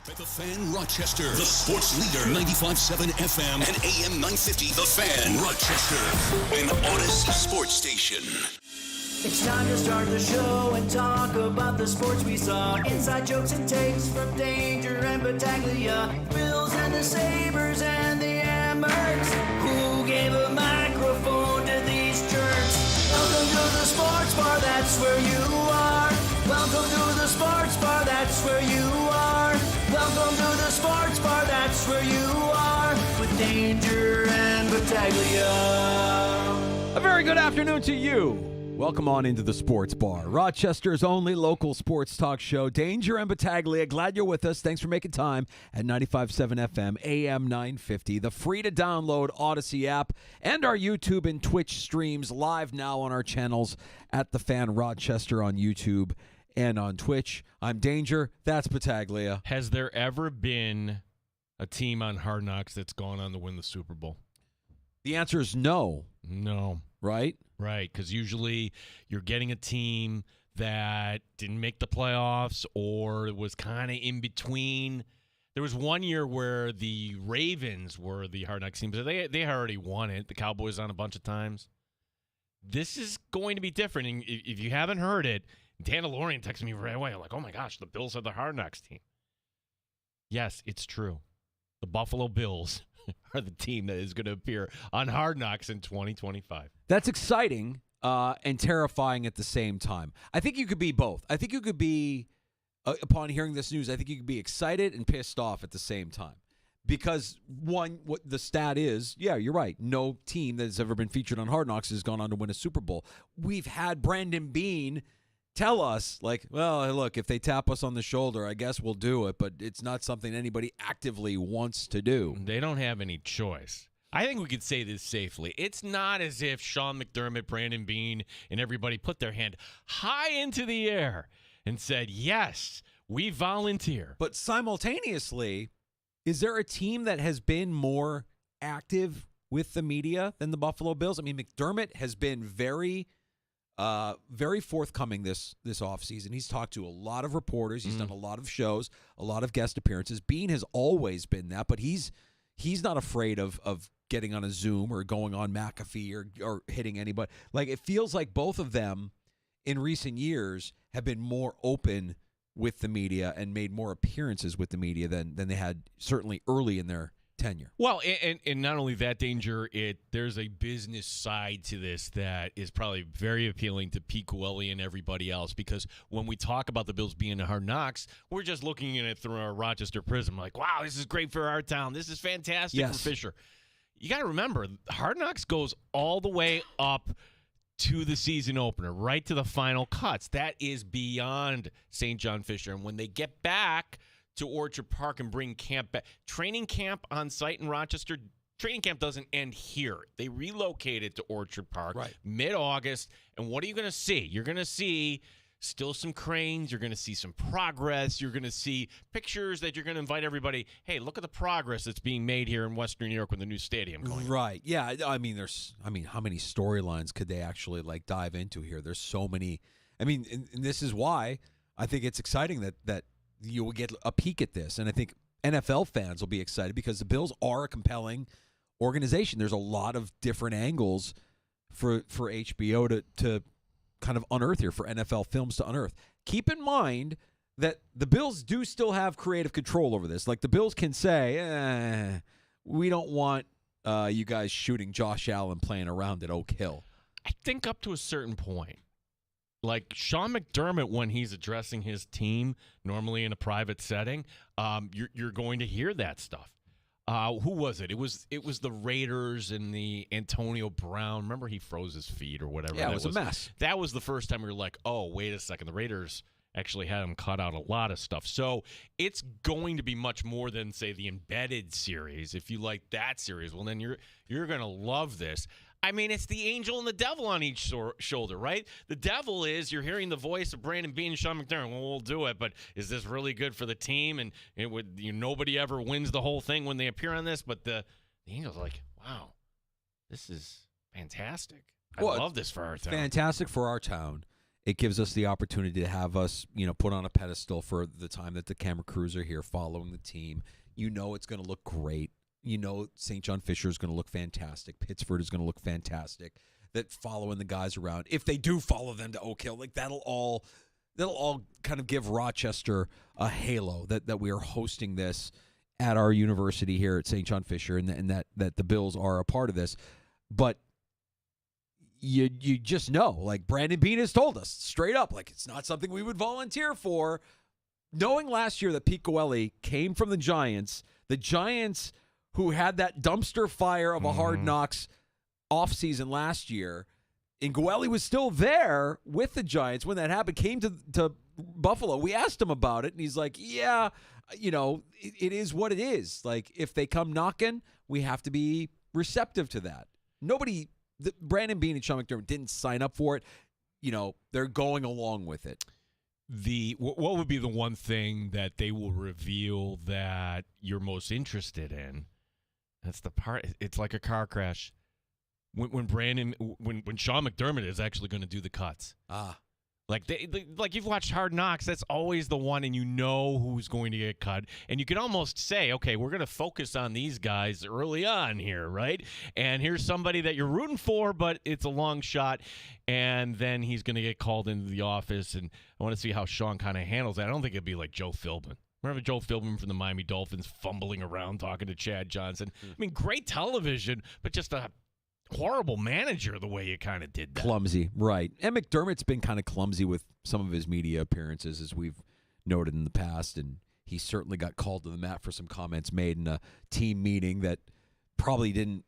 At the Fan Rochester, the sports leader, 95.7 FM and AM 950, The Fan Rochester, an Odyssey sports station. It's time to start the show and talk about the sports we saw. Inside jokes and takes from Danger and Battaglia, Bills and the Sabres and the Amherst. Who gave a microphone to these jerks? Welcome to the sports bar, that's where you are. Welcome to the sports bar, that's where you are. Welcome to the sports bar, that's where you are. With Danger and Battaglia. A very good afternoon to you. Welcome on into the Sports Bar, Rochester's only local sports talk show. Danger and Battaglia, glad you're with us. Thanks for making time at 95.7 FM, AM 950, the free-to-download Odyssey app, and our YouTube and Twitch streams live now on our channels at The Fan Rochester on YouTube and on Twitch. I'm Danger. That's Battaglia. Has there ever been a team on Hard Knocks that's gone on to win the Super Bowl? The answer is no. No. Right? Right, because usually you're getting a team that didn't make the playoffs or was kind of in between. There was one year where the Ravens were the Hard Knocks team, but they already won it. The Cowboys on a bunch of times. This is going to be different. And if you haven't heard it, Dan DeLorean texted me right away, like, oh my gosh, the Bills are the Hard Knocks team. Yes, it's true. The Buffalo Bills are the team that is going to appear on Hard Knocks in 2025. That's exciting and terrifying at the same time. I think you could be both. I think you could be, upon hearing this news, I think you could be excited and pissed off at the same time. Because, one, what the stat is, yeah, you're right, no team that has ever been featured on Hard Knocks has gone on to win a Super Bowl. We've had Brandon Beane tell us, like, well, look, if they tap us on the shoulder, I guess we'll do it, but it's not something anybody actively wants to do. They don't have any choice. I think we could say this safely. It's not as if Sean McDermott, Brandon Beane, and everybody put their hand high into the air and said, yes, we volunteer. But simultaneously, is there a team that has been more active with the media than the Buffalo Bills? I mean, McDermott has been very forthcoming this offseason. He's talked to a lot of reporters. He's done a lot of shows, a lot of guest appearances. Beane has always been that, but he's not afraid of getting on a Zoom or going on McAfee or hitting anybody. Like, it feels like both of them in recent years have been more open with the media and made more appearances with the media than they had certainly early in their tenure. Well, and not only that, Danger, there's a business side to this that is probably very appealing to Pete Coelho and everybody else, because when we talk about the Bills being a Hard Knocks, we're just looking at it through our Rochester prism, like, wow, this is great for our town. This is fantastic for Fisher. You got to remember, Hard Knocks goes all the way up to the season opener, right to the final cuts. That is beyond St. John Fisher. And when they get back to Orchard Park and bring camp back. Training camp on site in Rochester, training camp doesn't end here. They relocated to Orchard Park mid-August. And what are you going to see? You're going to see still some cranes. You're going to see some progress. You're going to see pictures that you're going to invite everybody, hey, look at the progress that's being made here in Western New York with the new stadium going. Right. Yeah. I mean, how many storylines could they actually dive into here? There's so many. I mean, and this is why I think it's exciting that you will get a peek at this. And I think NFL fans will be excited because the Bills are a compelling organization. There's a lot of different angles for HBO to kind of unearth here, for NFL Films to unearth. Keep in mind that the Bills do still have creative control over this. Like, the Bills can say, we don't want you guys shooting Josh Allen playing around at Oak Hill. I think up to a certain point. Like Sean McDermott, when he's addressing his team, normally in a private setting, you're going to hear that stuff. Who was it? It was the Raiders and the Antonio Brown. Remember, he froze his feet or whatever. Yeah, it was a mess. That was the first time we were like, oh, wait a second. The Raiders actually had him cut out a lot of stuff. So it's going to be much more than, say, the Embedded series. If you like that series, well, then you're going to love this. I mean, it's the angel and the devil on each shoulder, right? The devil is you're hearing the voice of Brandon Beane and Sean McDermott. Well, we'll do it, but is this really good for the team? And nobody ever wins the whole thing when they appear on this. But the angel's like, wow, this is fantastic. I love this for our town. Fantastic for our town. It gives us the opportunity to have us, put on a pedestal for the time that the camera crews are here following the team. It's going to look great. St. John Fisher is going to look fantastic. Pittsford is going to look fantastic. That following the guys around, if they do follow them to Oak Hill, like that'll all kind of give Rochester a halo that we are hosting this at our university here at St. John Fisher, and that the Bills are a part of this. But you just know, like Brandon Beane has told us straight up, like it's not something we would volunteer for. Knowing last year that Pete Goelli came from the Giants who had that dumpster fire of a Hard Knocks offseason last year, and Goelli was still there with the Giants when that happened, came to Buffalo. We asked him about it, and he's like, yeah, it is what it is. Like, if they come knocking, we have to be receptive to that. Brandon Beane and Sean McDermott didn't sign up for it. They're going along with it. What would be the one thing that they will reveal that you're most interested in? That's the part. It's like a car crash. When Sean McDermott is actually going to do the cuts. Like you've watched Hard Knocks, that's always the one, and you know who's going to get cut. And you can almost say, okay, we're going to focus on these guys early on here, right? And here's somebody that you're rooting for, but it's a long shot, and then he's going to get called into the office, and I want to see how Sean kind of handles that. I don't think it'd be like Joe Philbin. Remember Joe Philbin from the Miami Dolphins fumbling around talking to Chad Johnson? I mean, great television, but just a horrible manager the way you kind of did that. Clumsy, right. And McDermott's been kind of clumsy with some of his media appearances, as we've noted in the past, and he certainly got called to the mat for some comments made in a team meeting that probably didn't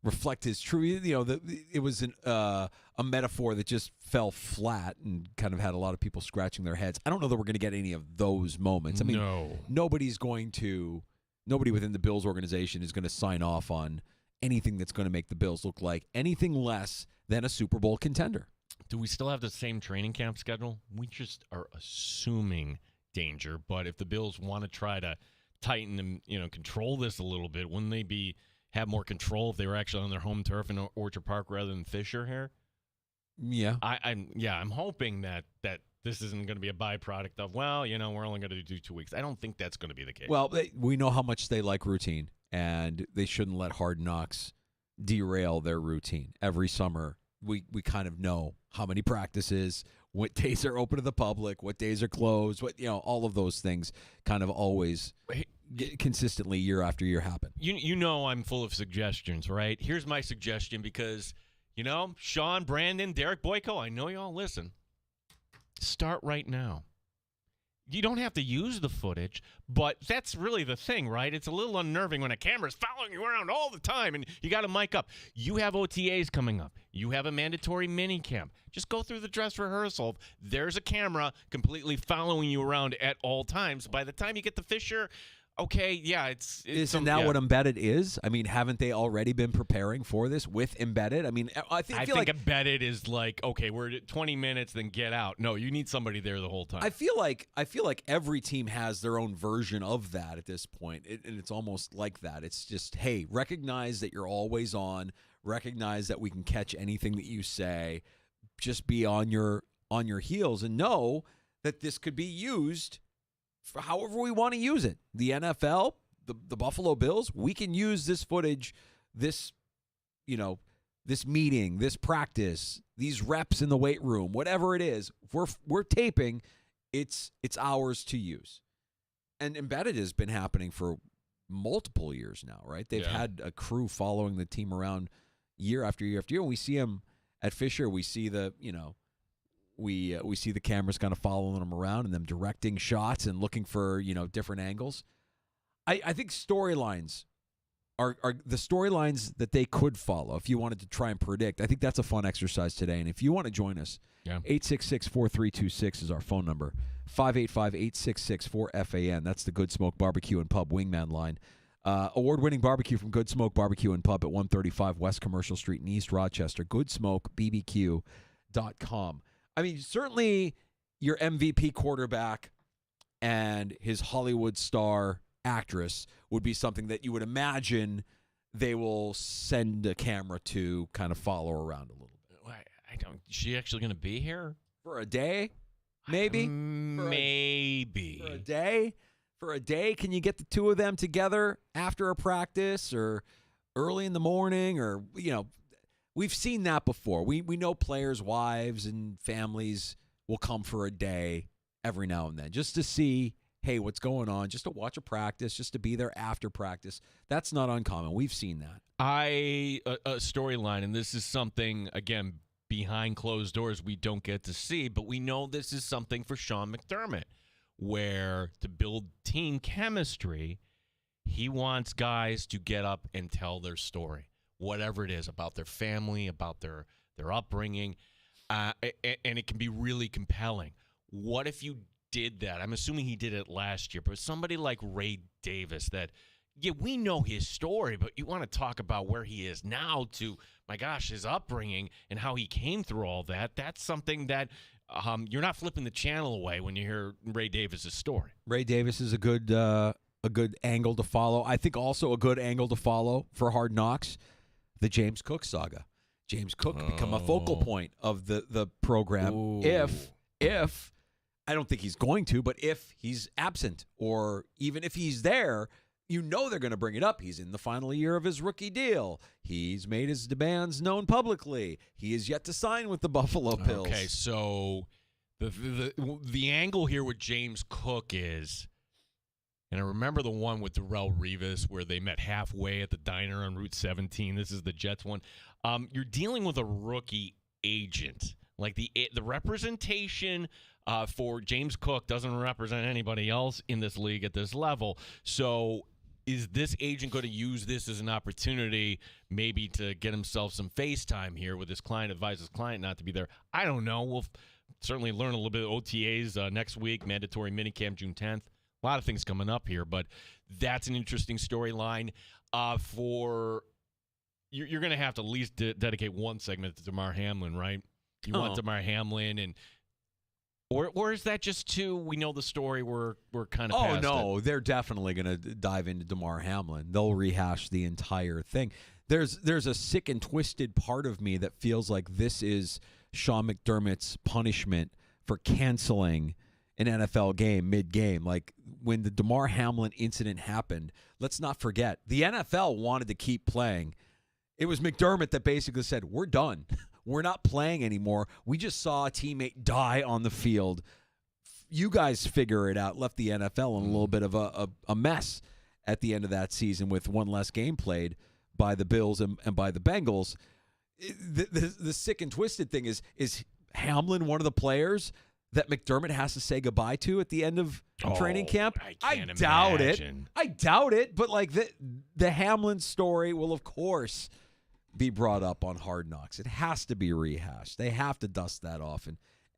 reflect his true, it was a metaphor that just fell flat and kind of had a lot of people scratching their heads. I don't know that we're going to get any of those moments. I mean, nobody within the Bills organization is going to sign off on anything that's going to make the Bills look like anything less than a Super Bowl contender. Do we still have the same training camp schedule? We just are assuming danger, but if the Bills want to try to tighten and control this a little bit, wouldn't they have more control if they were actually on their home turf in Orchard Park rather than Fisher here? Yeah. I'm hoping that this isn't going to be a byproduct of, we're only going to do 2 weeks. I don't think that's going to be the case. Well, we know how much they like routine, and they shouldn't let Hard Knocks derail their routine. Every summer, we kind of know how many practices, what days are open to the public, what days are closed, all of those things kind of always consistently year after year happen. I'm full of suggestions, right? Here's my suggestion because, Sean, Brandon, Derek Boyko, I know you all listen. Start right now. You don't have to use the footage, but that's really the thing, right? It's a little unnerving when a camera's following you around all the time and you got to mic up. You have OTAs coming up. You have a mandatory mini camp. Just go through the dress rehearsal. There's a camera completely following you around at all times. By the time you get to Fisher, okay, yeah, isn't that what embedded is? I mean, haven't they already been preparing for this with embedded? I mean, I feel like embedded is like, okay, we're at 20 minutes, then get out. No, you need somebody there the whole time. I feel like every team has their own version of that at this point, and it's almost like that. It's just, hey, recognize that you're always on. Recognize that we can catch anything that you say. Just be on your heels and know that this could be used for however we want to use it. The NFL, the Buffalo Bills, we can use this footage, this meeting, this practice, these reps in the weight room, whatever it is. If we're taping, it's ours to use. And embedded has been happening for multiple years now, right? They've had a crew following the team around year after year after year. When we see them at Fisher, we see we see the cameras kind of following them around and them directing shots and looking for, different angles. I think storylines are the storylines that they could follow if you wanted to try and predict. I think that's a fun exercise today. And if you want to join us, 866-4326 is our phone number. 585-866-4FAN. That's the Good Smoke Barbecue and Pub Wingman line. Award-winning barbecue from Good Smoke Barbecue and Pub at 135 West Commercial Street in East Rochester. GoodSmokeBBQ.com. I mean, certainly your MVP quarterback and his Hollywood star actress would be something that you would imagine they will send a camera to kind of follow around a little bit. Is she actually going to be here? For a day, maybe? Maybe. For a day? For a day, can you get the two of them together after a practice or early in the morning? Or, we've seen that before. We know players' wives and families will come for a day every now and then just to see, hey, what's going on, just to watch a practice, just to be there after practice. That's not uncommon. We've seen that. A storyline, and this is something, again, behind closed doors we don't get to see, but we know this is something for Sean McDermott, where to build team chemistry, he wants guys to get up and tell their story, whatever it is, about their family, about their upbringing, and it can be really compelling. What if you did that? I'm assuming he did it last year, but somebody like Ray Davis that, yeah, we know his story, but you want to talk about where he is now to, my gosh, his upbringing and how he came through all that. That's something that you're not flipping the channel away when you hear Ray Davis's story. Ray Davis is a good angle to follow. I think also a good angle to follow for Hard Knocks, the James Cook saga. James Cook become a focal point of the program. Ooh. If I don't think he's going to, but if he's absent or even if he's there, they're going to bring it up. He's in the final year of his rookie deal. He's made his demands known publicly. He is yet to sign with the Buffalo Bills. Okay, so the angle here with James Cook is, and I remember the one with Darrelle Revis where they met halfway at the diner on Route 17. This is the Jets one. You're dealing with a rookie agent. Like the representation for James Cook doesn't represent anybody else in this league at this level. So is this agent going to use this as an opportunity maybe to get himself some face time here with his client, advise his client not to be there? I don't know. We'll certainly learn a little bit of OTAs next week, mandatory minicamp June 10th. A lot of things coming up here, but that's an interesting storyline. You're going to have to at least dedicate one segment to Damar Hamlin, right? You want Damar Hamlin or is that just too, we know the story, we're kind of past no, it? They're definitely going to dive into Damar Hamlin. They'll rehash the entire thing. There's a sick and twisted part of me that feels like this is Sean McDermott's punishment for canceling an NFL game mid-game. Like when the Damar Hamlin incident happened, let's not forget, the NFL wanted to keep playing. It was McDermott that basically said, we're done. We're not playing anymore. We just saw a teammate die on the field. You guys figure it out. Left the NFL in a little bit of a mess at the end of that season with one less game played by the Bills and by the Bengals. The sick and twisted thing is Hamlin one of the players that McDermott has to say goodbye to at the end of training camp? I doubt it. I doubt it. But like the Hamlin story will, of course, be brought up on Hard Knocks. It has to be rehashed. They have to dust that off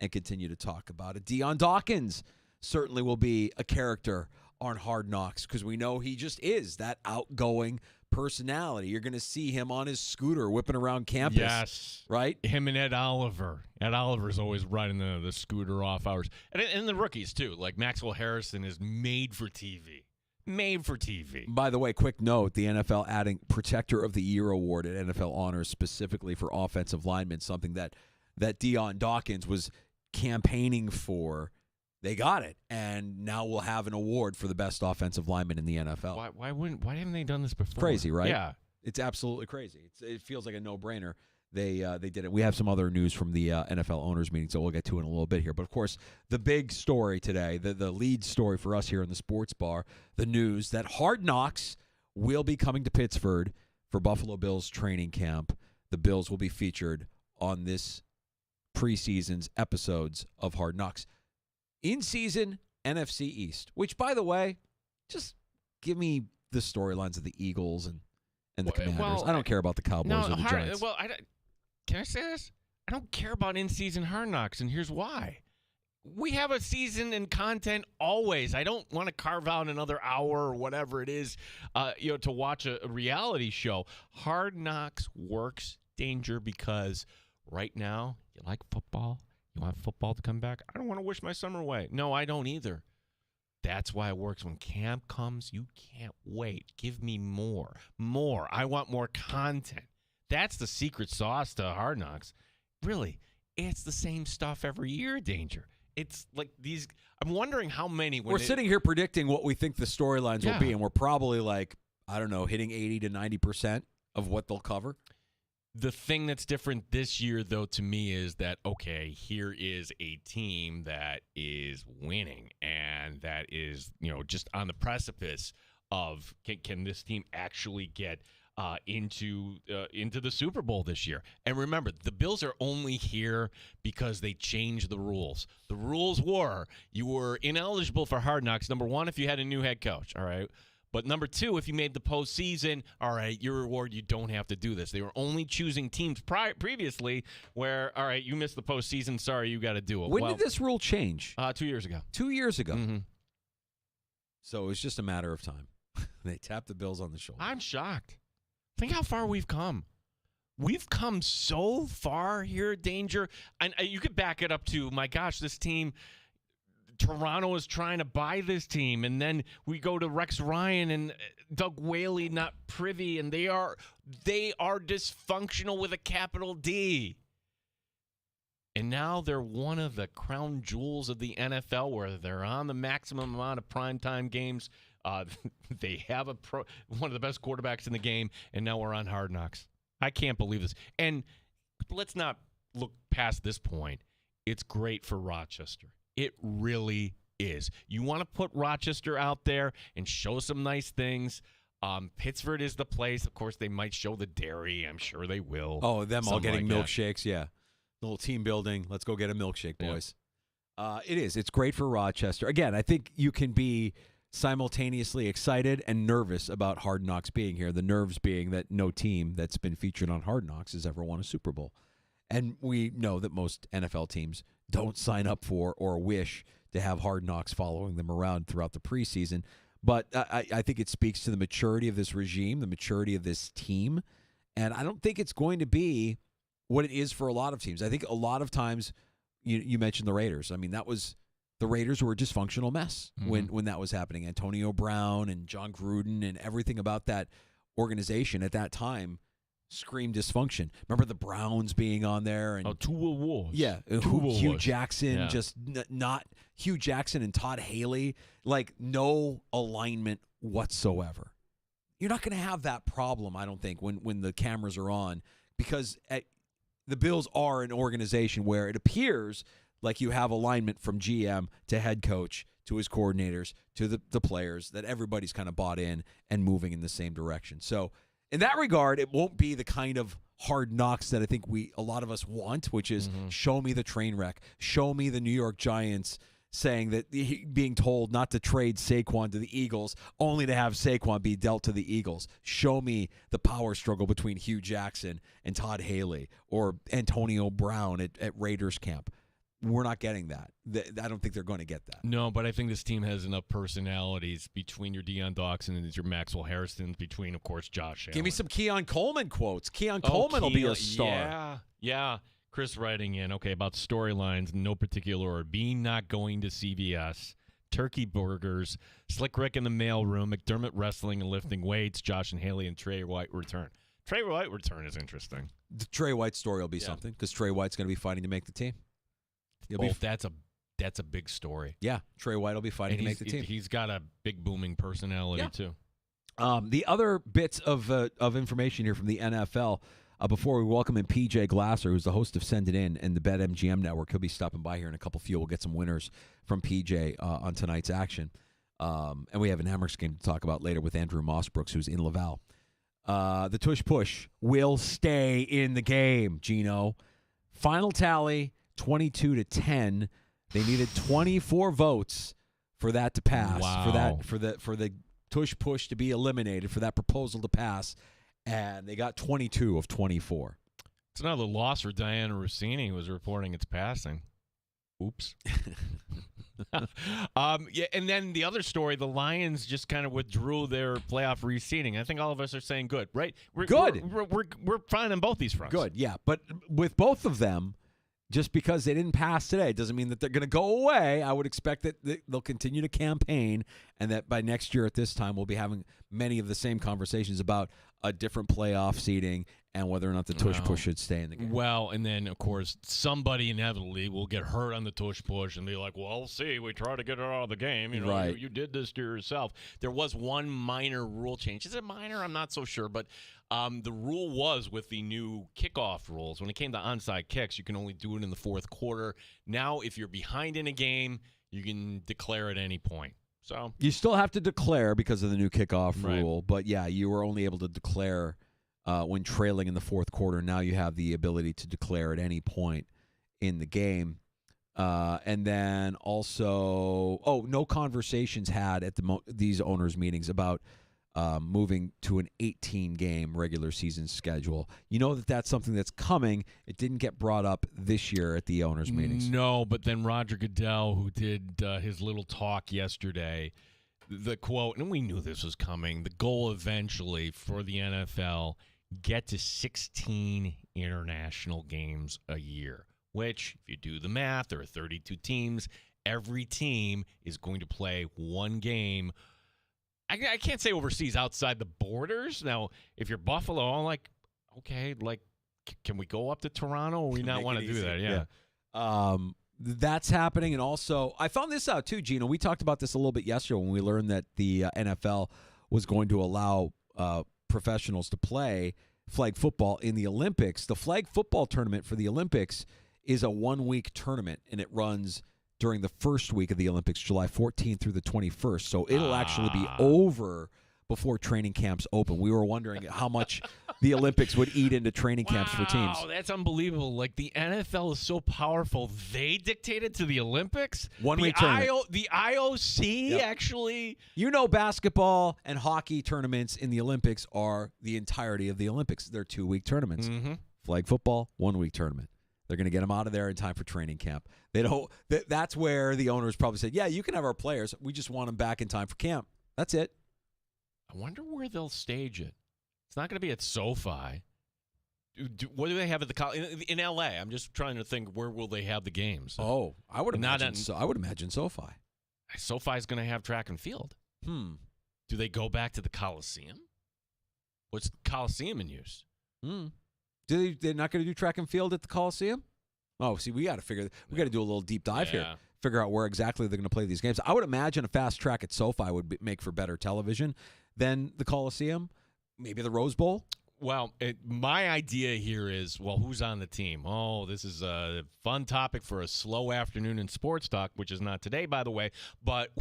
and continue to talk about it. Deion Dawkins certainly will be a character on Hard Knocks because we know he just is that outgoing personality. You're going to see him on his scooter whipping around campus. Yes. Right? Him and Ed Oliver. Ed Oliver's always riding the scooter off hours. And the rookies, too. Like Maxwell Harrison is made for TV. Made for TV. By the way, quick note, the NFL adding Protector of the Year award at NFL Honors specifically for offensive linemen, something that Deion Dawkins was campaigning for. They got it, and now we'll have an award for the best offensive lineman in the NFL. Why haven't they done this before? Crazy, right? Yeah. It's absolutely crazy. It feels like a no-brainer. They did it. We have some other news from the NFL owners meeting, so we'll get to it in a little bit here. But, of course, the big story today, the lead story for us here in the Sports Bar, the news that Hard Knocks will be coming to Pittsburgh for Buffalo Bills training camp. The Bills will be featured on this preseason's episodes of Hard Knocks. In-season NFC East, which, by the way, just give me the storylines of the Eagles and the Commanders. Well, I don't care about the Cowboys or the Giants. Well, can I say this? I don't care about in-season Hard Knocks, and here's why. We have a season and content always. I don't want to carve out another hour or whatever it is, to watch a reality show. Hard Knocks works, Danger, because right now you like football. You want football to come back? I don't want to wish my summer away. No, I don't either. That's why it works. When camp comes, you can't wait. Give me more. I want more content. That's the secret sauce to Hard Knocks. Really, it's the same stuff every year, Danger. It's like these. I'm wondering how many. We're sitting here predicting what we think the storylines will be, and we're probably like, I don't know, hitting 80 to 90% of what they'll cover. The thing that's different this year, though, to me is that, okay, here is a team that is winning and that is, just on the precipice of can this team actually get into the Super Bowl this year. And remember, the Bills are only here because they changed the rules. The rules were you were ineligible for Hard Knocks, number one, if you had a new head coach, all right? But number two, if you made the postseason, all right, your reward, you don't have to do this. They were only choosing teams previously where, all right, you missed the postseason, sorry, you got to do it. When did this rule change? 2 years ago. 2 years ago. Mm-hmm. So it was just a matter of time. They tapped the Bills on the shoulder. I'm shocked. Think how far we've come. We've come so far here, Danger. And you could back it up to, my gosh, this team – Toronto is trying to buy this team, and then we go to Rex Ryan and Doug Whaley not privy, and they are dysfunctional with a capital D. And now they're one of the crown jewels of the NFL, where they're on the maximum amount of primetime games. They have one of the best quarterbacks in the game, and now we're on Hard Knocks. I can't believe this. And let's not look past this point. It's great for Rochester. It really is. You want to put Rochester out there and show some nice things. Pittsford is the place. Of course, they might show the dairy. I'm sure they will. Oh, them all getting like milkshakes. Yeah. A little team building. Let's go get a milkshake, boys. Yeah. It is. It's great for Rochester. Again, I think you can be simultaneously excited and nervous about Hard Knocks being here. The nerves being that no team that's been featured on Hard Knocks has ever won a Super Bowl. And we know that most NFL teams don't sign up for or wish to have Hard Knocks following them around throughout the preseason. But I think it speaks to the maturity of this regime, the maturity of this team. And I don't think it's going to be what it is for a lot of teams. I think a lot of times, you mentioned the Raiders. I mean, the Raiders were a dysfunctional mess when that was happening. Antonio Brown and John Gruden and everything about that organization at that time scream dysfunction. Remember the Browns being on there and Tua Wars. Yeah, Hugh Jackson, just not Hugh Jackson and Todd Haley, like no alignment whatsoever. You're not going to have that problem, I don't think, when the cameras are on, because the Bills are an organization where it appears like you have alignment from GM to head coach to his coordinators to the players, that everybody's kind of bought in and moving in the same direction. So in that regard, it won't be the kind of Hard Knocks that I think a lot of us want, which is show me the train wreck. Show me the New York Giants saying that being told not to trade Saquon to the Eagles, only to have Saquon be dealt to the Eagles. Show me the power struggle between Hugh Jackson and Todd Haley or Antonio Brown at Raiders camp. We're not getting that. I don't think they're going to get that. No, but I think this team has enough personalities between your Deion Dawson and your Maxwell Harrison, between, of course, Josh Allen. Give me some Keon Coleman quotes. Keon Coleman will be a star. Yeah. Chris writing in, okay, about storylines, no particular order. Bean not going to CVS, turkey burgers, Slick Rick in the mailroom, McDermott wrestling and lifting weights, Josh and Haley and Trey White return. Trey White return is interesting. The Trey White story will be something, because Trey White's going to be fighting to make the team. That's a big story. Yeah, Trey White will be fighting to make the team. He's got a big booming personality too. The other bits of information here from the NFL before we welcome in PJ Glasser, who's the host of Send It In and the BetMGM Network. He'll be stopping by here in a couple few. We'll get some winners from PJ on tonight's action, and we have an Hammers game to talk about later with Andrew Mossbrooks, who's in Laval. The tush push will stay in the game. Gino, final tally. 22-10. They needed 24 votes for that to pass. Wow. For the tush push to be eliminated, for that proposal to pass, and they got 22 of 24. It's another loss for Diana Rossini, who was reporting its passing. Oops. And then the other story, the Lions just kind of withdrew their playoff reseeding. I think all of us are saying good, right? Good. We're fine on both these fronts. Good, yeah. But with both of them, just because they didn't pass today doesn't mean that they're going to go away. I would expect that they'll continue to campaign, and that by next year at this time we'll be having many of the same conversations about a different playoff seeding, and whether or not the tush push should stay in the game. Well, and then, of course, somebody inevitably will get hurt on the tush push and be like, well, see, we tried to get her out of the game. You know, Right. you did this to yourself. There was one minor rule change. Is it minor? I'm not so sure. But the rule was with the new kickoff rules. When it came to onside kicks, you can only do it in the fourth quarter. Now, if you're behind in a game, you can declare at any point. So You still have to declare because of the new kickoff Right. rule, but yeah, you were only able to declare when trailing in the fourth quarter. Now you have the ability to declare at any point in the game. And then also, no conversations had at these owners' meetings about moving to an 18-game regular season schedule. You know that's something that's coming. It didn't get brought up this year at the owners' meetings. No, but then Roger Goodell, who did his little talk yesterday, the quote, and we knew this was coming, the goal eventually for the NFL, get to 16 international games a year, which, if you do the math, there are 32 teams. Every team is going to play one game. I can't say overseas, outside the borders. Now, if you're Buffalo, I'm like, okay, like, can we go up to Toronto, or we not want to do that? Yeah. That's happening. And also, I found this out too, Gino. We talked about this a little bit yesterday when we learned that the NFL was going to allow professionals to play flag football in the Olympics. The flag football tournament for the Olympics is a 1-week tournament, and it runs during the first week of the Olympics, July 14th through the 21st. So it'll actually be over before training camps open. We were wondering how much the Olympics would eat into training camps for teams. Wow, that's unbelievable. Like, the NFL is so powerful, they dictated to the Olympics? 1-week tournament. The IOC actually? You know, basketball and hockey tournaments in the Olympics are the entirety of the Olympics. They're 2-week tournaments. Mm-hmm. Flag football, 1-week tournament. They're going to get them out of there in time for training camp. They don't. That's where the owners probably said, "Yeah, you can have our players. We just want them back in time for camp." That's it. I wonder where they'll stage it. It's not going to be at SoFi. What do they have at the in LA? I'm just trying to think, where will they have the games? Oh, I would Not imagine. I would imagine SoFi. SoFi's going to have track and field. Hmm. Do they go back to the Coliseum? What's the Coliseum in use? They're not going to do track and field at the Coliseum? Oh, see, we got to figure. We got to do a little deep dive here. Figure out where exactly they're going to play these games. I would imagine a fast track at SoFi would make for better television than the Coliseum. Maybe the Rose Bowl. Well, my idea here is, who's on the team? Oh, this is a fun topic for a slow afternoon in sports talk, which is not today, by the way. But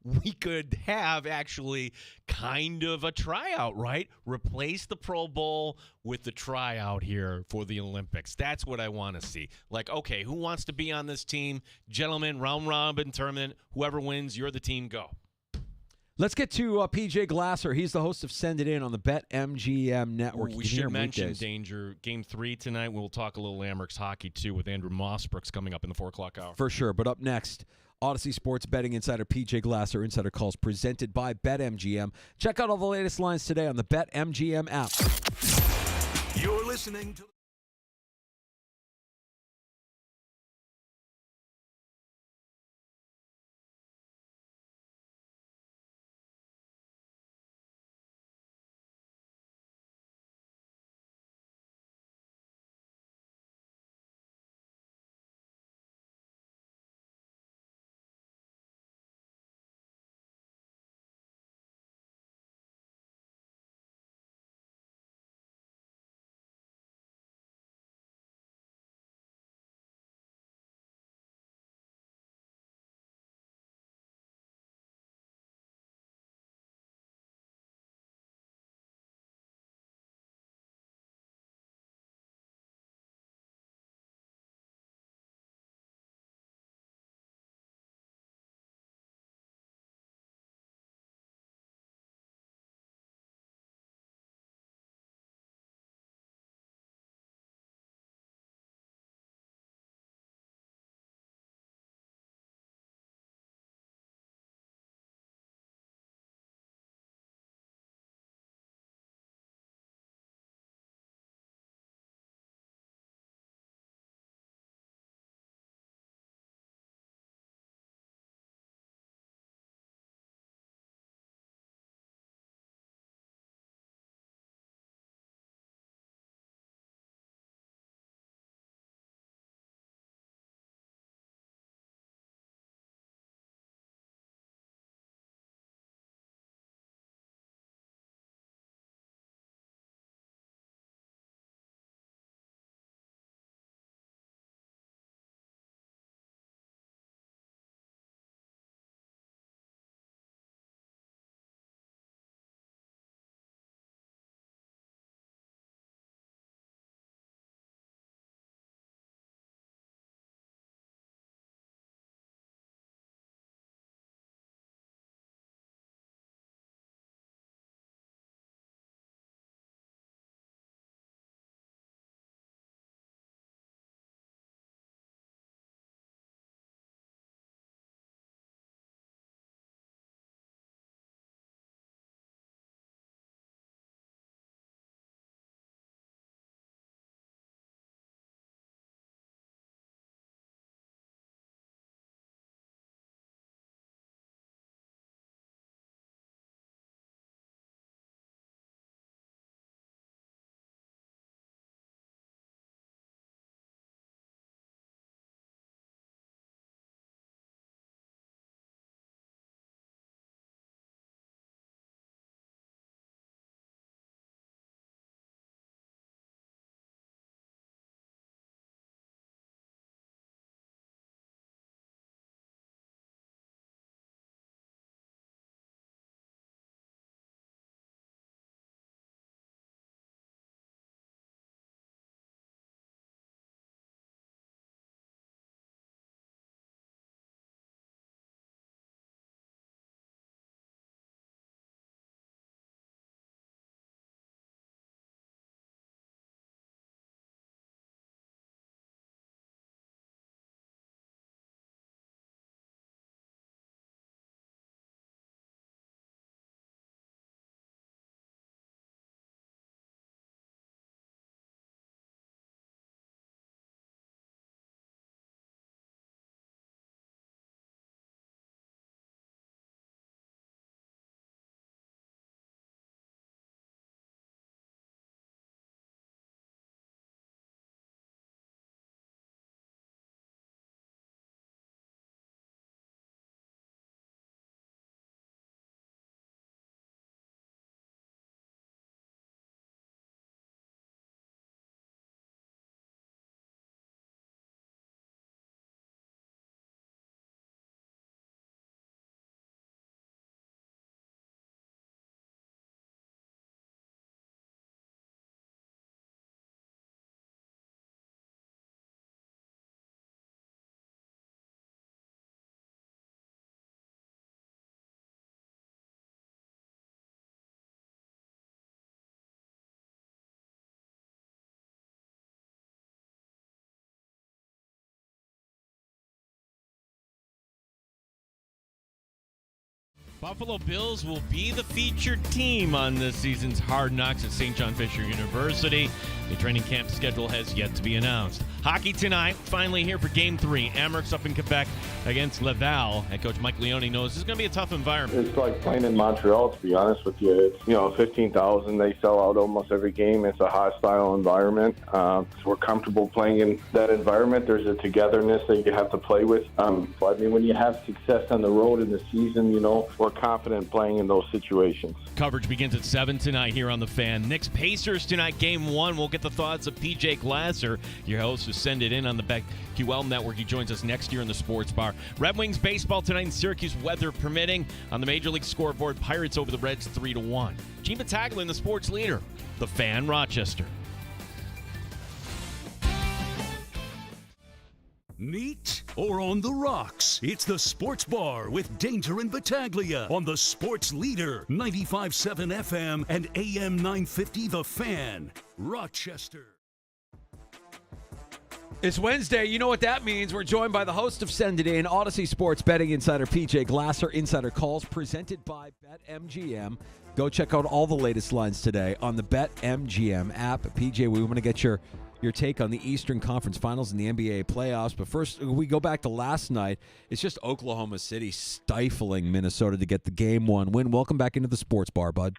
we could have actually kind of a tryout, right? Replace the Pro Bowl with the tryout here for the Olympics. That's what I want to see. Like, okay, who wants to be on this team? Gentlemen, round-robin tournament. Whoever wins, you're the team, go. Let's get to PJ Glasser. He's the host of Send It In on the BetMGM Network. We should mention, Danger, Game 3 tonight. We'll talk a little Amherst hockey, too, with Andrew Mossbrooks coming up in the 4 o'clock hour. For sure. But up next, Odyssey Sports betting insider PJ Glasser, Insider Calls, presented by BetMGM. Check out all the latest lines today on the BetMGM app. You're listening to Buffalo Bills will be the featured team on this season's Hard Knocks at St. John Fisher University. The training camp schedule has yet to be announced. Hockey tonight, finally here for Game 3. Amherst up in Quebec against Laval. Head coach Mike Leone knows this is going to be a tough environment. It's like playing in Montreal, to be honest with you. It's, 15,000. They sell out almost every game. It's a hostile environment. So we're comfortable playing in that environment. There's a togetherness that you have to play with. When you have success on the road in the season, we're confident playing in those situations. Coverage begins at 7 tonight here on The Fan. Knicks Pacers tonight, Game 1. We'll get the thoughts of PJ Glasser, your host, who send it in on the BetQL Network. He joins us next year in the Sports Bar. Red Wings baseball tonight in Syracuse, weather permitting. On the Major League scoreboard, Pirates over the Reds 3-1. Gene Battaglia, the sports leader, The Fan, Rochester. Neat or on the rocks? It's the Sports Bar with Danger and Battaglia on the Sports Leader, 95.7 FM and AM 950 The Fan, Rochester. It's Wednesday. You know what that means. We're joined by the host of Send It In, Odyssey Sports betting insider PJ Glasser. Insider Calls presented by BetMGM. Go check out all the latest lines today on the BetMGM app. PJ, we want to get your take on the Eastern Conference Finals and the NBA playoffs. But first, we go back to last night. It's just Oklahoma City stifling Minnesota to get the Game 1 win. Welcome back into the Sports Bar, bud.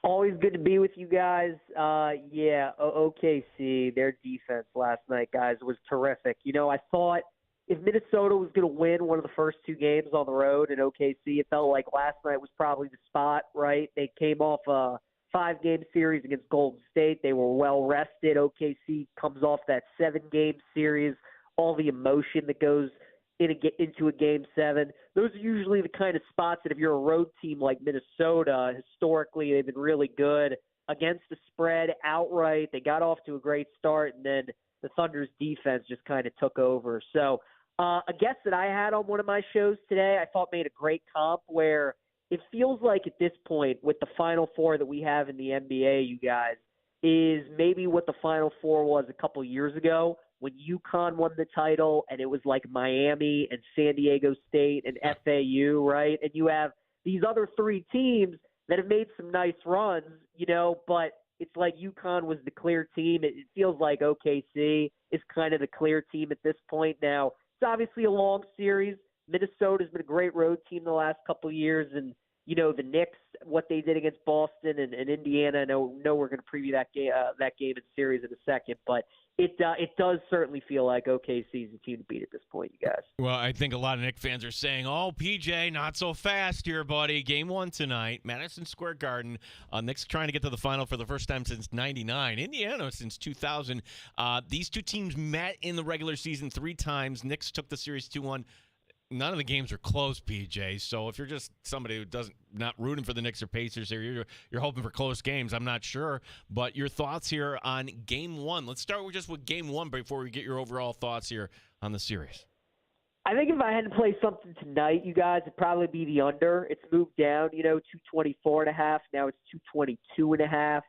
Always good to be with you guys. OKC, their defense last night, guys, was terrific. I thought if Minnesota was going to win one of the first two games on the road in OKC, it felt like last night was probably the spot, right? They came off a 5-game series against Golden State. They were well rested. OKC comes off that 7-game series, all the emotion that goes into a Game 7. Those are usually the kind of spots that if you're a road team like Minnesota, historically they've been really good against the spread outright. They got off to a great start, and then the Thunder's defense just kind of took over. So a guest that I had on one of my shows today I thought made a great comp where it feels like at this point with the Final Four that we have in the NBA, you guys, is maybe what the Final Four was a couple years ago when UConn won the title and it was like Miami and San Diego State and FAU, right? And you have these other three teams that have made some nice runs, but it's like UConn was the clear team. It feels like OKC is kind of the clear team at this point now. It's obviously a long series. Minnesota's been a great road team the last couple of years, and the Knicks, what they did against Boston and Indiana. I know we're going to preview that game and series in a second, but it does certainly feel like OKC's the team to beat at this point, you guys. Well, I think a lot of Knicks fans are saying, "Oh, PJ, not so fast here, buddy. Game 1 tonight, Madison Square Garden. Knicks trying to get to the final for the first time since '99. Indiana since 2000. These two teams met in the regular season 3 times. Knicks took the series 2-1." None of the games are close, PJ. So if you're just somebody who not rooting for the Knicks or Pacers here, you're hoping for close games. I'm not sure. But your thoughts here on Game 1. Let's start with Game 1 before we get your overall thoughts here on the series. I think if I had to play something tonight, you guys, it'd probably be the under. It's moved down, 224.5. Now it's 222.5.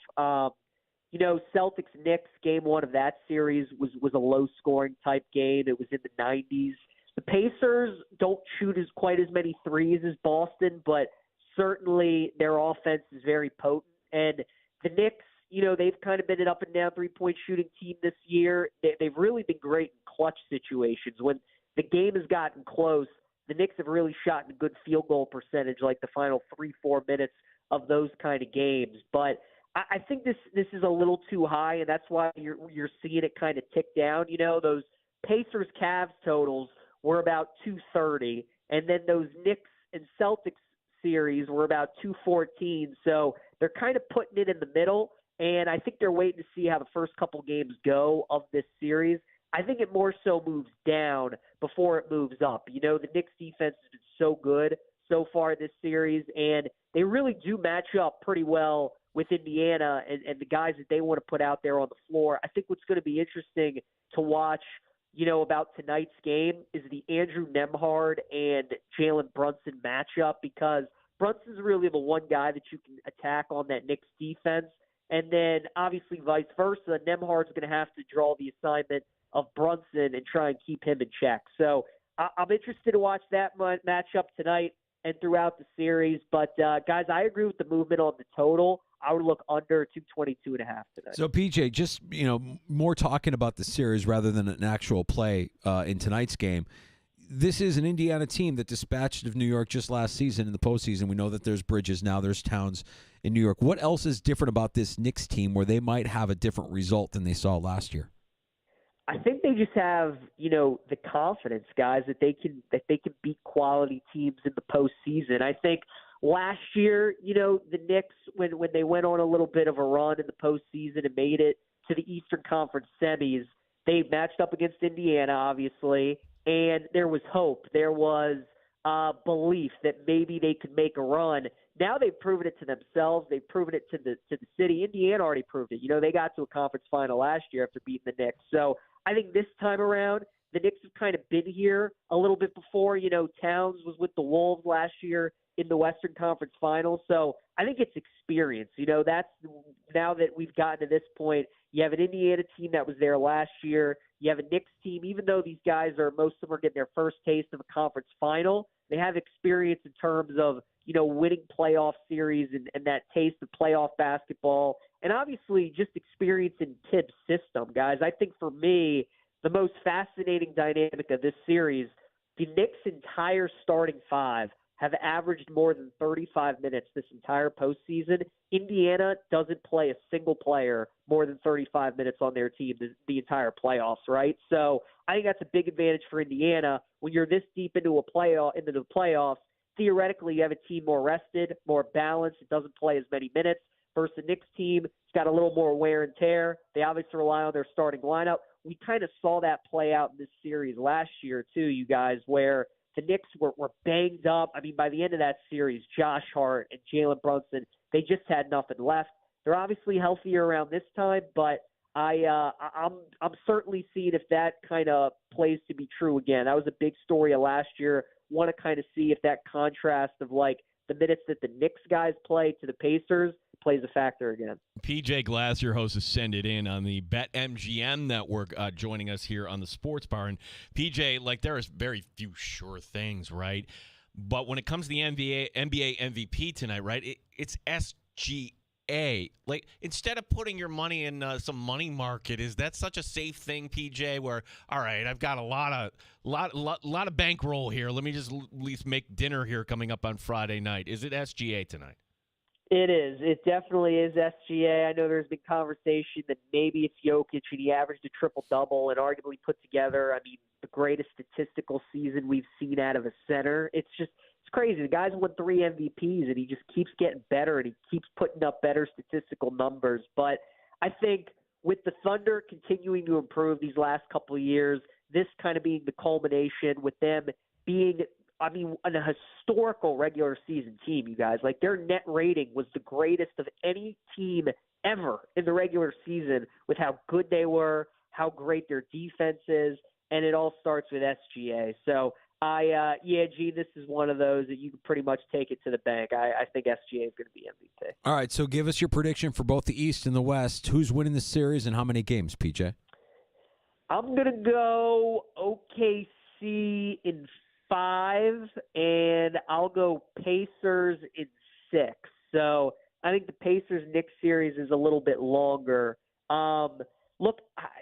Celtics-Knicks, Game 1 of that series was a low-scoring type game. It was in the 90s. The Pacers don't shoot quite as many threes as Boston, but certainly their offense is very potent. And the Knicks, they've kind of been an up-and-down three-point shooting team this year. They've really been great in clutch situations. When the game has gotten close, the Knicks have really shot in a good field goal percentage, like the final 3-4 minutes of those kind of games. But I think this is a little too high, and that's why you're seeing it kind of tick down. Those Pacers-Cavs totals were about 230, and then those Knicks and Celtics series were about 214. So they're kind of putting it in the middle, and I think they're waiting to see how the first couple games go of this series. I think it more so moves down before it moves up. The Knicks defense has been so good so far this series, and they really do match up pretty well with Indiana and the guys that they want to put out there on the floor. I think what's going to be interesting to watch about tonight's game is the Andrew Nembhard and Jalen Brunson matchup, because Brunson's really the one guy that you can attack on that Knicks defense. And then obviously vice versa, Nembhard's going to have to draw the assignment of Brunson and try and keep him in check. So I'm interested to watch that matchup tonight. and throughout the series. But, guys, I agree with the movement on the total. I would look under 222.5 tonight. So, PJ, just, more talking about the series rather than an actual play in tonight's game. This is an Indiana team that dispatched of New York just last season in the postseason. We know that there's Bridges now, there's Towns in New York. What else is different about this Knicks team where they might have a different result than they saw last year? I think they just have, the confidence, guys, that they can beat quality teams in the postseason. I think last year, the Knicks, when they went on a little bit of a run in the postseason and made it to the Eastern Conference semis, they matched up against Indiana, obviously, and there was hope. There was belief that maybe they could make a run. Now they've proven it to themselves. They've proven it to the city. Indiana already proved it. They got to a conference final last year after beating the Knicks. So I think this time around, the Knicks have kind of been here a little bit before. Towns was with the Wolves last year in the Western Conference Finals. So I think it's experience. That's now that we've gotten to this point, you have an Indiana team that was there last year. You have a Knicks team, even though these guys most of them are getting their first taste of a conference final, they have experience in terms of, winning playoff series and that taste of playoff basketball. And obviously just experience in Tibbs' system, guys. I think for me, the most fascinating dynamic of this series, the Knicks' entire starting five have averaged more than 35 minutes this entire postseason. Indiana doesn't play a single player more than 35 minutes on their team the entire playoffs, right? So I think that's a big advantage for Indiana. When you're this deep into the playoffs, theoretically you have a team more rested, more balanced. It doesn't play as many minutes. Versus the Knicks team, it's got a little more wear and tear. They obviously rely on their starting lineup. We kind of saw that play out in this series last year too, you guys, where the Knicks were banged up. I mean, by the end of that series, Josh Hart and Jalen Brunson, they just had nothing left. They're obviously healthier around this time, but I'm certainly seeing if that kind of plays to be true again. That was a big story of last year. Want to kind of see if that contrast of like the minutes that the Knicks guys play to the Pacers plays a factor again. PJ Glass, your host, is Send It In on the BetMGM network, joining us here on the Sports Bar. And PJ, there is very few sure things, right? But when it comes to the NBA MVP tonight, right, it's SGA. Instead of putting your money in some money market, is that such a safe thing, PJ? Where, all right, I've got a lot of bankroll here. Let me just at least make dinner here coming up on Friday night. Is it SGA tonight? It is. It definitely is SGA. I know there's been conversation that maybe it's Jokic, and he averaged a triple-double and arguably put together, the greatest statistical season we've seen out of a center. It's crazy. The guy's won 3 MVPs, and he just keeps getting better, and he keeps putting up better statistical numbers. But I think with the Thunder continuing to improve these last couple of years, this kind of being the culmination with them being – a historical regular season team, you guys. Their net rating was the greatest of any team ever in the regular season with how good they were, how great their defense is, and it all starts with SGA. So, this is one of those that you can pretty much take it to the bank. I think SGA is going to be MVP. All right, so give us your prediction for both the East and the West. Who's winning the series and how many games, PJ? I'm going to go OKC in 5, and I'll go Pacers in 6. So I think the Pacers-Knicks series is a little bit longer. Look,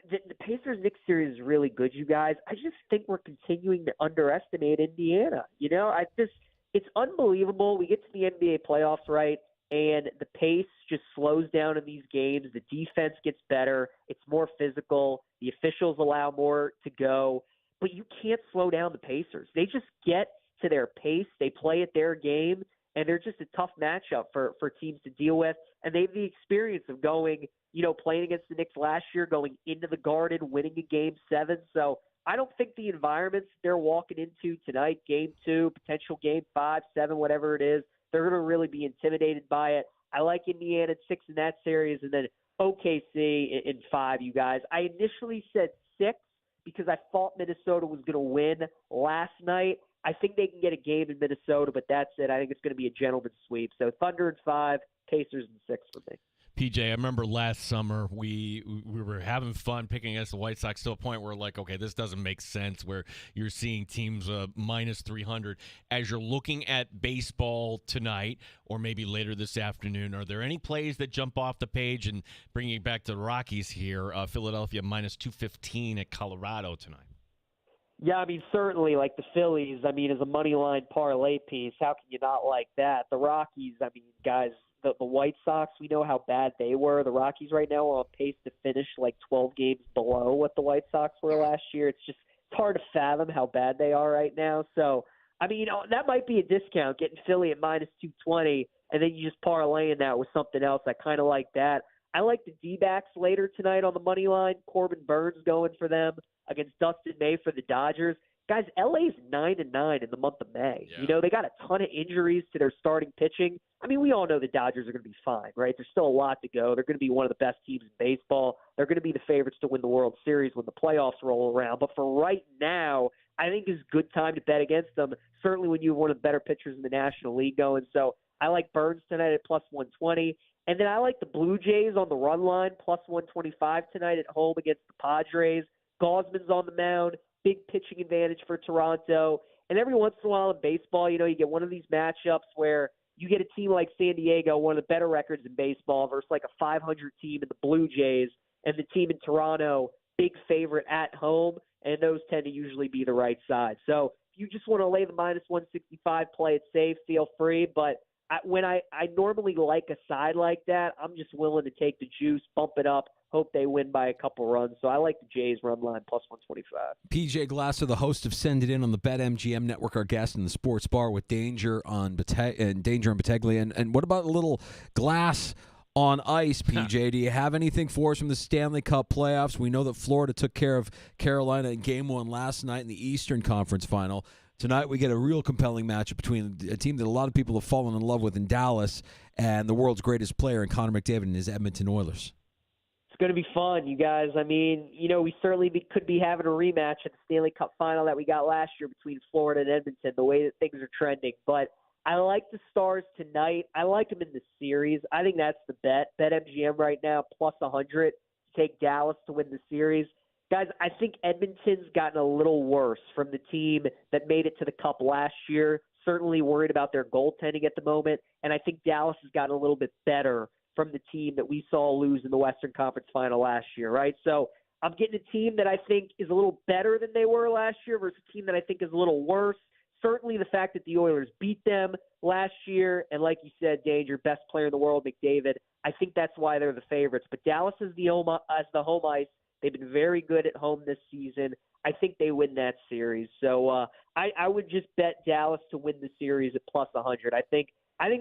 the Pacers-Knicks series is really good, you guys. I just think we're continuing to underestimate Indiana. It's unbelievable. We get to the NBA playoffs, right, and the pace just slows down in these games. The defense gets better. It's more physical. The officials allow more to go. But you can't slow down the Pacers. They just get to their pace. They play at their game, and they're just a tough matchup for teams to deal with. And they have the experience of going, playing against the Knicks last year, going into the Garden, winning a Game 7. So I don't think the environments they're walking into tonight, Game 2, potential Game 5, 7, whatever it is, they're going to really be intimidated by it. I like Indiana at 6 in that series, and then OKC in 5, you guys. I initially said 6. Because I thought Minnesota was going to win last night. I think they can get a game in Minnesota, but that's it. I think it's going to be a gentleman's sweep. So Thunder in 5, Pacers in 6 for me. PJ, I remember last summer we were having fun picking against the White Sox to a point where like, okay, this doesn't make sense. Where you're seeing teams minus 300. As you're looking at baseball tonight, or maybe later this afternoon, are there any plays that jump off the page? And bringing it back to the Rockies here, Philadelphia minus 215 at Colorado tonight. Yeah, I mean, certainly, like the Phillies, I mean, as a money line parlay piece, how can you not like that? The Rockies, I mean, guys, the White Sox, we know how bad they were. The Rockies right now are on pace to finish like 12 games below what the White Sox were last year. It's hard to fathom how bad they are right now. So, I mean, that might be a discount, getting Philly at minus 220, and then you just parlaying that with something else. I kind of like that. I like the D-backs later tonight on the money line. Corbin Burns going for them against Dustin May for the Dodgers. Guys, LA's 9-9 in the month of May. Yeah. You know, they got a ton of injuries to their starting pitching. I mean, we all know the Dodgers are going to be fine, right? There's still a lot to go. They're going to be one of the best teams in baseball. They're going to be the favorites to win the World Series when the playoffs roll around. But for right now, I think it's a good time to bet against them, certainly when you have one of the better pitchers in the National League going. So I like Burns tonight at plus 120. And then I like the Blue Jays on the run line, plus 125 tonight at home against the Padres. Gosman's on the mound, big pitching advantage for Toronto. And every once in a while in baseball, you know, you get one of these matchups where you get a team like San Diego, one of the better records in baseball, versus like a 500 team in the Blue Jays, and the team in Toronto, big favorite at home, and those tend to usually be the right side. So if you just want to lay the minus 165, play it safe, feel free. But when I normally like a side like that, I'm just willing to take the juice, bump it up, hope they win by a couple runs. So I like the Jays run line plus 125. PJ Glasser, the host of Send It In on the BetMGM Network, our guest in the Sports Bar with Danger on Battaglia. And what about a little glass on ice, PJ? Do you have anything for us from the Stanley Cup playoffs? We know that Florida took care of Carolina in Game 1 last night in the Eastern Conference Final. Tonight we get a real compelling matchup between a team that a lot of people have fallen in love with in Dallas and the world's greatest player in Connor McDavid and his Edmonton Oilers. It's going to be fun, you guys. I mean, you know, we certainly could be having a rematch at the Stanley Cup final that we got last year between Florida and Edmonton, the way that things are trending. But I like the Stars tonight. I like them in the series. I think that's the bet. BetMGM right now, plus 100 to take Dallas to win the series. Guys, I think Edmonton's gotten a little worse from the team that made it to the Cup last year. Certainly worried about their goaltending at the moment. And I think Dallas has gotten a little bit better from the team that we saw lose in the Western Conference Final last year, right? So I'm getting a team that I think is a little better than they were last year versus a team that I think is a little worse. Certainly the fact that the Oilers beat them last year, and like you said, Danger, best player in the world, McDavid, I think that's why they're the favorites. But Dallas is the home ice. They've been very good at home this season. I think they win that series. So I would just bet Dallas to win the series at plus 100. I think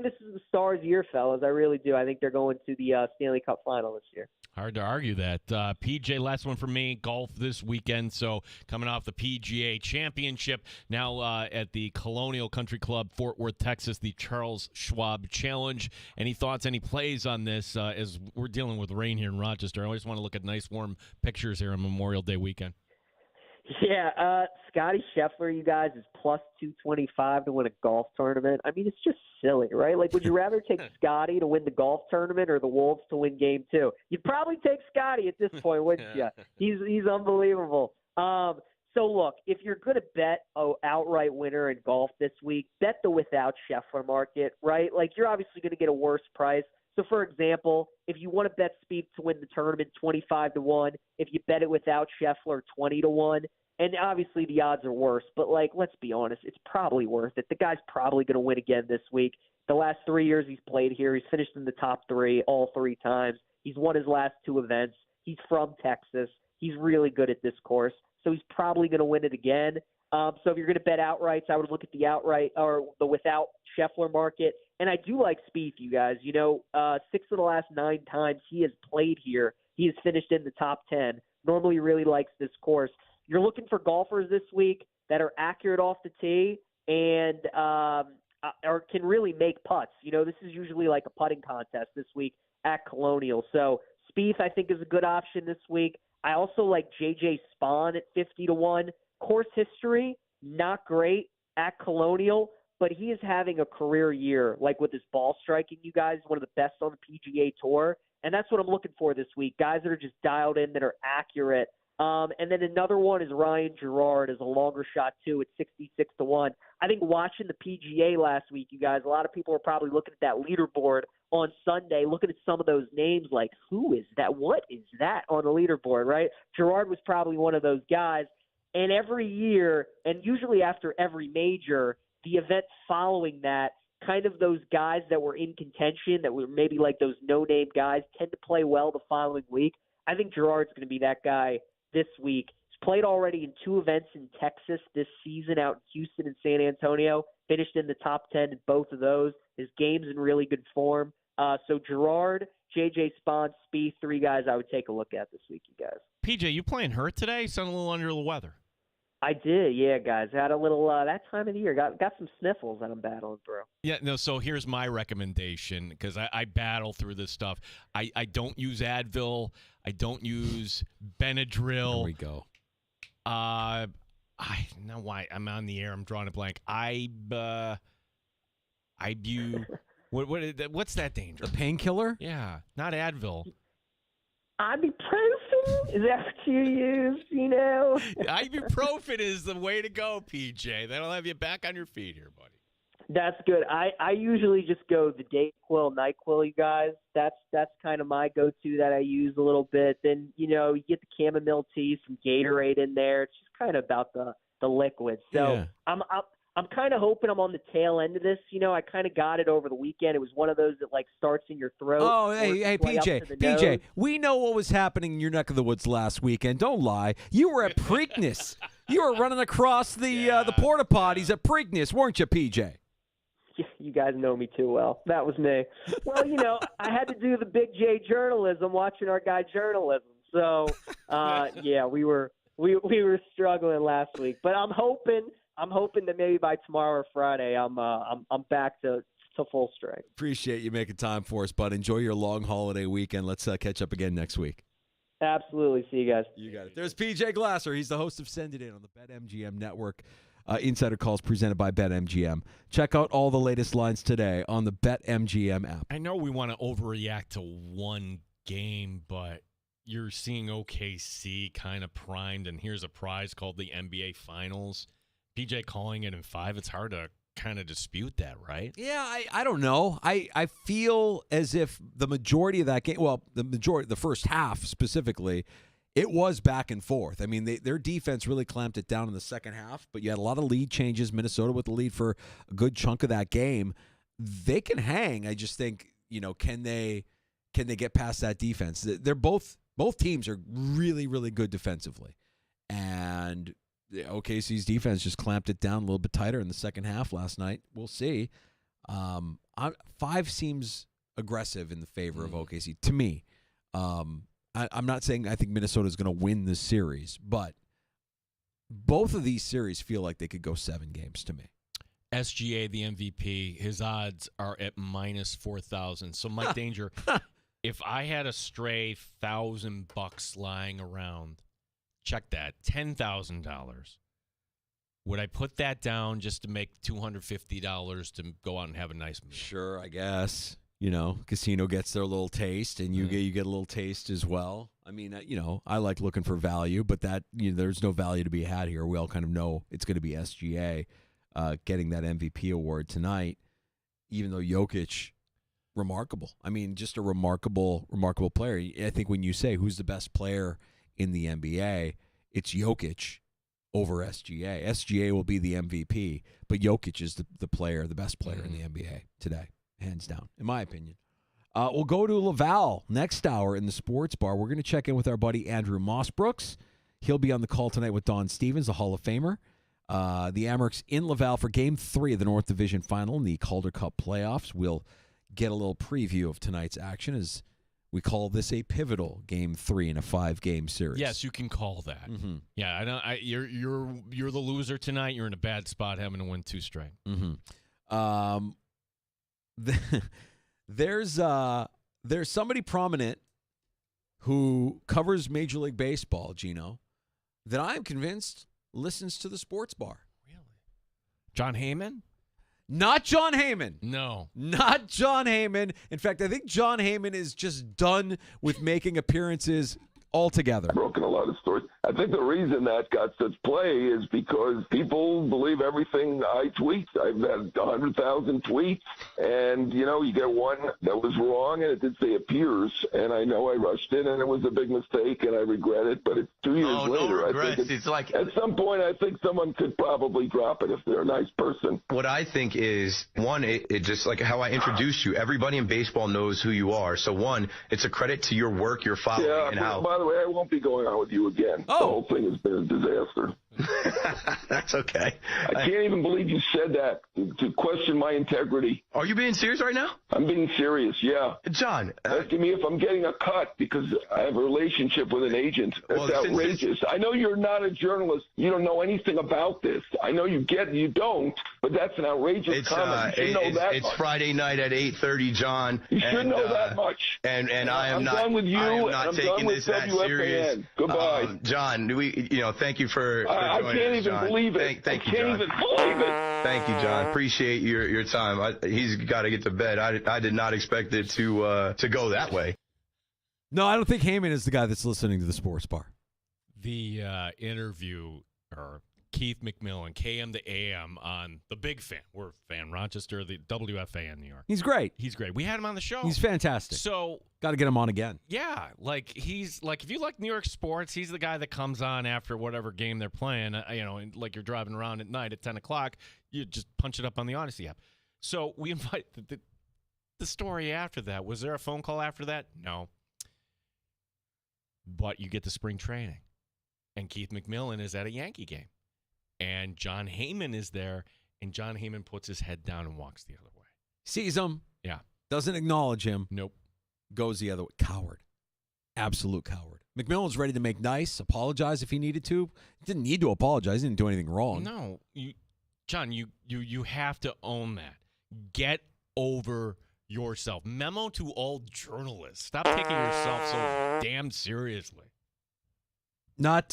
this is the Stars' year, fellas. I really do. I think they're going to the Stanley Cup final this year. Hard to argue that. PJ, last one for me, golf this weekend. So coming off the PGA Championship, now at the Colonial Country Club, Fort Worth, Texas, the Charles Schwab Challenge. Any thoughts, any plays on this as we're dealing with rain here in Rochester? I always want to look at nice warm pictures here on Memorial Day weekend. Yeah, Scotty Scheffler, you guys, is plus 225 to win a golf tournament. I mean, it's just silly, right? Like, would you rather take Scotty to win the golf tournament or the Wolves to win Game 2? You'd probably take Scotty at this point, wouldn't you? He's unbelievable. So, look, if you're going to bet an outright winner in golf this week, bet the without Scheffler market, right? Like, you're obviously going to get a worse price. So, for example, if you want to bet Spieth to win the tournament 25-1, if you bet it without Scheffler 20-1, and obviously the odds are worse, but like, let's be honest, it's probably worth it. The guy's probably going to win again this week. The last 3 years he's played here, he's finished in the top 3 all 3 times. He's won his last 2 events. He's from Texas. He's really good at this course, so he's probably going to win it again. So if you're going to bet outrights, I would look at the outright or the without Scheffler market. And I do like Spieth, you guys. You know, 6 of the last 9 times he has played here, he has finished in the top 10. Normally really likes this course. You're looking for golfers this week that are accurate off the tee and or can really make putts. You know, this is usually like a putting contest this week at Colonial. So Spieth, I think, is a good option this week. I also like J.J. Spawn at 50-1. Course history, not great at Colonial, but he is having a career year, like with his ball striking, you guys, one of the best on the PGA Tour. And that's what I'm looking for this week, guys that are just dialed in, that are accurate. And then another one is Ryan Gerard as a longer shot, too, at 66-1. I think watching the PGA last week, you guys, a lot of people are probably looking at that leaderboard on Sunday, looking at some of those names like, who is that? What is that on the leaderboard, right? Gerard was probably one of those guys. And every year, and usually after every major, the event following that, kind of those guys that were in contention, that were maybe like those no-name guys, tend to play well the following week. I think Gerard's going to be that guy this week. He's played already in 2 events in Texas this season, out in Houston and San Antonio, finished in the top 10 in both of those. His game's in really good form. So Gerard, J.J. Spaun, Spieth, 3 guys I would take a look at this week, you guys. PJ, you playing hurt today? You sound a little under the weather. I did, yeah, guys. Had a little that time of the year. Got some sniffles that I'm battling through. Yeah, no, so here's my recommendation, because I battle through this stuff. I don't use Advil. I don't what There we go. now why I'm on the air. I'm drawing a blank. What's that danger? The painkiller? Yeah, not Advil. Ibuprofen? Is that what you use, you know? Ibuprofen is the way to go, PJ. That'll have you back on your feet here, buddy. That's good. I usually just go the Dayquil, NyQuil, you guys. That's kind of my go-to that I use a little bit. Then, you get the chamomile tea, some Gatorade in there. It's just kind of about the liquid. So Yeah. I'm kind of hoping I'm on the tail end of this. I kind of got it over the weekend. It was one of those that starts in your throat. Oh, works hey, its way up to the PJ, nose. we know what was happening in your neck of the woods last weekend. Don't lie. You were at Preakness. You were running across the porta potties at Preakness, weren't you, PJ? You guys know me too well. That was me. Well, I had to do the Big J journalism, watching our guy journalism. So, yeah, we were struggling last week, but I'm hoping that maybe by tomorrow or Friday, I'm back to full strength. Appreciate you making time for us, bud. Enjoy your long holiday weekend. Let's catch up again next week. Absolutely. See you guys. You got it. There's PJ Glasser. He's the host of Send It In on the BetMGM Network. Insider Calls presented by BetMGM. Check out all the latest lines today on the BetMGM app. I know we want to overreact to one game, but you're seeing OKC kind of primed, and here's a prize called the NBA Finals. PJ calling it in 5, it's hard to kind of dispute that, right? Yeah, I don't know. I feel as if the majority of that game, the first half specifically, it was back and forth. I mean, their defense really clamped it down in the second half, but you had a lot of lead changes. Minnesota with the lead for a good chunk of that game. They can hang. I just think, can they get past that defense? They're both teams are really, really good defensively. And OKC's defense just clamped it down a little bit tighter in the second half last night. We'll see. 5 seems aggressive in the favor of OKC to me. I'm not saying I think Minnesota's going to win this series, but both of these series feel like they could go 7 games to me. SGA, the MVP, his odds are at minus 4,000. So, Mike Danger, if I had a stray $1,000 lying around, check that, $10,000. Would I put that down just to make $250 to go out and have a nice meal? Sure, I guess. Casino gets their little taste, and you get a little taste as well. I mean, I like looking for value, but that there's no value to be had here. We all kind of know it's going to be SGA getting that MVP award tonight, even though Jokic, remarkable. I mean, just a remarkable player. I think when you say who's the best player in the NBA, it's Jokic over SGA. SGA will be the MVP, but Jokic is the best player in the NBA today. Hands down, in my opinion. We'll go to Laval next hour in the sports bar. We're going to check in with our buddy Andrew Mossbrooks. He'll be on the call tonight with Don Stevens, the Hall of Famer. The Amerks in Laval for Game 3 of the North Division Final in the Calder Cup playoffs. We'll get a little preview of tonight's action as we call this a pivotal Game 3 in a 5-game series. Yes, you can call that. Mm-hmm. Yeah, I don't. You're the loser tonight. You're in a bad spot having to win 2 straight. Mm-hmm. There's somebody prominent who covers Major League Baseball, Gino, that I'm convinced listens to the sports bar. Really? John Heyman? Not John Heyman. No. Not John Heyman. In fact, I think John Heyman is just done with making appearances altogether. Broken a lot of stories. I think the reason that got such play is because people believe everything I tweet. I've had 100,000 tweets, and, you get one that was wrong, and it did say appears, and I know I rushed it, and it was a big mistake, and I regret it, but it's 2 years later. No regrets. I think it's like at some point, I think someone could probably drop it if they're a nice person. what I think is, one, it just like how I introduced you. Everybody in baseball knows who you are. So, one, it's a credit to your work, your following, Yeah, and how. by the way, I won't be going on with you again. Oh. The whole thing has been a disaster. That's okay. I can't even believe you said that to question my integrity. Are you being serious right now? I'm being serious, yeah. John, Asking me if I'm getting a cut because I have a relationship with an agent. That's Well, since outrageous. I know you're not a journalist. You don't know anything about this. I know you don't, but that's an outrageous comment. You should know that it's much. Friday night at 8:30, John. You should know that much. And I am I'm not. done with you, I am and not I'm taking done with this that WFAN. serious. Goodbye. John, thank you for I joining can't us, even John. believe it. Thank I you, can't John. even believe it. Thank you, John. Appreciate your time. He's got to get to bed. I did not expect it to go that way. No, I don't think Heyman is the guy that's listening to the sports bar. The interview, or Keith McMillan, KM to AM on the Big Fan. We're a fan, Rochester, the WFAN New York. He's great. He's great. We had him on the show. He's fantastic. So, Got to get him on again. yeah, he's if you like New York sports, he's the guy that comes on after whatever game they're playing. And like you're driving around at night at 10 o'clock, you just punch it up on the Odyssey app. So we invite the story after that. Was there a phone call after that? No. But you get to spring training, and Keith McMillan is at a Yankee game, and John Heyman is there, and John Heyman puts his head down and walks the other way. Sees him. Yeah. Doesn't acknowledge him. Nope. Goes the other way. Coward. Absolute coward. McMillan's ready to make nice, apologize if he needed to. He didn't need to apologize. He didn't do anything wrong. No, John, you have to own that. Get over yourself. Memo to all journalists. Stop taking yourself so damn seriously. Not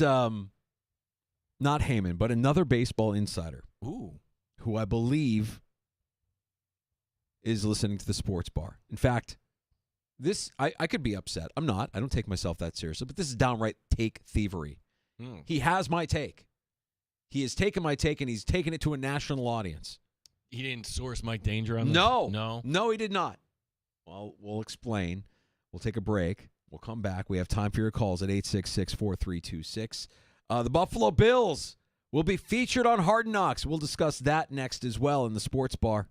Heyman, but another baseball insider Ooh. who I believe is listening to the sports bar. In fact, I could be upset. I'm not. I don't take myself that seriously, but this is downright take thievery. He has my take. He has taken my take, and he's taken it to a national audience. He didn't source Mike Danger on this? No, he did not. Well, we'll explain. We'll take a break. We'll come back. We have time for your calls at 866-4326. The Buffalo Bills will be featured on Hard Knocks. We'll discuss that next as well in the sports bar.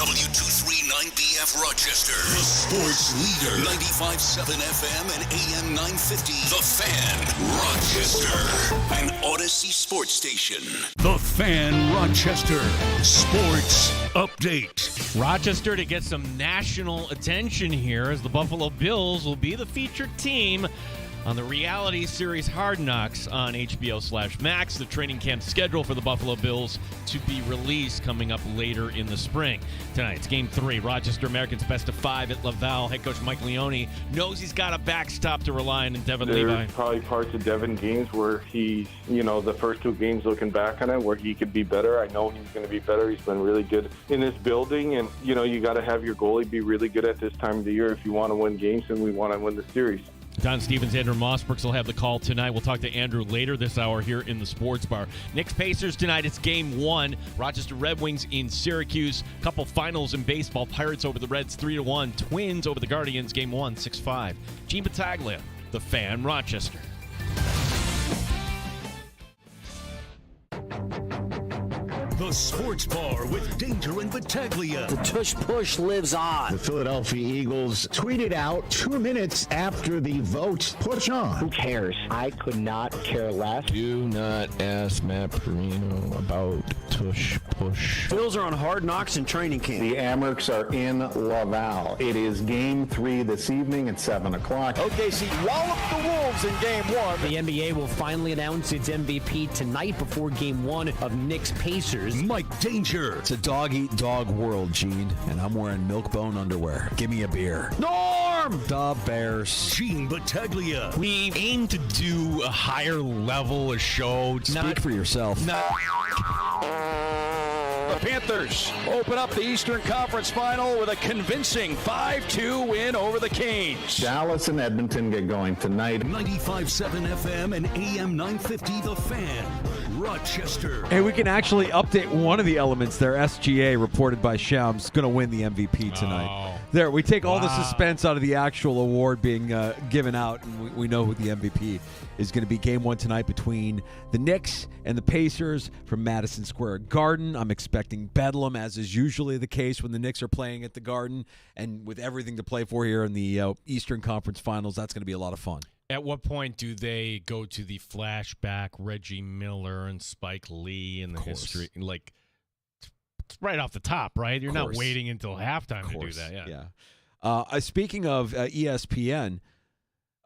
W239BF Rochester, the sports leader. 95.7 FM and AM 950. The Fan, Rochester. An Odyssey sports station. The Fan, Rochester. Sports update. Rochester to get some national attention here as the Buffalo Bills will be the featured team on the reality series Hard Knocks on HBO/Max. The training camp schedule for the Buffalo Bills to be released coming up later in the spring. Tonight's Game 3, Rochester Americans best of 5 at Laval. Head coach Mike Leone knows he's got a backstop to rely on in Devin Levi. There's probably parts of Devin games where he's, the first 2 games looking back on it, where he could be better. I know he's going to be better. He's been really good in this building, and, you got to have your goalie be really good at this time of the year if you want to win games, and we want to win the series. Don Stevens, Andrew Mossbrooks will have the call tonight. We'll talk to Andrew later this hour here in the Sports Bar. Knicks Pacers tonight. It's Game 1. Rochester Red Wings in Syracuse. Couple finals in baseball. Pirates over the Reds 3-1. Twins over the Guardians. Game 1, 6-5. Gene Battaglia, The Fan, Rochester. The Sports Bar with Danger and Battaglia. The tush push lives on. The Philadelphia Eagles tweeted out 2 minutes after the vote. Push on. Who cares? I could not care less. Do not ask Matt Perino about tush push. Bills are on Hard Knocks in training camp. The Amerks are in Laval. It is Game 3 this evening at 7 o'clock. OKC walloped the Wolves in Game 1. The NBA will finally announce its MVP tonight before Game 1 of Knicks Pacers. Mike Danger. It's a dog-eat-dog world, Gene, and I'm wearing Milkbone underwear. Give me a beer. Norm! The Bears. Gene Battaglia. We aim to do a higher level of show. Speak for yourself. The Panthers open up the Eastern Conference Final with a convincing 5-2 win over the Canes. Dallas and Edmonton get going tonight. 95.7 FM and AM 950 The Fan, Rochester. Hey, we can actually update one of the elements there. SGA, reported by Shams, going to win the MVP tonight. Oh. There, we take all the suspense out of the actual award being given out, and we know who the MVP is going to be. Game 1 tonight between the Knicks and the Pacers from Madison Square Garden. I'm expecting bedlam, as is usually the case when the Knicks are playing at the Garden, and with everything to play for here in the Eastern Conference Finals, that's going to be a lot of fun. At what point do they go to the flashback Reggie Miller and Spike Lee and the history? Like, it's right off the top, right? You're not waiting until halftime to do that. Yeah. Speaking of ESPN,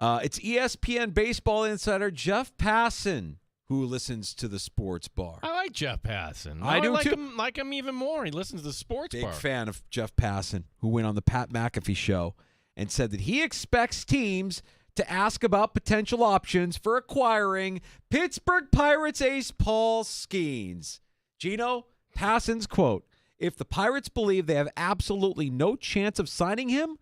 it's ESPN baseball insider Jeff Passan who listens to the Sports Bar. I like Jeff Passan. I do like too. Like him even more. He listens to the Sports Bar. Big fan of Jeff Passan, who went on the Pat McAfee show and said that he expects teams to ask about potential options for acquiring Pittsburgh Pirates ace Paul Skeens. Gino, Passan's quote, "If the Pirates believe they have absolutely no chance of signing him,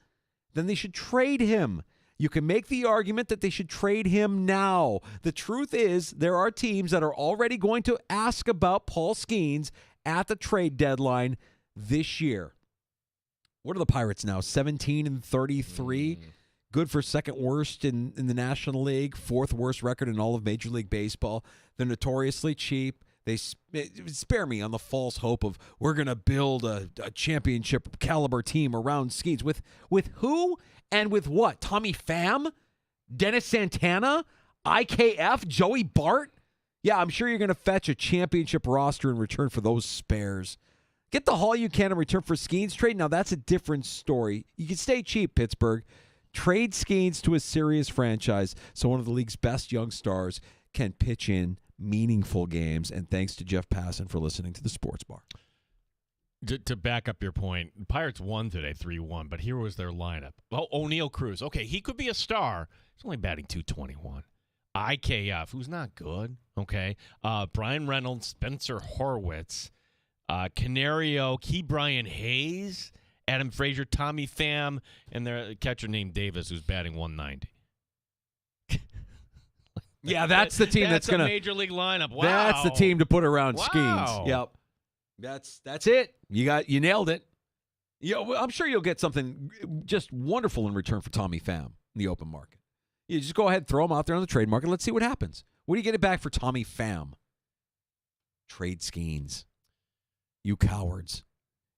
then they should trade him. You can make the argument that they should trade him now. The truth is there are teams that are already going to ask about Paul Skeens at the trade deadline this year." What are the Pirates now? 17-33? Good for second worst in the National League, fourth worst record in all of Major League Baseball. They're notoriously cheap. They spare me on the false hope of we're going to build a championship caliber team around Skeens. With who and with what? Tommy Pham? Dennis Santana? IKF? Joey Bart? Yeah, I'm sure you're going to fetch a championship roster in return for those spares. Get the haul you can in return for Skeens trade. Now, that's a different story. You can stay cheap, Pittsburgh. Trade Skeens to a serious franchise so one of the league's best young stars can pitch in meaningful games. And thanks to Jeff Passan for listening to the Sports Bar. To back up your point, the Pirates won today 3-1, but here was their lineup. Well, O'Neal Cruz. Okay, he could be a star. He's only batting .221. IKF, who's not good. Okay. Brian Reynolds, Spencer Horwitz, Canario, Key Brian Hayes, Adam Frazier, Tommy Pham, and their catcher named Davis, who's batting .190. Yeah, that's the team that's going to a major league lineup. Wow. That's the team to put around Wow. Skeens. Yep. That's it. You nailed it. I'm sure you'll get something just wonderful in return for Tommy Pham in the open market. You just go ahead and throw him out there on the trade market. Let's see what happens. What do you get it back for Tommy Pham? Trade Skeens. You cowards.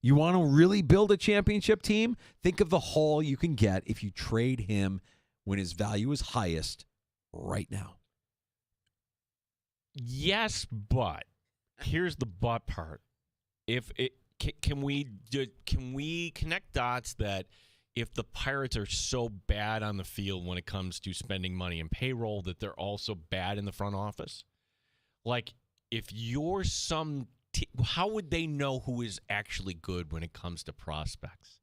You want to really build a championship team? Think of the haul you can get if you trade him when his value is highest right now. Yes, but here's the but part. Can we connect dots that if the Pirates are so bad on the field when it comes to spending money and payroll that they're also bad in the front office? Like, if you're how would they know who is actually good when it comes to prospects?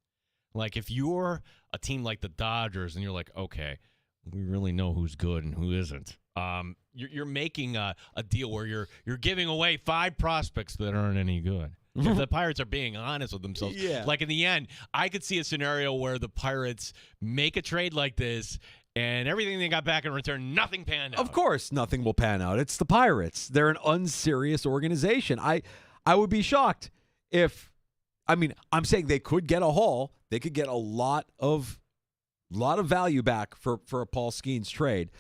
Like, if you're a team like the Dodgers and you're like, okay, we really know who's good and who isn't. You're making a deal where you're giving away 5 prospects that aren't any good. If the Pirates are being honest with themselves, like in the end, I could see a scenario where the Pirates make a trade like this and everything they got back in return, nothing panned out. Of course, nothing will pan out. It's the Pirates. They're an unserious organization. I would be shocked if, I'm saying they could get a haul. They could get a lot of value back for a Paul Skeens trade,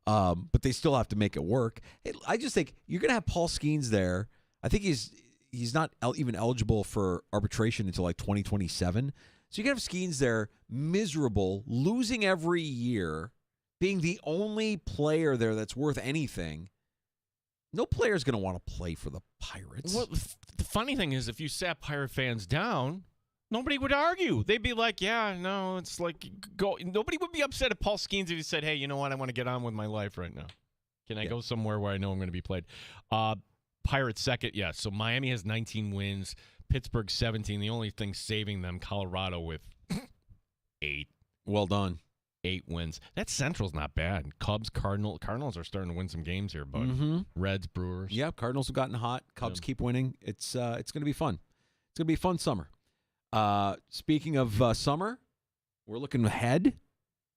but they still have to make it work. I just think you're going to have Paul Skeens there. I think he's not even eligible for arbitration until like 2027. So you can have Skeens there, miserable, losing every year, being the only player there that's worth anything. No player's going to want to play for the Pirates. Well, the funny thing is, if you sat Pirate fans down, nobody would argue. They'd be like, yeah, no, it's like, go. Nobody would be upset at Paul Skeens if he said, hey, you know what? I want to get on with my life right now. Can I go somewhere where I know I'm going to be played? Pirates second, yeah. So Miami has 19 wins, Pittsburgh 17. The only thing saving them, Colorado with 8. Well done. 8 wins. That Central's not bad. Cubs, Cardinals are starting to win some games here, but Reds, Brewers. Yeah, Cardinals have gotten hot. Cubs keep winning. It's going to be fun. It's going to be a fun summer. Speaking of summer, we're looking ahead.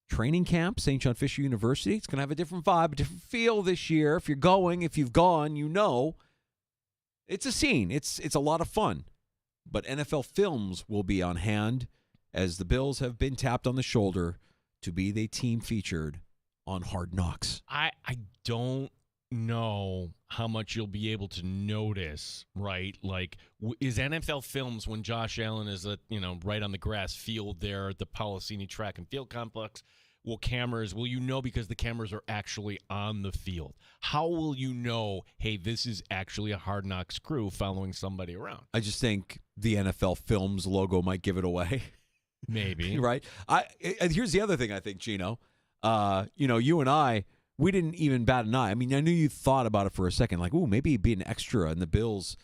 Training camp, St. John Fisher University. It's going to have a different vibe, a different feel this year. If you're going, if you've gone, you know. It's a scene. It's a lot of fun. But NFL Films will be on hand as the Bills have been tapped on the shoulder to be the team featured on Hard Knocks. I don't know how much you'll be able to notice, right? Like, is NFL Films when Josh Allen is right on the grass field there at the Policini Track and Field Complex? Will you know because the cameras are actually on the field? How will you know, hey, this is actually a Hard Knocks crew following somebody around? I just think the NFL Films logo might give it away. Maybe. Right? And here's the other thing I think, Gino. You and I, we didn't even bat an eye. I mean, I knew you thought about it for a second, like, ooh, maybe it'd be an extra in the Bills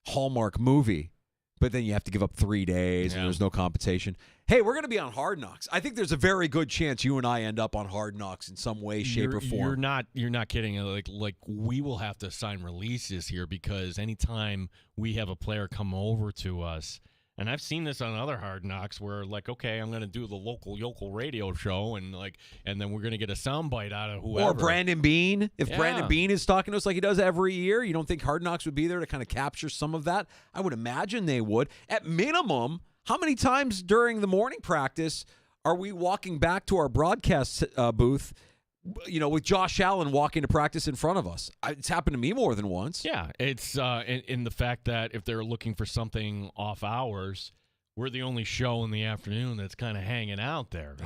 Hallmark movie. But then you have to give up 3 days, and there's no compensation. Hey, we're going to be on Hard Knocks. I think there's a very good chance you and I end up on Hard Knocks in some way, shape, or form. You're not kidding. Like we will have to sign releases here because anytime we have a player come over to us, and I've seen this on other Hard Knocks where, like, okay, I'm going to do the local yokel radio show, and then we're going to get a soundbite out of whoever. Or Brandon Beane. If Brandon Beane is talking to us like he does every year, you don't think Hard Knocks would be there to kind of capture some of that? I would imagine they would. At minimum, how many times during the morning practice are we walking back to our broadcast booth, with Josh Allen walking to practice in front of us? It's happened to me more than once. Yeah, it's in the fact that if they're looking for something off hours, we're the only show in the afternoon that's kind of hanging out there.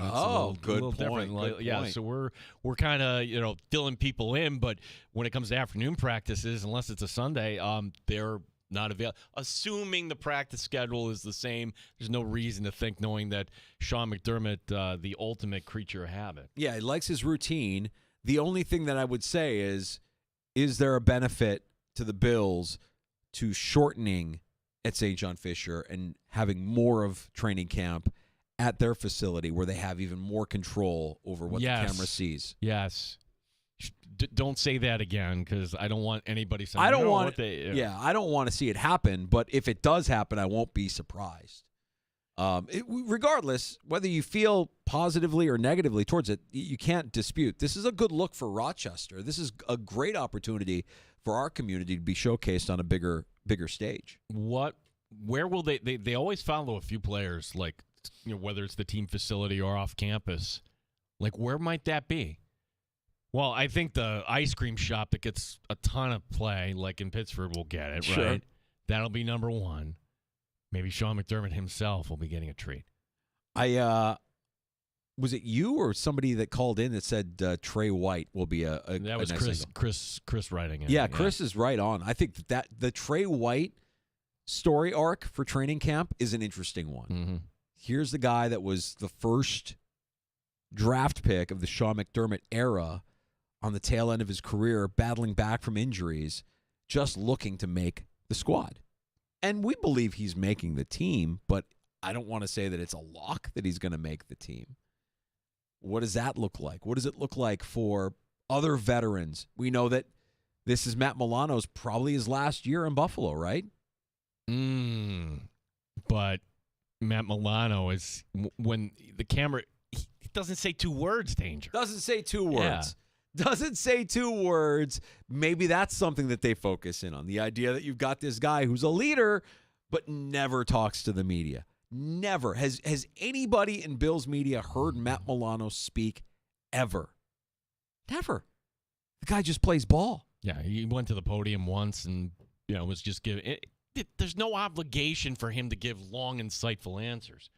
Good point. Yeah, so we're kind of filling people in, but when it comes to afternoon practices, unless it's a Sunday, they're not available. Assuming the practice schedule is the same, there's no reason to think, knowing that Sean McDermott, the ultimate creature of habit. Yeah, he likes his routine. The only thing that I would say is there a benefit to the Bills to shortening at St. John Fisher and having more of training camp at their facility where they have even more control over what the camera sees? Yes. Don't say that again because I don't want anybody saying I don't want to see it happen, but if it does happen, I won't be surprised. Regardless, whether you feel positively or negatively towards it, you can't dispute. This is a good look for Rochester. This is a great opportunity for our community to be showcased on a bigger stage. Where will they always follow a few players, like, whether it's the team facility or off campus. Like, where might that be? Well, I think the ice cream shop that gets a ton of play, like in Pittsburgh, will get it, sure. Right? That'll be number one. Maybe Sean McDermott himself will be getting a treat. Was it you or somebody that called in that said Trey White will be a that was nice Chris writing it. Yeah, Chris is right on. I think that the Trey White story arc for training camp is an interesting one. Mm-hmm. Here's the guy that was the first draft pick of the Sean McDermott era on the tail end of his career, battling back from injuries, just looking to make the squad. And we believe he's making the team, but I don't want to say that it's a lock that he's going to make the team. What does that look like? What does it look like for other veterans? We know that this is Matt Milano's probably his last year in Buffalo, right? But Matt Milano is, when the camera, he doesn't say 2 words, Danger. Doesn't say 2 words. Yeah. Doesn't say 2 words. Maybe that's something that they focus in on. The idea that you've got this guy who's a leader, but never talks to the media. Never. Has anybody in Bills media heard Matt Milano speak ever? Never. The guy just plays ball. Yeah, he went to the podium once and, was just giving there's no obligation for him to give long, insightful answers.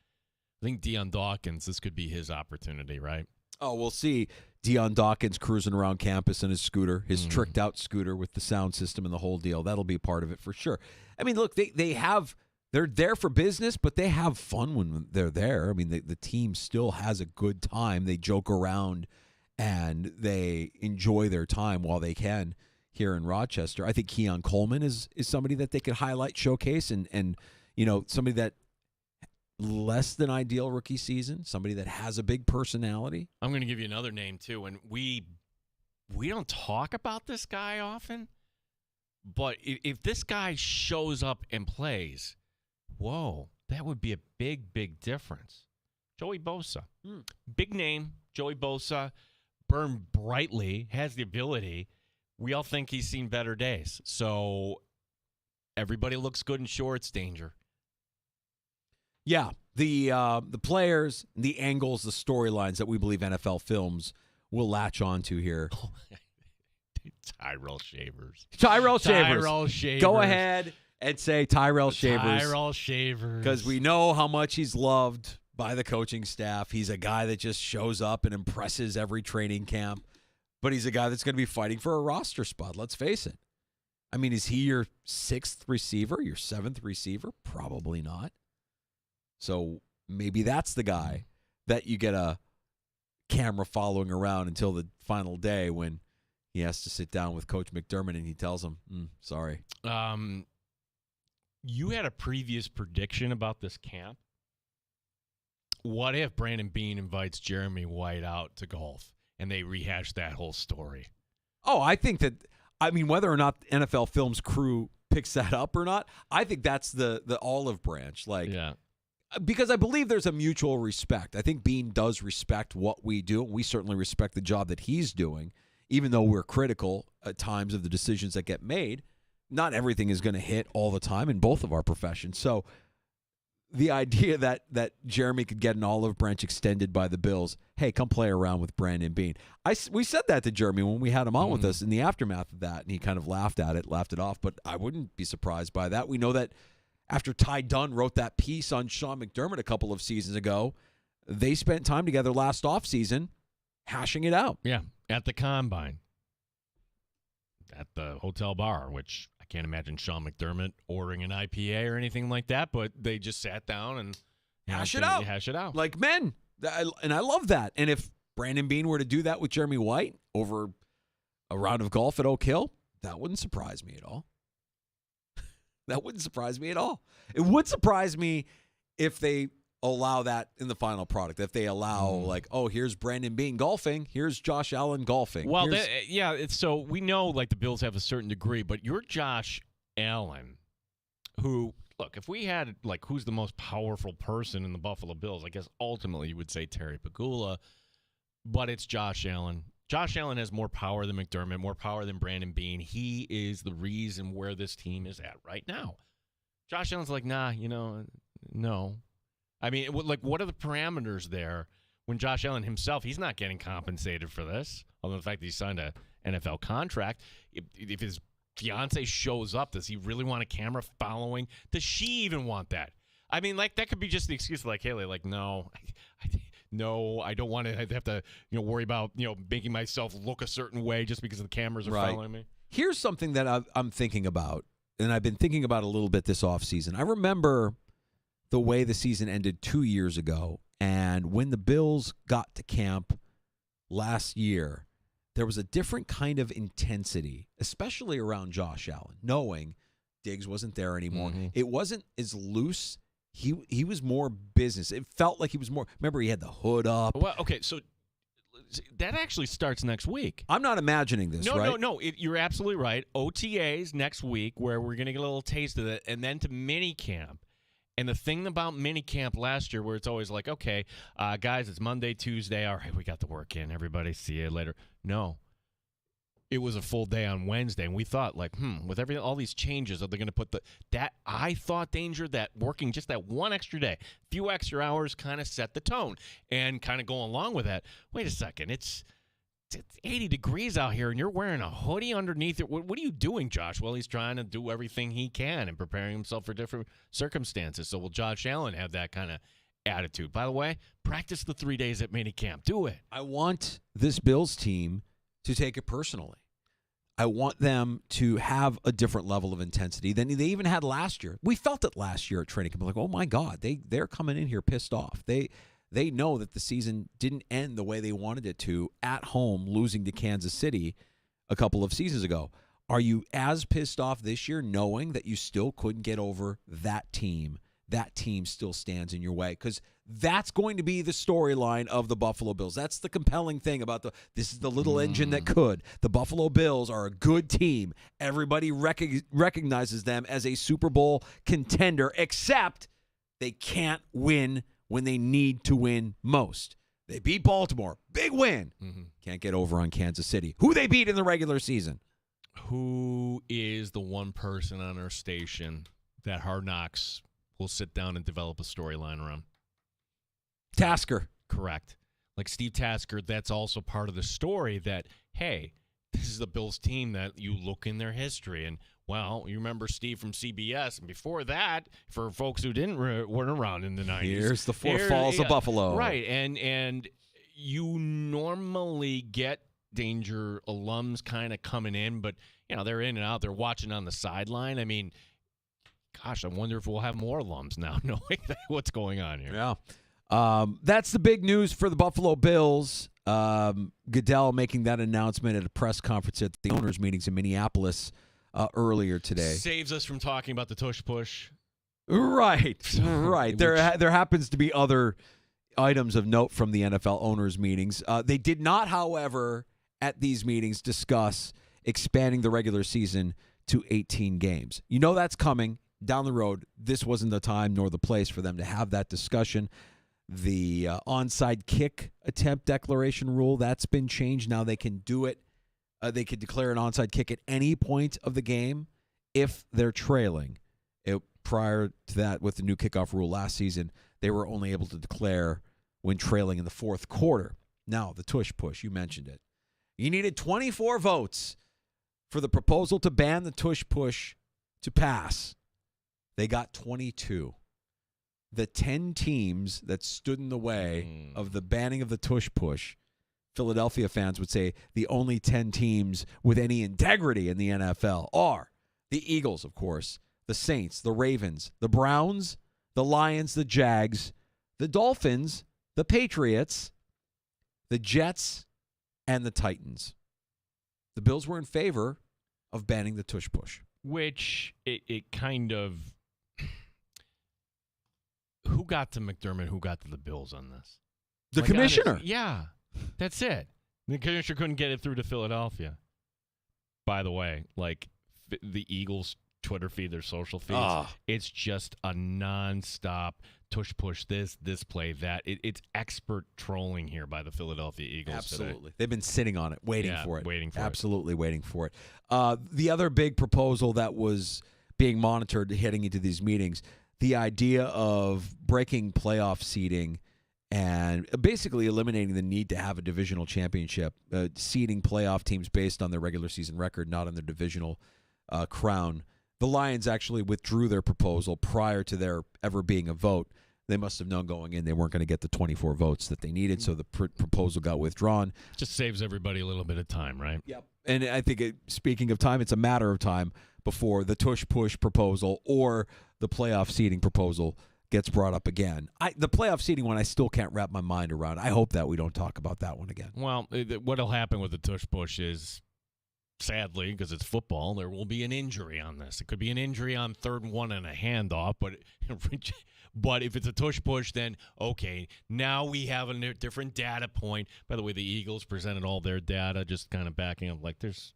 I think Deion Dawkins, this could be his opportunity, right? Oh, we'll see. Deion Dawkins cruising around campus in his scooter, his tricked out scooter with the sound system and the whole deal. That'll be part of it for sure. I mean, look, they're there for business, but they have fun when they're there. I mean, the team still has a good time. They joke around and they enjoy their time while they can here in Rochester. I think Keon Coleman is somebody that they could highlight, showcase, and somebody that less than ideal rookie season, somebody that has a big personality. I'm going to give you another name too, and we don't talk about this guy often, but if this guy shows up and plays, whoa, that would be a big, big difference. Joey Bosa. Big name, Joey Bosa, burned brightly, has the ability. We all think he's seen better days. So everybody looks good in shorts, Danger. Yeah, the players, the angles, the storylines that we believe NFL Films will latch onto here. Tyrell Shavers. Tyrell Shavers. Go ahead and say Tyrell Shavers. Tyrell Shavers. Because we know how much he's loved by the coaching staff. He's a guy that just shows up and impresses every training camp. But he's a guy that's going to be fighting for a roster spot. Let's face it. I mean, is he your 6th receiver, your 7th receiver? Probably not. So maybe that's the guy that you get a camera following around until the final day when he has to sit down with Coach McDermott and he tells him, sorry. You had a previous prediction about this camp. What if Brandon Beane invites Jeremy White out to golf and they rehash that whole story? Oh, I think that, whether or not the NFL Films crew picks that up or not, I think that's the olive branch. Yeah. Because I believe there's a mutual respect. I think Beane does respect what we do. We certainly respect the job that he's doing, even though we're critical at times of the decisions that get made. Not everything is going to hit all the time in both of our professions. So the idea that Jeremy could get an olive branch extended by the Bills, hey, come play around with Brandon Beane. We said that to Jeremy when we had him on with us in the aftermath of that, and he kind of laughed it off. But I wouldn't be surprised by that. We know that after Ty Dunn wrote that piece on Sean McDermott a couple of seasons ago, they spent time together last offseason hashing it out. Yeah, at the Combine, at the hotel bar, which I can't imagine Sean McDermott ordering an IPA or anything like that, but they just sat down and hash it out. Like men. And I love that. And if Brandon Beane were to do that with Jeremy White over a round of golf at Oak Hill, that wouldn't surprise me at all. That wouldn't surprise me at all. It would surprise me if they allow that in the final product. If they allow, here's Brandon Beane golfing, here's Josh Allen golfing. Well, so we know, the Bills have a certain degree, but you're Josh Allen, who, look, if we had, who's the most powerful person in the Buffalo Bills, I guess ultimately you would say Terry Pegula, but it's Josh Allen. Josh Allen has more power than McDermott, more power than Brandon Beane. He is the reason where this team is at right now. Josh Allen's no. I mean, what are the parameters there when Josh Allen himself, he's not getting compensated for this, other than the fact that he signed an NFL contract. If his fiance shows up, does he really want a camera following? Does she even want that? I mean, like that could be just the excuse, like Haley, like no, no, I don't want to have to, worry about making myself look a certain way just because the cameras are following me. Here's something that I'm thinking about, and I've been thinking about a little bit this offseason. I remember the way the season ended 2 years ago, and when the Bills got to camp last year, there was a different kind of intensity, especially around Josh Allen, knowing Diggs wasn't there anymore. Mm-hmm. It wasn't as loose. He was more business. It felt like he was more. Remember, he had the hood up. Well, okay, so that actually starts next week. I'm not imagining this, right? No. You're absolutely right. OTAs next week, where we're going to get a little taste of it, and then to minicamp. And the thing about minicamp last year, where it's always like, okay, guys, it's Monday, Tuesday. All right, we got the work in. Everybody, see you later. No. It was a full day on Wednesday, and we thought, like, with everything, all these changes, are they going to put I thought, Danger, that working just that one extra day, few extra hours kind of set the tone. And kind of going along with that, wait a second, it's 80 degrees out here, and you're wearing a hoodie underneath it. What are you doing, Josh? Well, he's trying to do everything he can and preparing himself for different circumstances. So will Josh Allen have that kind of attitude? By the way, practice the 3 days at minicamp. Do it. I want this Bills team to take it personally. I want them to have a different level of intensity than they even had last year. We felt it last year at training camp. Like, oh my God, they're coming in here pissed off. They know that the season didn't end the way they wanted it to at home, losing to Kansas City a couple of seasons ago. Are you as pissed off this year knowing that you still couldn't get over that team? That team still stands in your way, because that's going to be the storyline of the Buffalo Bills. That's the compelling thing about this is the little engine that could. The Buffalo Bills are a good team. Everybody recognizes them as a Super Bowl contender, except they can't win when they need to win most. They beat Baltimore. Big win. Mm-hmm. Can't get over on Kansas City, who they beat in the regular season. Who is the one person on our station that Hard Knocks will sit down and develop a storyline around? Tasker. Correct. Like Steve Tasker, that's also part of the story that, hey, this is the Bills team that you look in their history. And, well, you remember Steve from CBS. And before that, for folks who weren't around in the 90s. Here's the Four Falls of Buffalo. Right. And you normally get Danger alums kind of coming in, but, they're in and out. They're watching on the sideline. I mean, gosh, I wonder if we'll have more alums now knowing what's going on here. Yeah. That's the big news for the Buffalo Bills. Goodell making that announcement at a press conference at the owners' meetings in Minneapolis earlier today. Saves us from talking about the tush push. Right. Right. There happens to be other items of note from the NFL owners' meetings. They did not, however, at these meetings discuss expanding the regular season to 18 games. You know that's coming down the road. This wasn't the time nor the place for them to have that discussion. The onside kick attempt declaration rule, that's been changed. Now they can do it. They could declare an onside kick at any point of the game if they're trailing. Prior to that, with the new kickoff rule last season, they were only able to declare when trailing in the fourth quarter. Now, the tush push, you mentioned it. You needed 24 votes for the proposal to ban the tush push to pass. They got 22. The 10 teams that stood in the way of the banning of the tush push, Philadelphia fans would say the only 10 teams with any integrity in the NFL are the Eagles, of course, the Saints, the Ravens, the Browns, the Lions, the Jags, the Dolphins, the Patriots, the Jets, and the Titans. The Bills were in favor of banning the tush push. Which it kind of... Who got to McDermott? Who got to the Bills on this? The commissioner. Yeah, that's it. The commissioner couldn't get it through to Philadelphia. By the way, like the Eagles' Twitter feed, their social feeds, it's just a nonstop tush push this play, that. It's expert trolling here by the Philadelphia Eagles. Absolutely. Today. They've been sitting on it, waiting for it. Absolutely waiting for it. The other big proposal that was being monitored heading into these meetings, the idea of breaking playoff seeding and basically eliminating the need to have a divisional championship, seeding playoff teams based on their regular season record, not on their divisional crown. the Lions actually withdrew their proposal prior to there ever being a vote. They must have known going in they weren't going to get the 24 votes that they needed, so the proposal got withdrawn. Just saves everybody a little bit of time, right? Yep. And I think, speaking of time, it's a matter of time before the tush-push proposal or the playoff seeding proposal gets brought up again. The playoff seeding one, I still can't wrap my mind around. I hope that we don't talk about that one again. Well, what'll happen with the tush-push is, sadly, because it's football, there will be an injury on this. It could be an injury on 3rd and 1 and a handoff, but if it's a tush-push, then, okay, now we have a different data point. By the way, the Eagles presented all their data, just kind of backing up like there's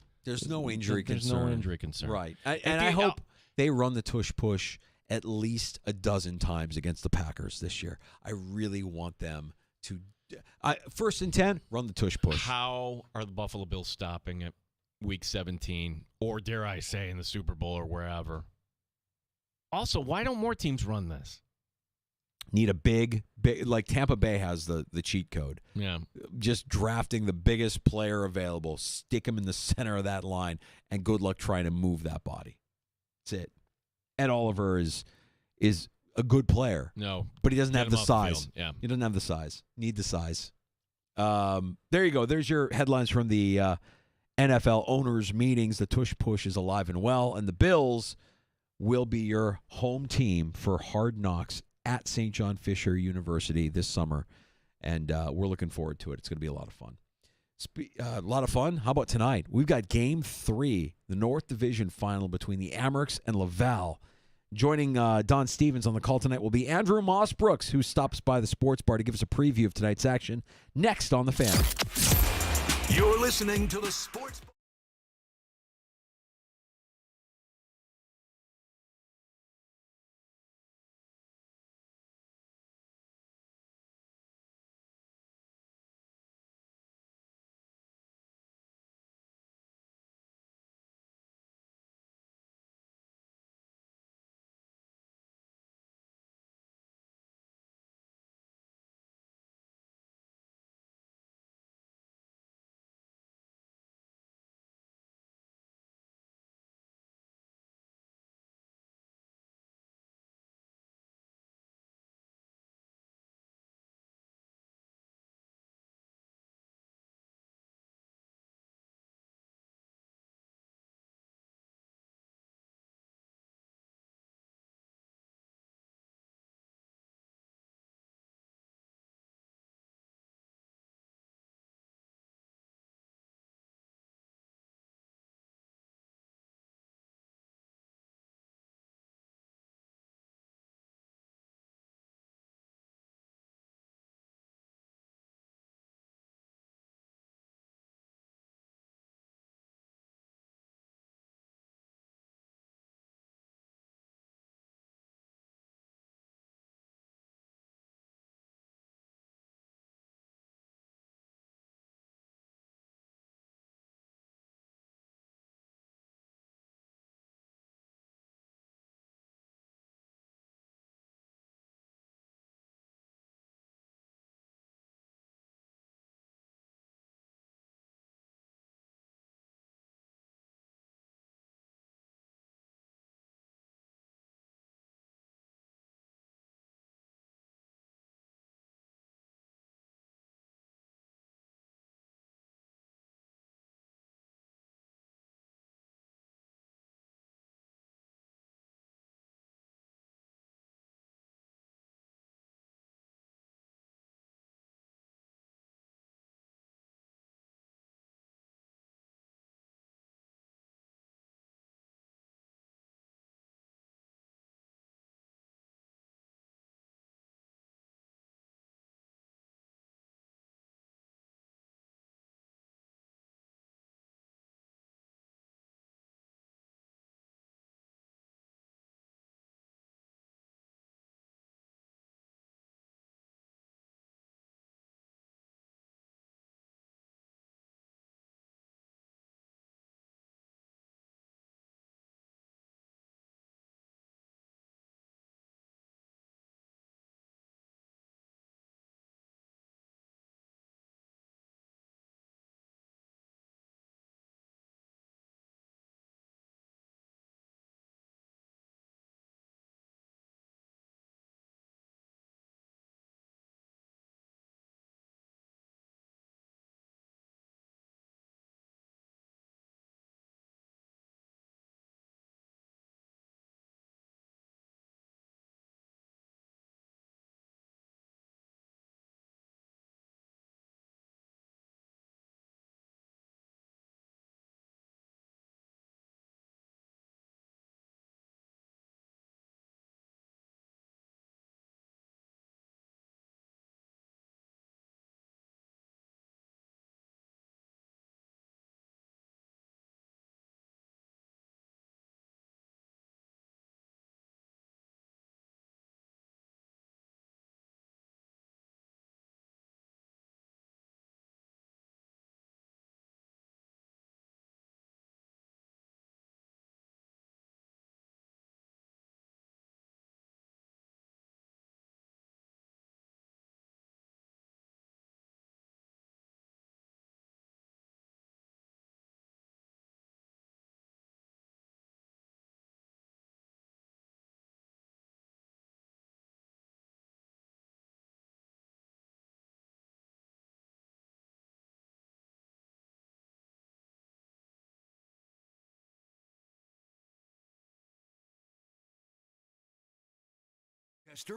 no injury concern. There's no injury concern. Right. And I hope they run the tush-push at least a dozen times against the Packers this year. I really want them to, 1st and 10, run the tush-push. How are the Buffalo Bills stopping it Week 17, or dare I say in the Super Bowl or wherever? Also, why don't more teams run this? Need a big, like Tampa Bay has the cheat code. Yeah. Just drafting the biggest player available, stick him in the center of that line, and good luck trying to move that body. That's it. Ed Oliver is a good player. No. But he doesn't have the size. Field. Yeah. He doesn't have the size. Need the size. There you go. There's your headlines from the NFL owners' meetings. The tush-push is alive and well, and the Bills will be your home team for Hard Knocks at St. John Fisher University this summer, and we're looking forward to it. It's going to be a lot of fun. A lot of fun. How about tonight? We've got Game 3, the North Division final between the Amerks and Laval. Joining Don Stevens on the call tonight will be Andrew Moss Brooks, who stops by the sports bar to give us a preview of tonight's action. Next on The Fan. You're listening to the Sports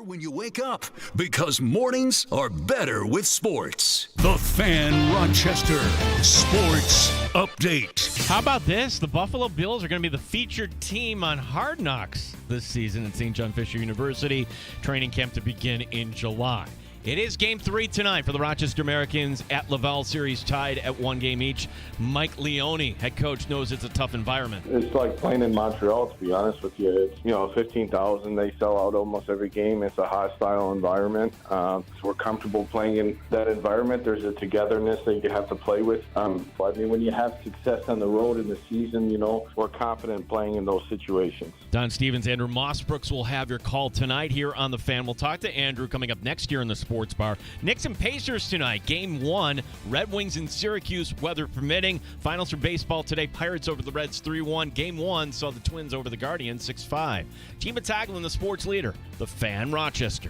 When you wake up, because mornings are better with sports. The Fan Rochester Sports Update. How about this? The Buffalo Bills are going to be the featured team on Hard Knocks this season at St. John Fisher University. Training camp to begin in July. It is Game 3 tonight for the Rochester Americans at Laval series tied at 1 game each. Mike Leone, head coach, knows it's a tough environment. It's like playing in Montreal, to be honest with you. It's, 15,000. They sell out almost every game. It's a hostile environment. So we're comfortable playing in that environment. There's a togetherness that you have to play with. When you have success on the road in the season, we're confident playing in those situations. Don Stevens, Andrew Mossbrooks will have your call tonight here on The Fan. We'll talk to Andrew coming up next year in the Sports Bar. Knicks and Pacers tonight, Game 1. Red Wings in Syracuse, weather permitting. Finals for baseball today, Pirates over the Reds 3-1. Game 1 saw the Twins over the Guardians 6-5. Gene Battaglin, the sports leader, The Fan Rochester.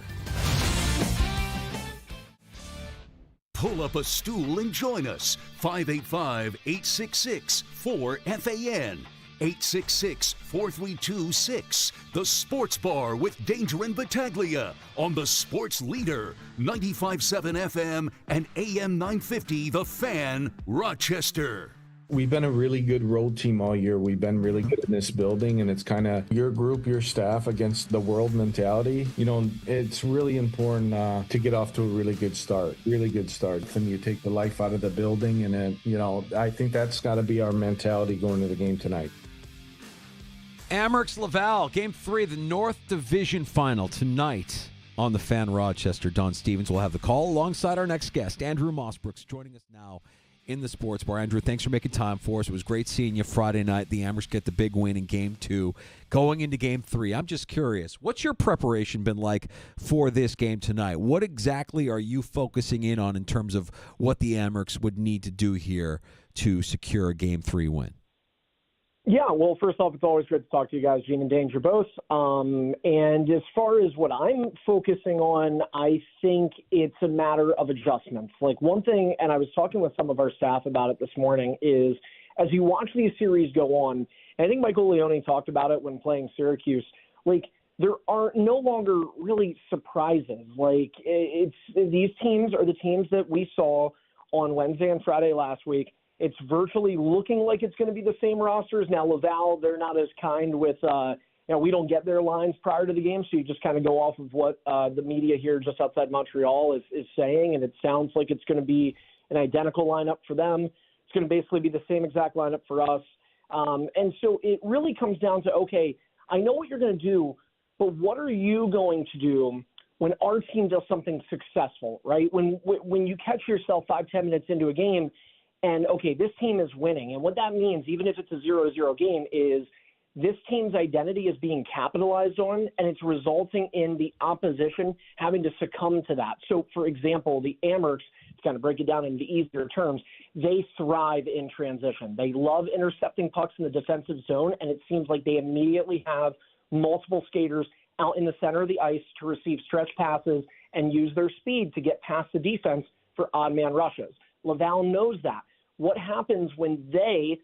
Pull up a stool and join us. 585-866-4FAN. 866-432-6. The Sports Bar with Danger and Battaglia on the Sports Leader, 95.7 FM and AM 950, The Fan, Rochester. We've been a really good road team all year. We've been really good in this building, and it's kind of your group, your staff against the world mentality. It's really important to get off to a really good start. And you take the life out of the building, and I think that's got to be our mentality going to the game tonight. Amherst Laval, Game 3, the North Division Final tonight on the Fan Rochester. Don Stevens will have the call alongside our next guest, Andrew Mossbrooks, joining us now in the Sports Bar. Andrew, thanks for making time for us. It was great seeing you Friday night. The Amherst get the big win in Game 2. Going into Game 3, I'm just curious, what's your preparation been like for this game tonight? What exactly are you focusing in on in terms of what the Amherst would need to do here to secure a Game 3 win? Yeah, well, first off, it's always great to talk to you guys, Gene and Danger both. And as far as what I'm focusing on, I think it's a matter of adjustments. Like one thing, and I was talking with some of our staff about it this morning, is as you watch these series go on, and I think Michael Leone talked about it when playing Syracuse, like there are no longer really surprises. Like these teams are the teams that we saw on Wednesday and Friday last week. It's virtually looking like it's going to be the same rosters. Now, Laval, they're not as kind with, we don't get their lines prior to the game, so you just kind of go off of what the media here just outside Montreal is saying, and it sounds like it's going to be an identical lineup for them. It's going to basically be the same exact lineup for us. And so it really comes down to, okay, I know what you're going to do, but what are you going to do when our team does something successful, right? When you catch yourself 5-10 minutes into a game, and, okay, this team is winning. And what that means, even if it's a 0-0 game, is this team's identity is being capitalized on, and it's resulting in the opposition having to succumb to that. So, for example, the Amherst, to kind of break it down into easier terms, they thrive in transition. They love intercepting pucks in the defensive zone, and it seems like they immediately have multiple skaters out in the center of the ice to receive stretch passes and use their speed to get past the defense for odd man rushes. Laval knows that. What happens when they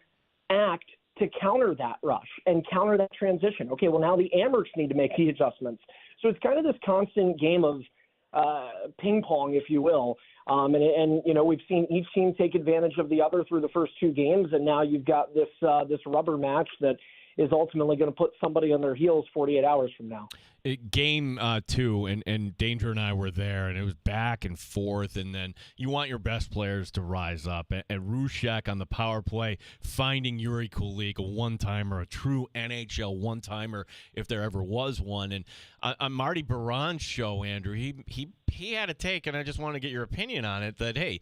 act to counter that rush and counter that transition? Okay, well, now the Amherst need to make the adjustments. So it's kind of this constant game of ping pong, if you will. And we've seen each team take advantage of the other through the first 2 games, and now you've got this rubber match that is ultimately going to put somebody on their heels 48 hours from now. Game 2, and Danger and I were there, and it was back and forth, and then you want your best players to rise up. And Rushek on the power play, finding Yuri Kulik, a one-timer, a true NHL one-timer, if there ever was one. And on Marty Baron's show, Andrew, he had a take, and I just want to get your opinion on it, that, hey,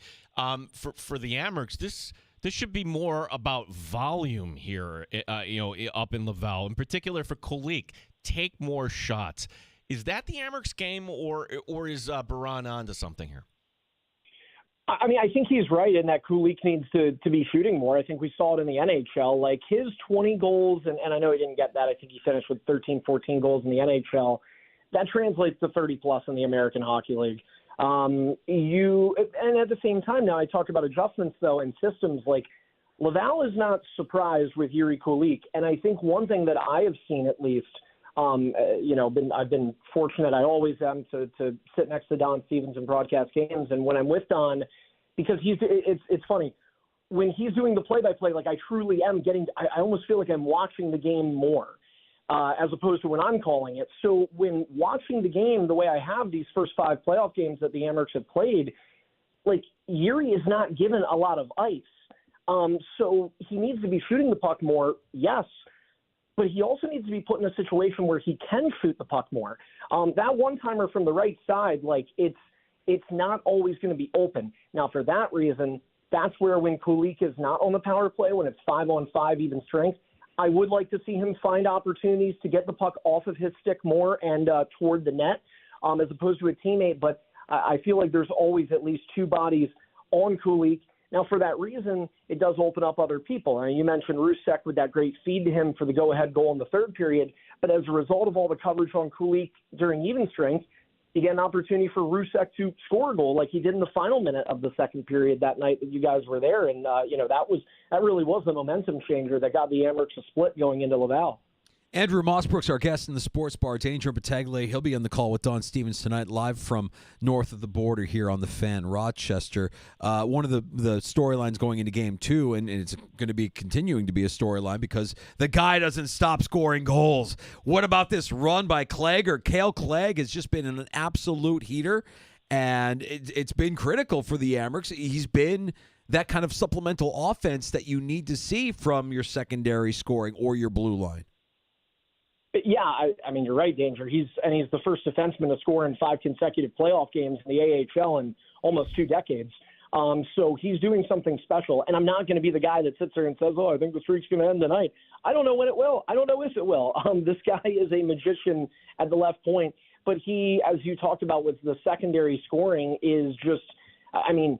for the Amherst, this should be more about volume here, up in Laval, in particular for Kulik. Take more shots. Is that the Amherst game, or is Baran on to something here? I mean, I think he's right in that Kulik needs to be shooting more. I think we saw it in the NHL. Like his 20 goals, and I know he didn't get that. I think he finished with 13, 14 goals in the NHL. That translates to 30-plus in the American Hockey League. And at the same time, now I talked about adjustments, though, and systems. Like Laval is not surprised with Yuri Kulik. And I think one thing that I have seen, at least, I've been fortunate. I always am to sit next to Don Stevens and broadcast games. And when I'm with Don, because it's funny when he's doing the play-by-play, like I truly am I almost feel like I'm watching the game more as opposed to when I'm calling it. So when watching the game the way I have these first 5 playoff games that the Amherst have played, like Erie is not given a lot of ice. So he needs to be shooting the puck more, yes, but he also needs to be put in a situation where he can shoot the puck more. That one-timer from the right side, like it's not always going to be open. Now, for that reason, that's where when Kulik is not on the power play, when it's 5-on-5 even strength, I would like to see him find opportunities to get the puck off of his stick more and toward the net as opposed to a teammate. But I feel like there's always at least 2 bodies on Kulik. Now, for that reason, it does open up other people. I mean, you mentioned Rusek with that great feed to him for the go-ahead goal in the third period. But as a result of all the coverage on Kulik during even strength, you get an opportunity for Rusek to score a goal like he did in the final minute of the second period that night that you guys were there. And, that really was the momentum changer that got the Amherst a split going into Laval. Andrew Mossbrook's our guest in the Sports Bar. Danger and Battaglia. He'll be on the call with Don Stevens tonight, live from north of the border here on the Fan, Rochester. One of the storylines going into Game 2, and it's going to be continuing to be a storyline because the guy doesn't stop scoring goals. What about this run by Clegg? Cale Clegg has just been an absolute heater, and it's been critical for the Amherst. He's been that kind of supplemental offense that you need to see from your secondary scoring or your blue line. Yeah, I mean, you're right, Danger. He's the first defenseman to score in 5 consecutive playoff games in the AHL in almost 2 decades. So he's doing something special. And I'm not going to be the guy that sits there and says, I think the streak's going to end tonight. I don't know when it will. I don't know if it will. This guy is a magician at the left point. But he, as you talked about with the secondary scoring, is just, I mean,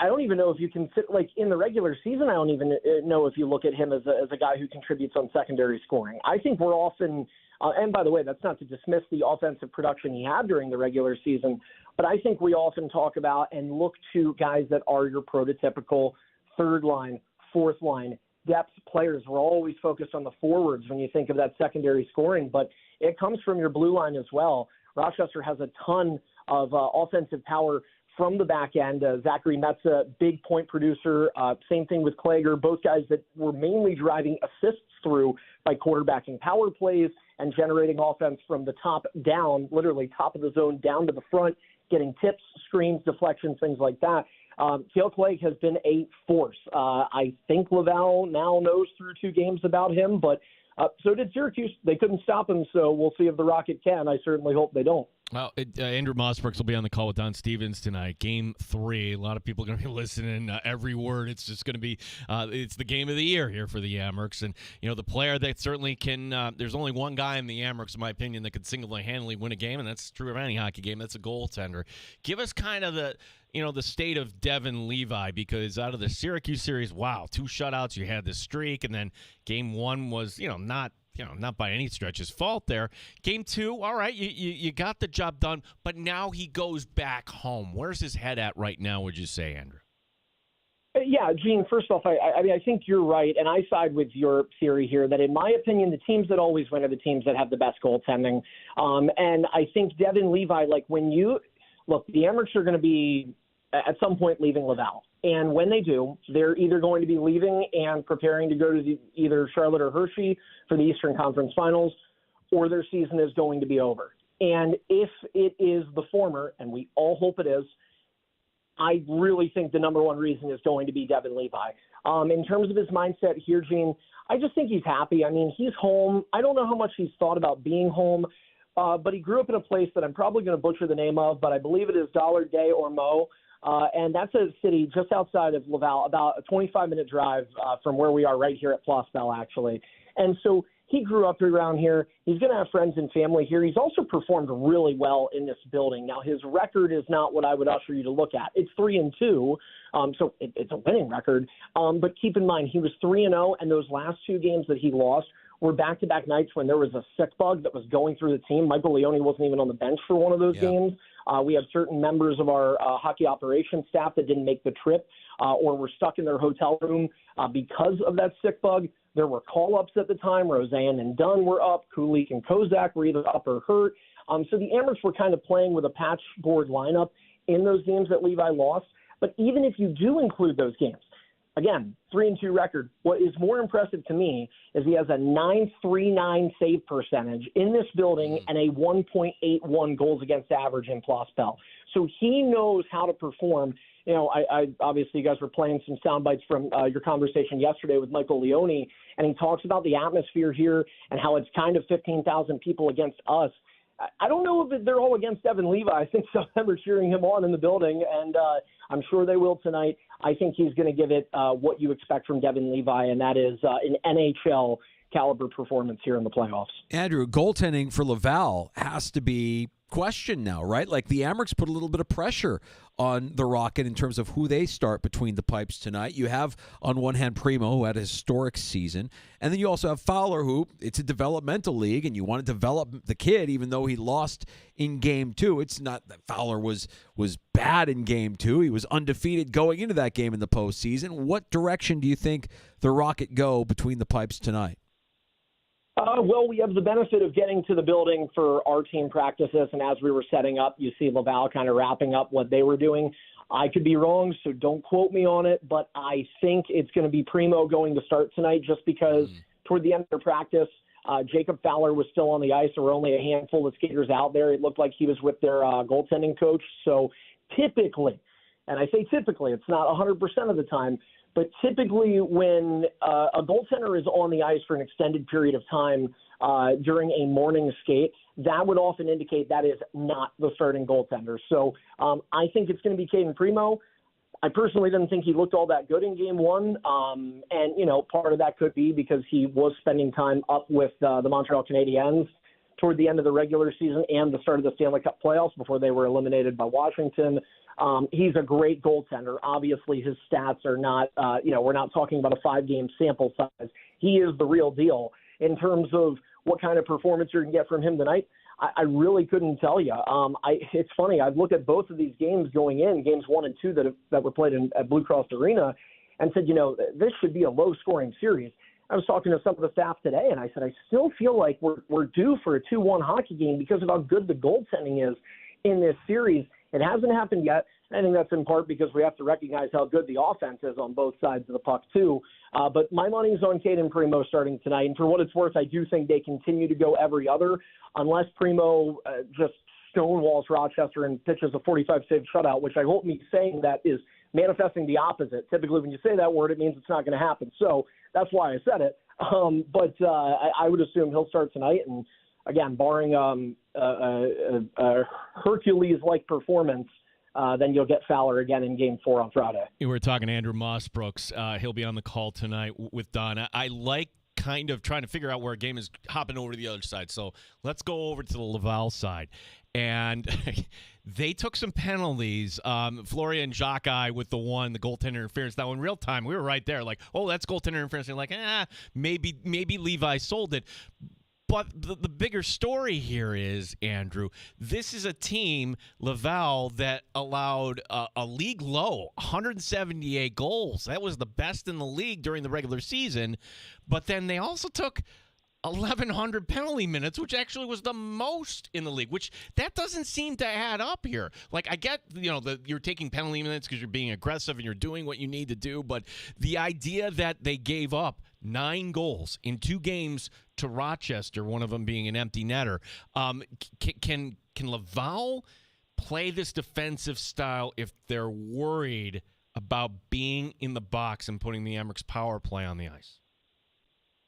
I don't even know if you can fit, like in the regular season, I don't even know if you look at him as a guy who contributes on secondary scoring. I think we're often, and by the way, that's not to dismiss the offensive production he had during the regular season, but I think we often talk about and look to guys that are your prototypical third line, fourth line, depth players. We're always focused on the forwards when you think of that secondary scoring, but it comes from your blue line as well. Rochester has a ton of offensive power from the back end. Zachary Metza, big point producer. Same thing with Klager, both guys that were mainly driving assists through by quarterbacking power plays and generating offense from the top down, literally top of the zone down to the front, getting tips, screens, deflections, things like that. Cale Clegg has been a force. I think Laval now knows through 2 games about him, but so did Syracuse. They couldn't stop him, so we'll see if the Rocket can. I certainly hope they don't. Well, Andrew Mossbrooks will be on the call with Don Stevens tonight. Game 3. A lot of people are going to be listening. Every word. It's just going to be it's the game of the year here for the Amherst. And, the player that certainly can there's only one guy in the Amherst, in my opinion, that could single-handedly win a game, and that's true of any hockey game. That's a goaltender. Give us kind of the state of Devin Levi, because out of the Syracuse series, wow, 2 shutouts. You had this streak, and then Game 1 was, not by any stretch his fault there. Game 2, all right, you got the job done, but now he goes back home. Where's his head at right now, would you say, Andrew? Yeah, Gene, first off, I mean, I think you're right, and I side with your theory here that, in my opinion, the teams that always win are the teams that have the best goaltending. And I think Devin Levi, like the Amherst are going to be at some point leaving Laval. And when they do, they're either going to be leaving and preparing to go to either Charlotte or Hershey for the Eastern Conference Finals, or their season is going to be over. And if it is the former, and we all hope it is, I really think the number one reason is going to be Devin Levi. In terms of his mindset here, Gene, I just think he's happy. I mean, he's home. I don't know how much he's thought about being home, but he grew up in a place that I'm probably going to butcher the name of, but I believe it is Dollar Day or Mo. And that's a city just outside of Laval, about a 25-minute drive from where we are right here at Place Belle, actually. And so he grew up around here. He's going to have friends and family here. He's also performed really well in this building. Now, his record is not what I would usher you to look at. It's 3-2, so it's a winning record. But keep in mind, he was 3-0, and those last 2 games that he lost were back-to-back nights when there was a sick bug that was going through the team. Michael Leone wasn't even on the bench for one of those games. We have certain members of our hockey operations staff that didn't make the trip or were stuck in their hotel room because of that sick bug. There were call-ups at the time. Roseanne and Dunn were up. Kulik and Kozak were either up or hurt. So the Amherst were kind of playing with a patchboard lineup in those games that Levi lost. But even if you do include those games, again, 3-2 record. What is more impressive to me is he has a .939 save percentage in this building and a 1.81 goals against average in Plus Bell. So he knows how to perform. You know, I obviously you guys were playing some sound bites from your conversation yesterday with Michael Leone, and he talks about the atmosphere here and how it's kind of 15,000 people against us. I don't know if they're all against Devin Levi. I think some of them are cheering him on in the building, and I'm sure they will tonight. I think he's going to give it what you expect from Devin Levi, and that is an NHL caliber performance here in the playoffs. Andrew, goaltending for Laval has to be questioned now, right? Like the Amherst put a little bit of pressure on the Rocket in terms of who they start between the pipes tonight. You have, on one hand, Primo, who had a historic season, and then you also have Fowler, who it's a developmental league, and you want to develop the kid, even though he lost in Game 2. It's not that Fowler was bad in Game 2. He was undefeated going into that game in the postseason. What direction do you think the Rocket go between the pipes tonight? Well, we have the benefit of getting to the building for our team practices, and as we were setting up, you see Laval kind of wrapping up what they were doing. I could be wrong, so don't quote me on it, but I think it's going to be Primo going to start tonight just because toward the end of their practice, Jacob Fowler was still on the ice. There were only a handful of skaters out there. It looked like he was with their goaltending coach. So typically, and I say typically, it's not 100% of the time, but typically when a goaltender is on the ice for an extended period of time during a morning skate, that would often indicate that is not the starting goaltender. So I think it's going to be Caden Primo. I personally didn't think he looked all that good in Game 1. And, you know, part of that could be because he was spending time up with the Montreal Canadiens toward the end of the regular season and the start of the Stanley Cup playoffs before they were eliminated by Washington. He's a great goaltender. Obviously, his stats are not, we're not talking about a 5-game sample size. He is the real deal. In terms of what kind of performance you're going to get from him tonight, I really couldn't tell you. It's funny. I've looked at both of these games going in, games 1 and 2 that were played at Blue Cross Arena, and said, this should be a low-scoring series. I was talking to some of the staff today, and I said, I still feel like we're due for a 2-1 hockey game because of how good the goaltending is in this series. It hasn't happened yet. I think that's in part because we have to recognize how good the offense is on both sides of the puck, too. But my money's on Caden Primo starting tonight. And for what it's worth, I do think they continue to go every other unless Primo just stonewalls Rochester and pitches a 45-save shutout, which I hope me saying that is manifesting the opposite. Typically, when you say that word, it means it's not going to happen. So that's why I said it. But I would assume he'll start tonight. And, again, barring a Hercules-like performance, then you'll get Fowler again in Game 4 on Friday. We're talking to Andrew Mossbrooks. He'll be on the call tonight with Don. I like kind of trying to figure out where a game is hopping over to the other side. So let's go over to the Laval side. And they took some penalties. Florian Jacques with the goaltender interference. Now, in real time, we were right there like, oh, that's goaltender interference. And like, maybe Levi sold it. But the bigger story here is, Andrew, this is a team, Laval, that allowed a league low, 178 goals. That was the best in the league during the regular season. But then they also took 1,100 penalty minutes, which actually was the most in the league, which that doesn't seem to add up here. Like, I get, you're taking penalty minutes because you're being aggressive and you're doing what you need to do, but the idea that they gave up 9 goals in 2 games to Rochester, one of them being an empty netter, can Laval play this defensive style if they're worried about being in the box and putting the Amherst power play on the ice?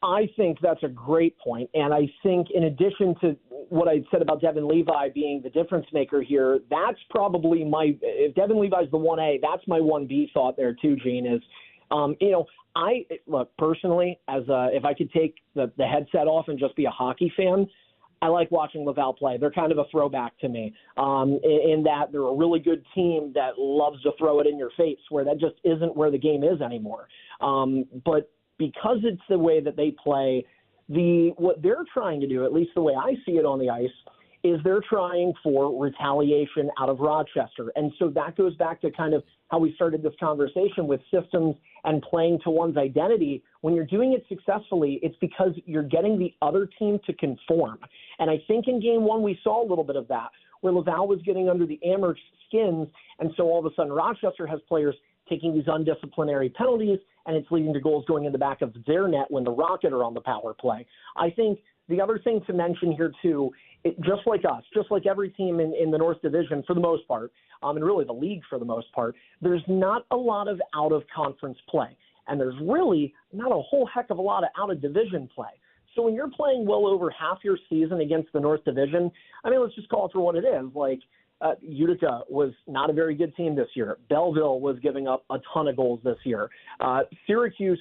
I think that's a great point. And I think in addition to what I said about Devin Levi being the difference maker here, that's probably if Devin Levi's the 1A, that's my 1B thought there too, Gene, is, look, personally, if I could take the headset off and just be a hockey fan, I like watching Laval play. They're kind of a throwback to me in that they're a really good team that loves to throw it in your face, where that just isn't where the game is anymore. But because it's the way that they play, what they're trying to do, at least the way I see it on the ice, is they're trying for retaliation out of Rochester. And so that goes back to kind of how we started this conversation with systems and playing to one's identity. When you're doing it successfully, it's because you're getting the other team to conform. And I think in game one, we saw a little bit of that, where Laval was getting under the Amherst skins. And so all of a sudden, Rochester has players taking these undisciplinary penalties, and it's leading to goals going in the back of their net when the Rocket are on the power play. I think the other thing to mention here, too, just like us, just like every team in the North Division for the most part, and really the league for the most part, there's not a lot of out-of-conference play. And there's really not a whole heck of a lot of out-of-division play. So when you're playing well over half your season against the North Division, I mean, let's just call it for what it is. Like, Utica was not a very good team this year. Belleville was giving up a ton of goals this year. Syracuse,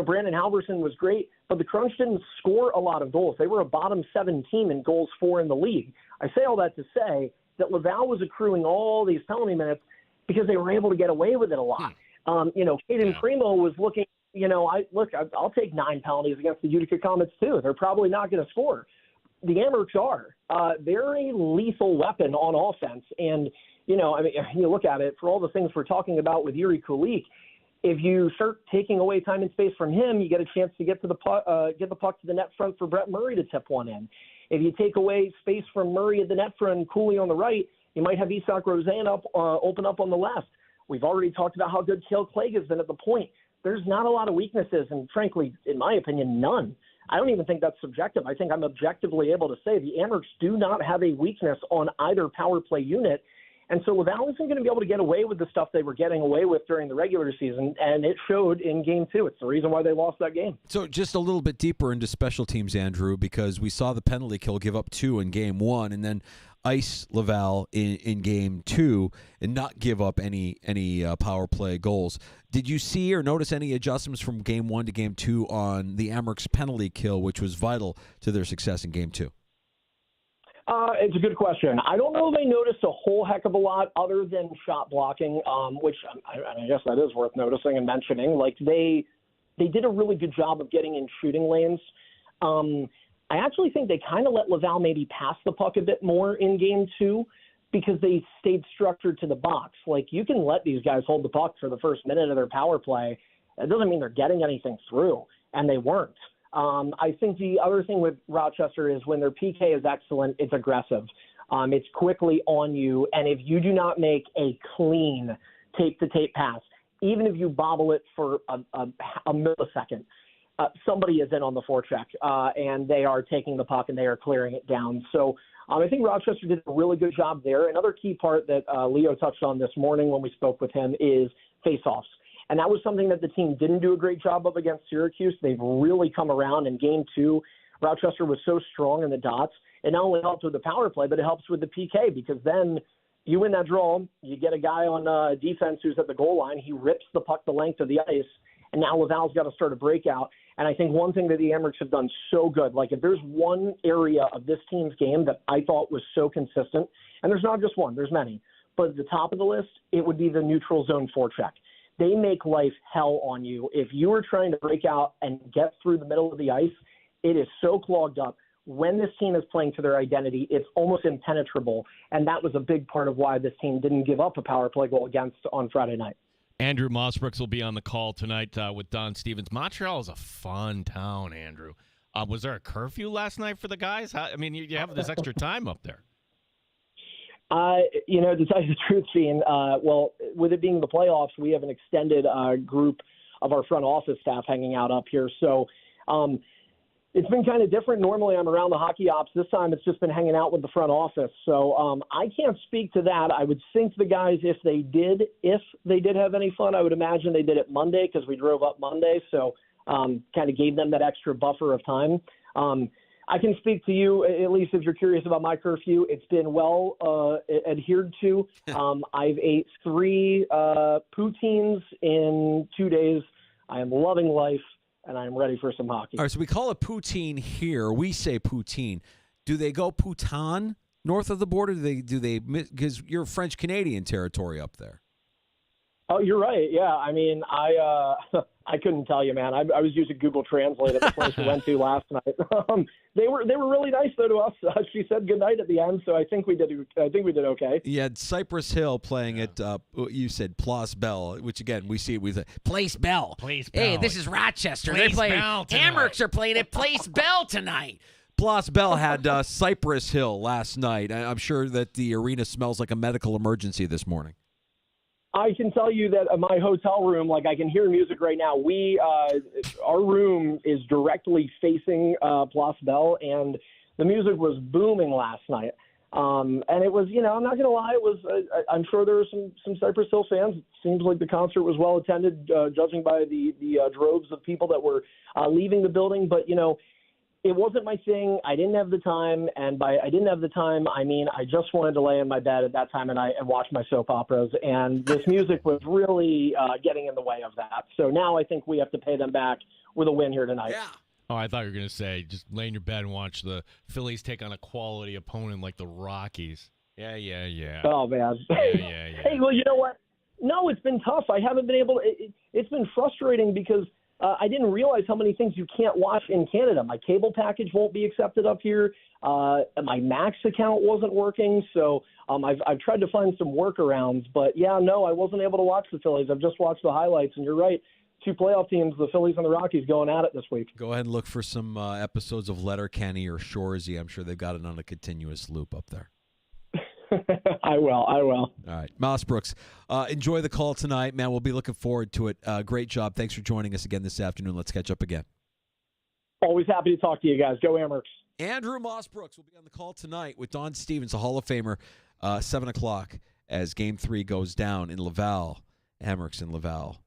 Brandon Halverson was great, but the Crunch didn't score a lot of goals. They were a bottom 7 team in goals for in the league. I say all that to say that Laval was accruing all these penalty minutes because they were able to get away with it a lot. Caden Primo was looking, I'll take 9 penalties against the Utica Comets too. They're probably not going to score. The Amherst are. They're a lethal weapon on offense. And, you look at it, for all the things we're talking about with Yuri Kulik, if you start taking away time and space from him, you get a chance to get the puck to the net front for Brett Murray to tip one in. If you take away space from Murray at the net front and Cooley on the right, you might have Isak Roseanne open up on the left. We've already talked about how good Cale Clegg has been at the point. There's not a lot of weaknesses, and frankly, in my opinion, none. I don't even think that's subjective. I think I'm objectively able to say the Amherst do not have a weakness on either power play unit. And so Laval isn't going to be able to get away with the stuff they were getting away with during the regular season, and it showed in Game 2. It's the reason why they lost that game. So just a little bit deeper into special teams, Andrew, because we saw the penalty kill give up 2 in Game 1, and then ice Laval in Game 2 and not give up any power play goals. Did you see or notice any adjustments from Game 1 to Game 2 on the Amherst penalty kill, which was vital to their success in Game 2? It's a good question. I don't know if I noticed a whole heck of a lot other than shot blocking, which I guess that is worth noticing and mentioning. Like they did a really good job of getting in shooting lanes. I actually think they kind of let Laval maybe pass the puck a bit more in Game 2 because they stayed structured to the box. Like, you can let these guys hold the puck for the first minute of their power play. It doesn't mean they're getting anything through, and they weren't. I think the other thing with Rochester is when their PK is excellent, it's aggressive. It's quickly on you, and if you do not make a clean tape-to-tape pass, even if you bobble it for a millisecond, somebody is in on the forecheck, and they are taking the puck and they are clearing it down. So I think Rochester did a really good job there. Another key part that Leo touched on this morning when we spoke with him is face-offs. And that was something that the team didn't do a great job of against Syracuse. They've really come around in Game 2. Rochester was so strong in the dots. It not only helps with the power play, but it helps with the PK because then you win that draw, you get a guy on defense who's at the goal line. He rips the puck the length of the ice, and now Laval's got to start a breakout. And I think one thing that the Amherst have done so good, like if there's one area of this team's game that I thought was so consistent, and there's not just one, there's many, but at the top of the list, it would be the neutral zone forecheck. They make life hell on you. If you are trying to break out and get through the middle of the ice, it is so clogged up. When this team is playing to their identity, it's almost impenetrable, and that was a big part of why this team didn't give up a power play goal against on Friday night. Andrew Mossbrooks will be on the call tonight with Don Stevens. Montreal is a fun town, Andrew. Was there a curfew last night for the guys? You have this extra time up there. To tell you the truth, Gene, with it being the playoffs, we have an extended group of our front office staff hanging out up here. So it's been kind of different. Normally I'm around the hockey ops. This time it's just been hanging out with the front office. So I can't speak to that. I would think the guys, if they did have any fun, I would imagine they did it Monday because we drove up Monday. So kind of gave them that extra buffer of time. I can speak to you, at least if you're curious about my curfew. It's been well adhered to. I've ate 3 poutines in 2 days. I am loving life, and I'm ready for some hockey. All right, so we call it poutine here. We say poutine. Do they go poutin north of the border? Do they? Because you're French-Canadian territory up there. Oh, you're right. Yeah, I mean, I I couldn't tell you, man. I was using Google Translate at the place we went to last night. They were really nice though to us. She said goodnight at the end, so I think we did okay. You had Cypress Hill playing at you said Place Bell, which again we see it with Place Bell. Place Hey, Bell. this is Rochester. Place They're playing. Bell tonight. Hammocks are playing at Place Bell tonight. Place Bell had Cypress Hill last night. I'm sure that the arena smells like a medical emergency this morning. I can tell you that my hotel room, like I can hear music right now. Our room is directly facing Place Bell, and the music was booming last night. And it was, I'm not going to lie, it was. I'm sure there were some Cypress Hill fans. It seems like the concert was well attended, judging by the droves of people that were leaving the building. But it wasn't my thing. I didn't have the time, and by I didn't have the time, I mean I just wanted to lay in my bed at that time and watch my soap operas. And this music was really getting in the way of that. So now I think we have to pay them back with a win here tonight. Yeah. Oh, I thought you were going to say just lay in your bed and watch the Phillies take on a quality opponent like the Rockies. Yeah. Oh, man. Yeah. Hey, well, you know what? No, it's been tough. I haven't been able to it's been frustrating because I didn't realize how many things you can't watch in Canada. My cable package won't be accepted up here. My Max account wasn't working, so I've tried to find some workarounds. But, yeah, no, I wasn't able to watch the Phillies. I've just watched the highlights, and you're right. Two playoff teams, the Phillies and the Rockies, going at it this week. Go ahead and look for some episodes of Letterkenny or Shoresy. I'm sure they've got it on a continuous loop up there. I will. All right. Moss Brooks, enjoy the call tonight, man. We'll be looking forward to it. Great job. Thanks for joining us again this afternoon. Let's catch up again. Always happy to talk to you guys. Go Amherst. Andrew Moss Brooks will be on the call tonight with Don Stevens, a Hall of Famer, 7 o'clock as Game 3 goes down in Laval, Amherst in Laval,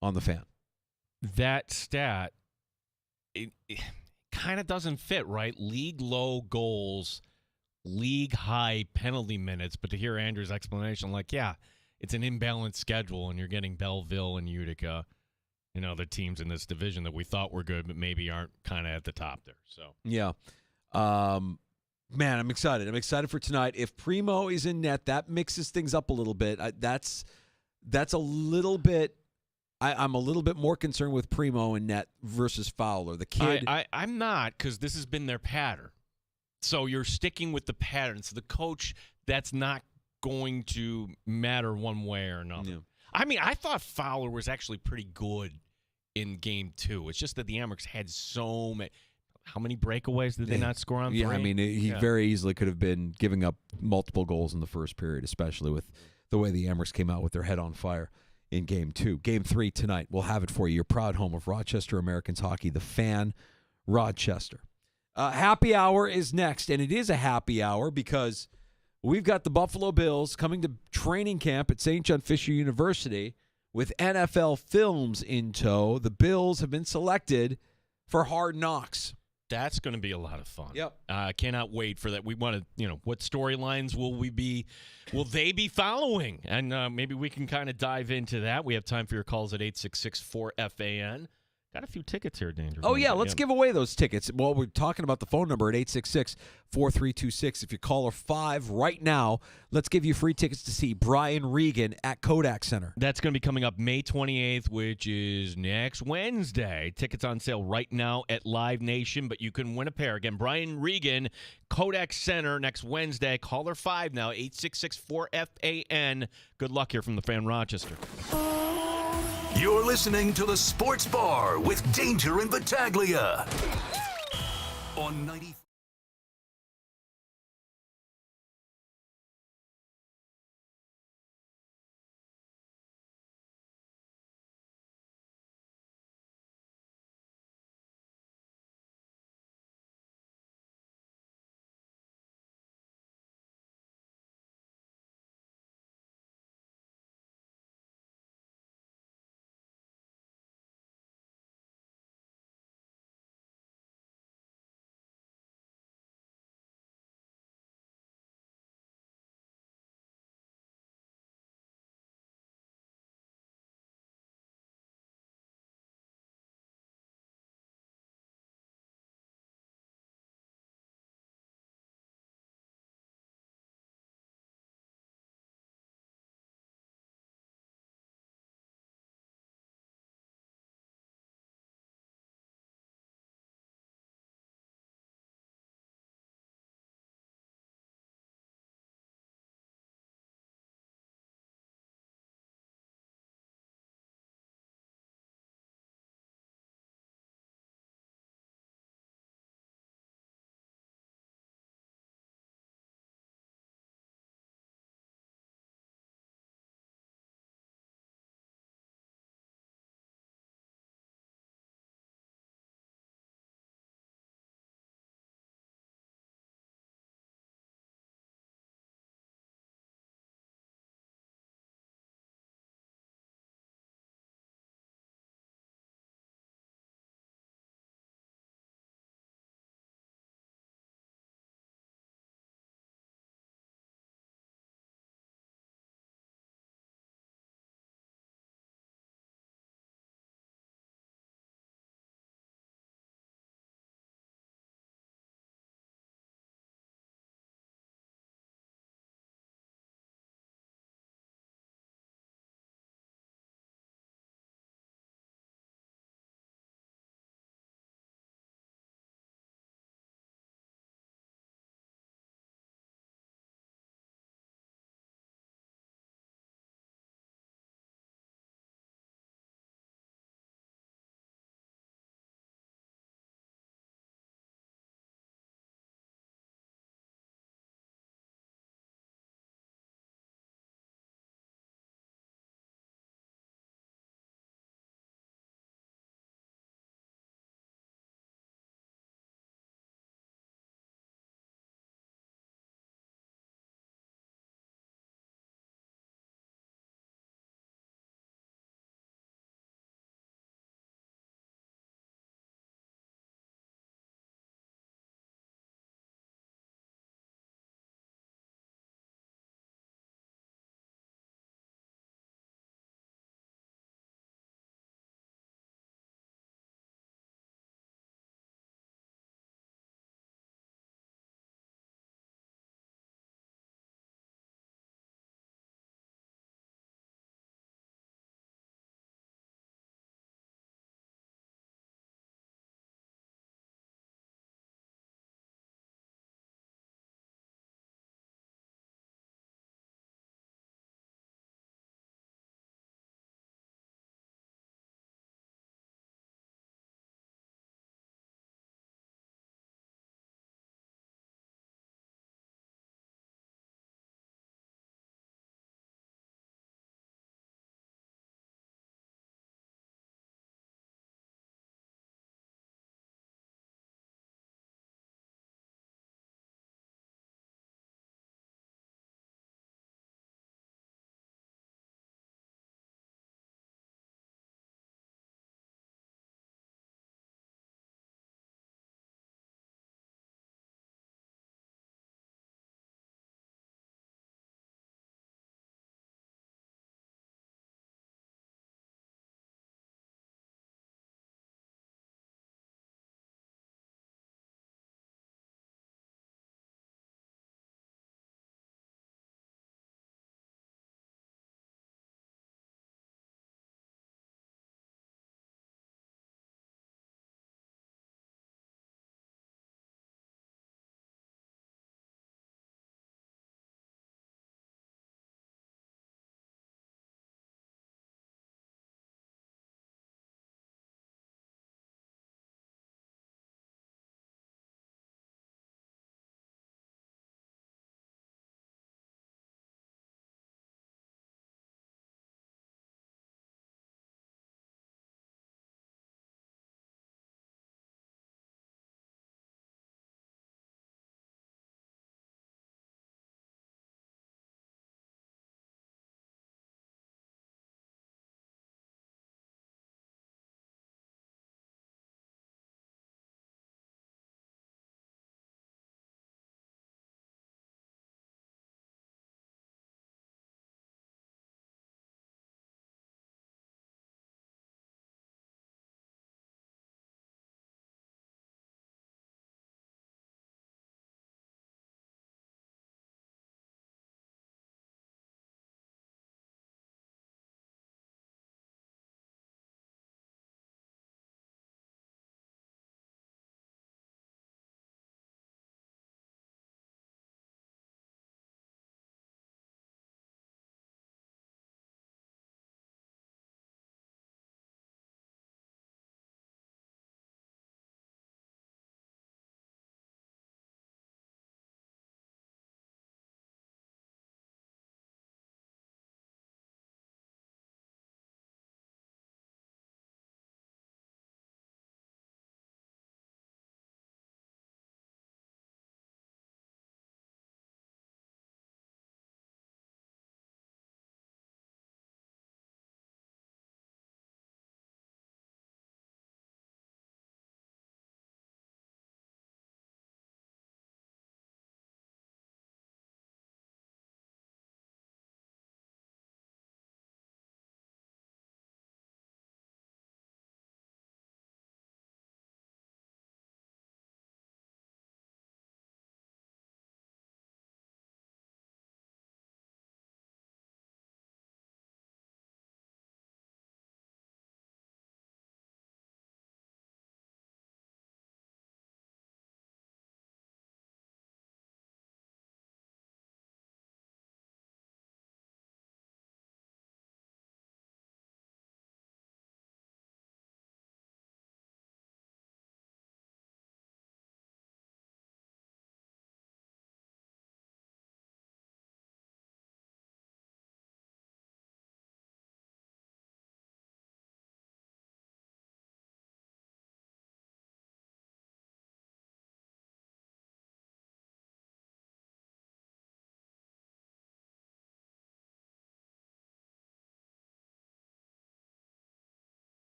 on the Fan. That stat, it kind of doesn't fit, right? League low goals, league high penalty minutes, but to hear Andrew's explanation, like, yeah, it's an imbalanced schedule, and you're getting Belleville and Utica, the teams in this division that we thought were good, but maybe aren't kind of at the top there. So yeah, man, I'm excited. I'm excited for tonight. If Primo is in net, that mixes things up a little bit. That's a little bit. I'm a little bit more concerned with Primo in net versus Fowler. The kid, I'm not, because this has been their pattern. So you're sticking with the pattern. So the coach, that's not going to matter one way or another. Yeah. I mean, I thought Fowler was actually pretty good in Game 2. It's just that the Amherst had so many. How many breakaways did they not score on? Yeah, 3? I mean, he very easily could have been giving up multiple goals in the first period, especially with the way the Amherst came out with their head on fire in Game 2. Game 3 tonight, we'll have it for you. Your proud home of Rochester Americans hockey, the Fan, Rochester. Happy hour is next, and it is a happy hour because we've got the Buffalo Bills coming to training camp at St. John Fisher University with NFL films in tow. The Bills have been selected for Hard Knocks. That's going to be a lot of fun. Yep. I cannot wait for that. We want to, what storylines will they be following? And maybe we can kind of dive into that. We have time for your calls at 866-4FAN. Got a few tickets here, Danger. Oh, yeah, let's give away those tickets. Well, we're talking about the phone number at 866-4326. If you call 5 right now, let's give you free tickets to see Brian Regan at Kodak Center. That's going to be coming up May 28th, which is next Wednesday. Tickets on sale right now at Live Nation, but you can win a pair. Again, Brian Regan, Kodak Center next Wednesday. Caller 5 now, 866-4FAN. Good luck here from the Fan Rochester. You're listening to the Sports Bar with Danger and Battaglia on 90.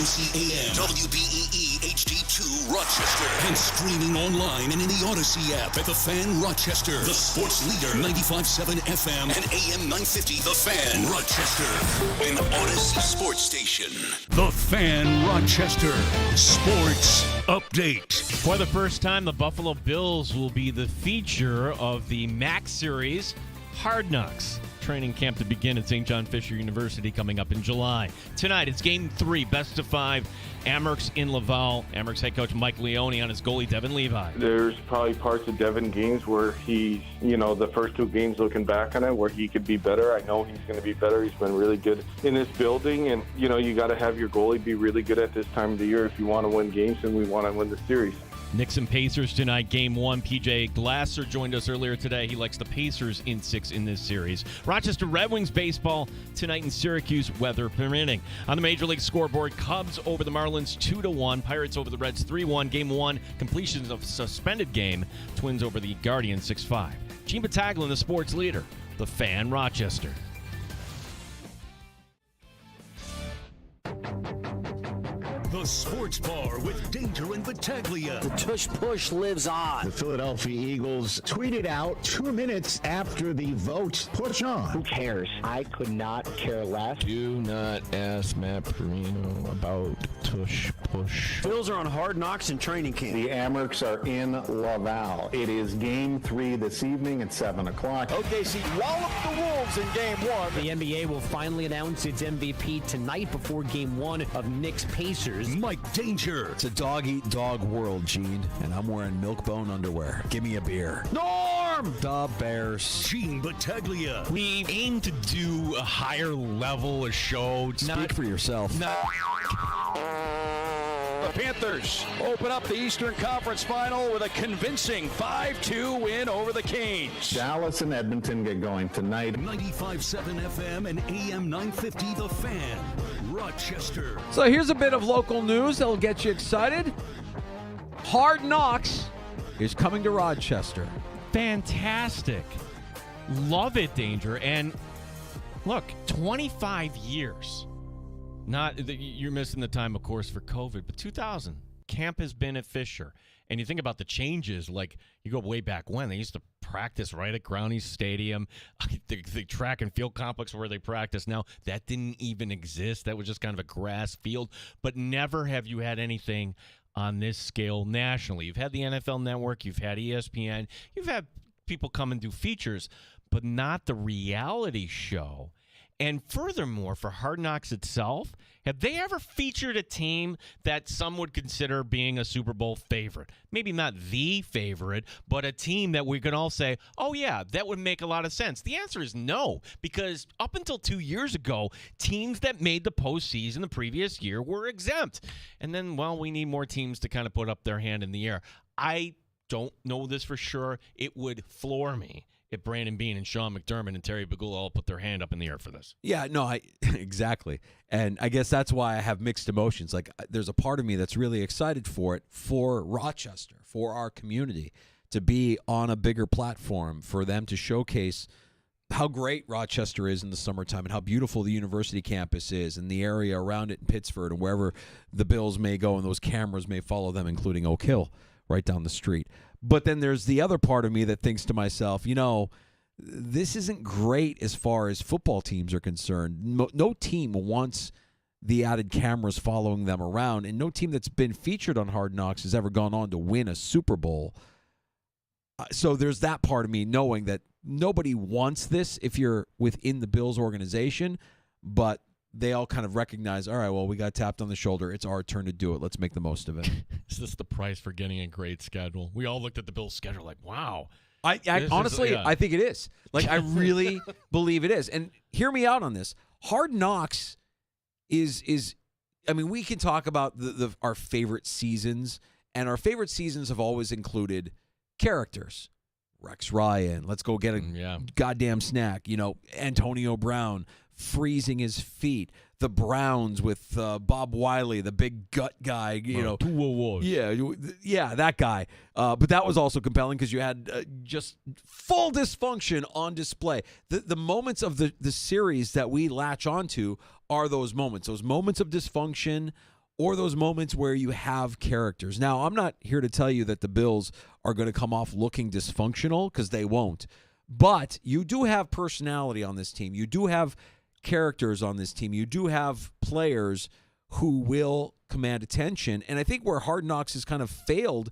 AM, WBEE HD2 Rochester, and streaming online and in the Odyssey app at The Fan Rochester, the sports leader, 95.7 FM and AM 950, The Fan Rochester, an Odyssey sports station. The Fan Rochester Sports Update. For the first time, the Buffalo Bills will be the feature of the Max Series Hard Knocks. Training camp to begin at St. John Fisher University coming up in July. Tonight, it's Game 3, best of 5. Amherst in Laval. Amherst head coach Mike Leone on his goalie, Devin Levi. There's probably parts of Devin games where he's, the first 2 games looking back on it, where he could be better. I know he's going to be better. He's been really good in this building. And, you got to have your goalie be really good at this time of the year if you want to win games and we want to win the series. Knicks and Pacers tonight, Game 1. PJ Glasser joined us earlier today. He likes the Pacers in 6 in this series. Rochester Red Wings baseball tonight in Syracuse, weather permitting. On the Major League scoreboard, Cubs over the Marlins 2-1. Pirates over the Reds 3-1. Game 1, completions of suspended game. Twins over the Guardians 6-5. Gene Battaglia, the sports leader, The Fan Rochester. The Sports Bar with Danger and Battaglia. The tush push lives on. The Philadelphia Eagles tweeted out 2 minutes after the vote. Push on. Who cares? I could not care less. Do not ask Matt Perino about tush push. Bills are on Hard Knocks in training camp. The Amerks are in Laval. It is Game 3 this evening at 7 o'clock. OKC walloped the Wolves in Game 1. The NBA will finally announce its MVP tonight before Game 1 of Knicks-Pacers. Mike Danger. It's a dog-eat-dog world, Gene, and I'm wearing Milk-Bone underwear. Give me a beer. Norm! The Bears. Gene Battaglia. We aim to do a higher level of show. Speak for yourself. The Panthers open up the Eastern Conference Final with a convincing 5-2 win over the Canes. Dallas and Edmonton get going tonight. 95.7 FM and AM 950, The Fan, Rochester. So here's a bit of local news that'll get you excited. Hard Knocks is coming to Rochester. Fantastic. Love it, Danger. And look, 25 years. You're missing the time, of course, for COVID, but 2000, camp has been at Fisher. And you think about the changes, like you go way back when. They used to practice right at Groundy's Stadium, the track and field complex where they practice now. That didn't even exist. That was just kind of a grass field. But never have you had anything on this scale nationally. You've had the NFL Network. You've had ESPN. You've had people come and do features, but not the reality show. And furthermore, for Hard Knocks itself, have they ever featured a team that some would consider being a Super Bowl favorite? Maybe not the favorite, but a team that we can all say, oh, yeah, that would make a lot of sense. The answer is no, because up until 2 years ago, teams that made the postseason the previous year were exempt. And then, well, we need more teams to kind of put up their hand in the air. I don't know this for sure. It would floor me if Brandon Beane and Sean McDermott and Terry Pegula all put their hand up in the air for this. Yeah, no, exactly. And I guess that's why I have mixed emotions. Like, there's a part of me that's really excited for it, for Rochester, for our community, to be on a bigger platform, for them to showcase how great Rochester is in the summertime and how beautiful the university campus is and the area around it in Pittsford and wherever the Bills may go and those cameras may follow them, including Oak Hill, right down the street. But then there's the other part of me that thinks to myself, this isn't great as far as football teams are concerned. No team wants the added cameras following them around, and no team that's been featured on Hard Knocks has ever gone on to win a Super Bowl. So there's that part of me knowing that nobody wants this if you're within the Bills organization, but they all kind of recognize, all right, well, we got tapped on the shoulder. It's our turn to do it. Let's make the most of it. Is this the price for getting a great schedule? We all looked at the Bills' schedule like, wow. I honestly, I think it is. Like, I really believe it is. And hear me out on this. Hard Knocks is I mean, we can talk about our favorite seasons, and our favorite seasons have always included characters. Rex Ryan, let's go get a goddamn snack. Antonio Brown freezing his feet. The Browns with Bob Wiley, the big gut guy. Yeah, that guy. But that was also compelling because you had just full dysfunction on display. The moments of the series that we latch onto are those moments of dysfunction or those moments where you have characters. Now, I'm not here to tell you that the Bills are going to come off looking dysfunctional, because they won't. But you do have personality on this team. You do have characters on this team. You do have players who will command attention. And I think where Hard Knocks has kind of failed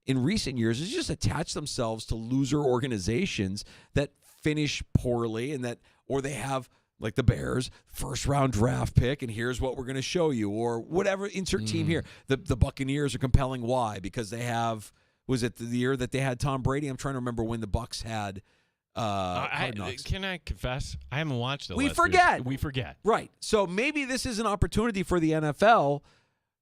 in recent years is just attach themselves to loser organizations that finish poorly, and that, or they have, like the Bears, first-round draft pick, and here's what we're going to show you, or whatever, insert team here. The Buccaneers are compelling. Why? Because they have, was it the year that they had Tom Brady? I'm trying to remember when the Bucs had Hard Knocks. Can I confess? I haven't watched it. We forget. We forget. Right. So maybe this is an opportunity for the NFL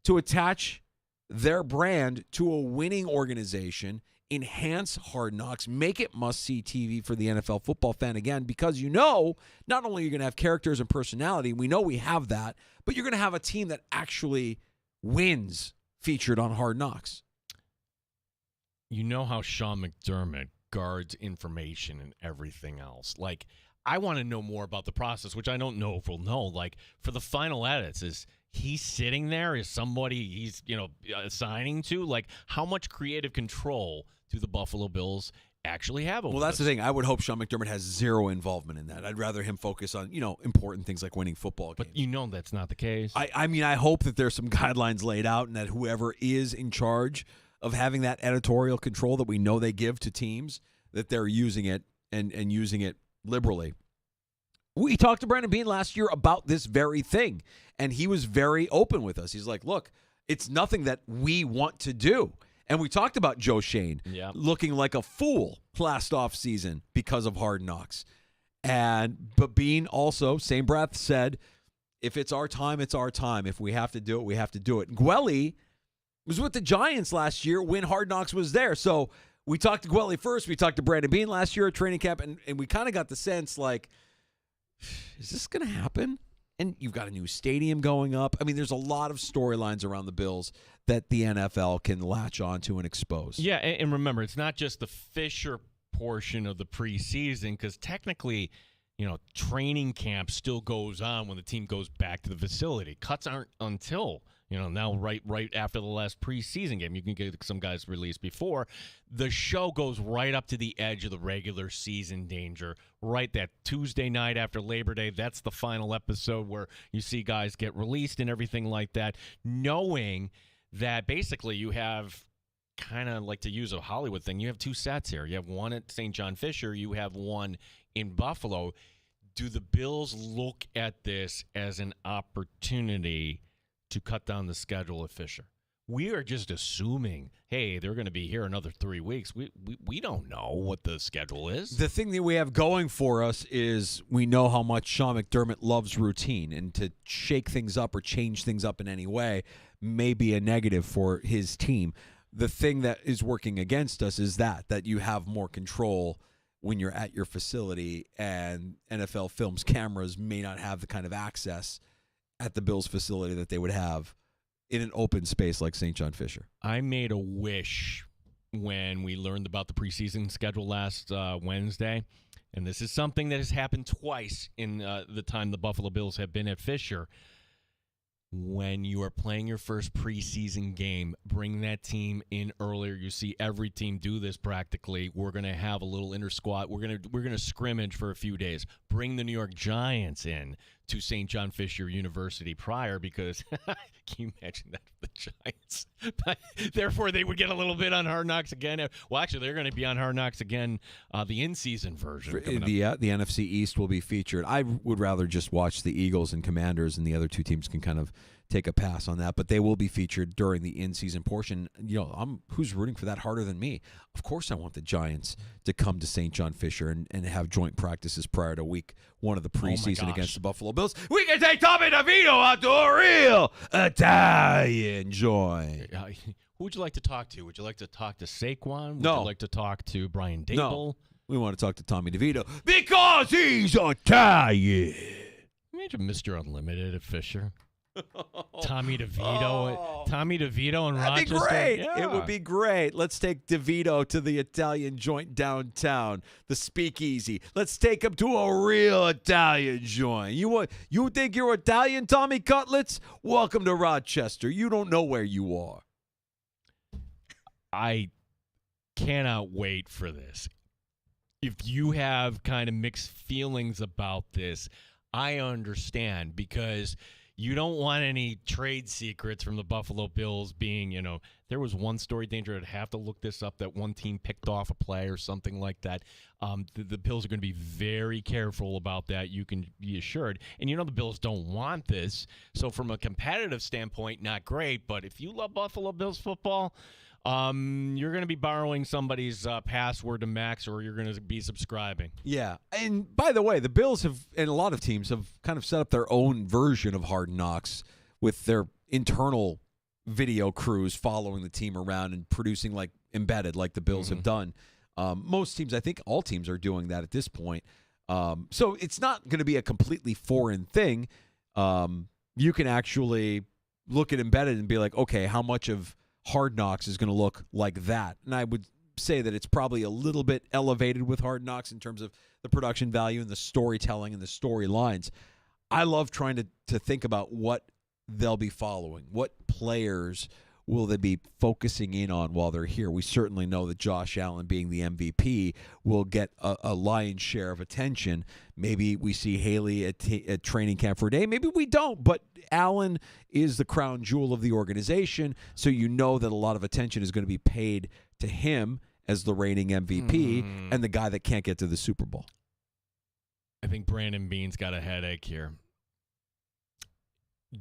to attach their brand to a winning organization, enhance Hard Knocks, make it must-see TV for the NFL football fan again, because not only are you going to have characters and personality, we know we have that, but you're going to have a team that actually wins featured on Hard Knocks. You know how Sean McDermott guards information and everything else. Like, I want to know more about the process, which I don't know if we'll know. Like, for the final edits, is he sitting there? Is somebody he's, assigning to? Like, how much creative control do the Buffalo Bills actually have over that's this? the thing. I would hope Sean McDermott has zero involvement in that. I'd rather him focus on, important things like winning football games. But that's not the case. I mean, I hope that there's some guidelines laid out, and that whoever is in charge of having that editorial control that we know they give to teams, that they're using it and using it liberally. We talked to Brandon Beane last year about this very thing, and he was very open with us. He's like, look, it's nothing that we want to do. And we talked about Joe Shane looking like a fool last offseason because of Hard Knocks. But Beane also, same breath, said, if it's our time, it's our time. If we have to do it, we have to do it. Gwelly was with the Giants last year when Hard Knocks was there. So we talked to Gwelly first. We talked to Brandon Beane last year at training camp, and we kind of got the sense, like, is this going to happen? And you've got a new stadium going up. I mean, there's a lot of storylines around the Bills that the NFL can latch onto and expose. Yeah, and remember, it's not just the Fisher portion of the preseason, because technically, training camp still goes on when the team goes back to the facility. Cuts aren't until now right after the last preseason game. You can get some guys released before. The show goes right up to the edge of the regular season, Danger. Right, that Tuesday night after Labor Day, that's the final episode where you see guys get released and everything like that, knowing that basically you have, kind of like, to use a Hollywood thing, you have two sets here. You have one at St. John Fisher. You have one in Buffalo. Do the Bills look at this as an opportunity to cut down the schedule at Fisher? We are just assuming, hey, they're going to be here another 3 weeks. We don't know what the schedule is. The thing that we have going for us is we know how much Sean McDermott loves routine, and to shake things up or change things up in any way may be a negative for his team. The thing that is working against us is that you have more control when you're at your facility, and NFL Films cameras may not have the kind of access at the Bills facility that they would have in an open space like St. John Fisher. I made a wish when we learned about the preseason schedule last Wednesday, and this is something that has happened twice in the time the Buffalo Bills have been at Fisher. When you are playing your first preseason game, bring that team in earlier. You see every team do this practically. We're going to have a little inter-squad. We're going to scrimmage for a few days. Bring the New York Giants in to St. John Fisher University prior, because can you imagine that for the Giants? But therefore, they would get a little bit on Hard Knocks again. Well, actually, they're going to be on Hard Knocks again, the in-season version. The NFC East will be featured. I would rather just watch the Eagles and Commanders, and the other two teams can kind of take a pass on that, but they will be featured during the in-season portion. Who's rooting for that harder than me? Of course I want the Giants to come to St. John Fisher and have joint practices prior to week one of the preseason against the Buffalo Bills. We can take Tommy DeVito out to a real Italian joint. Who would you like to talk to? Would you like to talk to Saquon? Would No. you like to talk to Brian Dable? No. We want to talk to Tommy DeVito because he's Italian. Imagine Mr. Unlimited at Fisher. Tommy DeVito and That'd Rochester. be great. Yeah. It would be great. Let's take DeVito to the Italian joint downtown, the Speakeasy. Let's take him to a real Italian joint. You think you're Italian, Tommy Cutlets? Welcome to Rochester. You don't know where you are. I cannot wait for this. If you have kind of mixed feelings about this, I understand, because you don't want any trade secrets from the Buffalo Bills being, there was one story, Danger, I'd have to look this up, that one team picked off a play or something like that. The Bills are going to be very careful about that. You can be assured. And the Bills don't want this. So from a competitive standpoint, not great. But if you love Buffalo Bills football, you're going to be borrowing somebody's password to Max, or you're going to be subscribing. Yeah. And by the way, the Bills have, and a lot of teams have kind of set up their own version of Hard Knocks with their internal video crews following the team around and producing like embedded like the Bills have done. Most teams, I think all teams are doing that at this point. So it's not going to be a completely foreign thing. You can actually look at embedded and be like, okay, how much of Hard Knocks is going to look like that? And I would say that it's probably a little bit elevated with Hard Knocks in terms of the production value and the storytelling and the storylines. I love trying to think about what they'll be following. What players will they be focusing in on while they're here? We certainly know that Josh Allen, being the MVP, will get a lion's share of attention. Maybe we see Haley at training camp for a day. Maybe we don't, but Allen is the crown jewel of the organization, so you know that a lot of attention is going to be paid to him as the reigning MVP and the guy that can't get to the Super Bowl. I think Brandon Beane's got a headache here.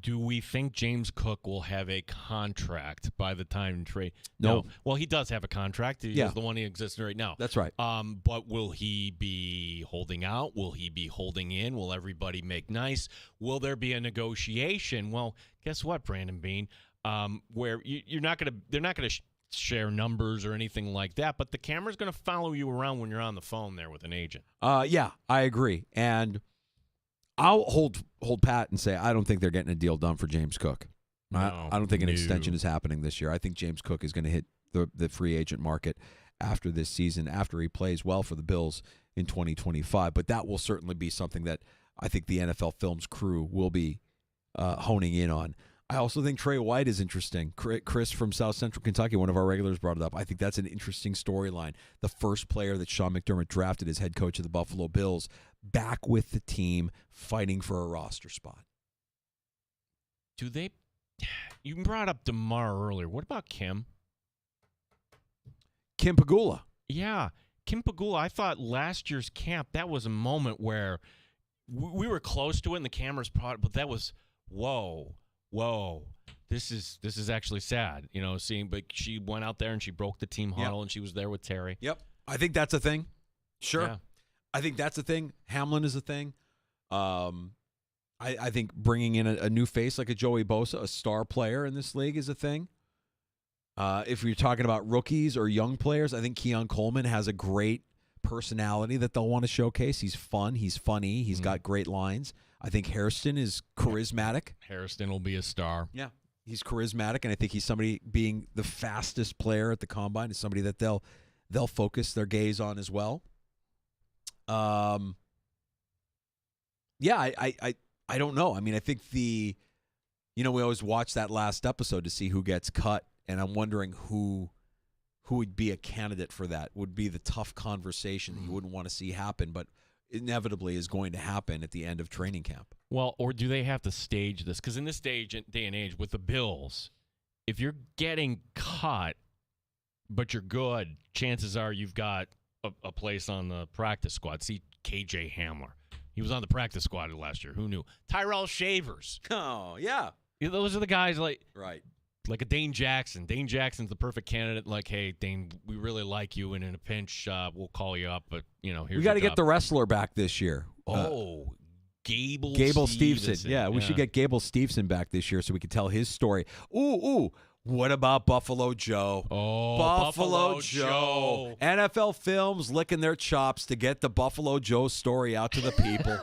Do we think James Cook will have a contract by the time trade? No. Well, he does have a contract. He has the one he exists right now. That's right. But will he be holding out? Will he be holding in? Will everybody make nice? Will there be a negotiation? Well, guess what, Brandon Beane? Where they're not going to share numbers or anything like that, but the camera's going to follow you around when you're on the phone there with an agent. Yeah, I agree. And I'll hold pat and say I don't think they're getting a deal done for James Cook. I don't think an extension is happening this year. I think James Cook is going to hit the free agent market after this season, after he plays well for the Bills in 2025. But that will certainly be something that I think the NFL Films crew will be honing in on. I also think Trey White is interesting. Chris from South Central Kentucky, one of our regulars, brought it up. I think that's an interesting storyline. The first player that Sean McDermott drafted as head coach of the Buffalo Bills, back with the team, fighting for a roster spot. Do they? You brought up DeMar earlier. What about Kim? Kim Pagula. Yeah, Kim Pagula. I thought last year's camp, that was a moment where we were close to it and the cameras brought it, but that was, whoa. This is actually sad, seeing, but she went out there and she broke the team huddle and she was there with Terry. Yep. I think that's a thing. Sure. Yeah. I think that's a thing. Hamlin is a thing. I think bringing in a new face like a Joey Bosa, a star player in this league, is a thing. If you're talking about rookies or young players, I think Keon Coleman has a great personality that they'll want to showcase. He's fun. He's funny. He's got great lines. I think Hairston is charismatic. Hairston will be a star. Yeah. He's charismatic, and I think he's somebody, being the fastest player at the Combine, is somebody that they'll focus their gaze on as well. I don't know. I mean, I think we always watch that last episode to see who gets cut, and I'm wondering who would be a candidate for that. Would be the tough conversation that you wouldn't want to see happen, but inevitably is going to happen at the end of training camp. Well, or do they have to stage this? Because in this day and age with the Bills, if you're getting cut but you're good, chances are you've got a place on the practice squad. See KJ Hamler. He was on the practice squad last year. Who knew? Tyrell Shavers. Oh, yeah. Those are the guys like a Dane Jackson. Dane Jackson's the perfect candidate. Like, hey, Dane, we really like you, and in a pinch, we'll call you up. But here's we got to get the wrestler back this year. Gable Stevenson. Yeah, we should get Gable Stevenson back this year so we can tell his story. Ooh. What about Buffalo Joe? Oh, Buffalo Joe. NFL Films licking their chops to get the Buffalo Joe story out to the people.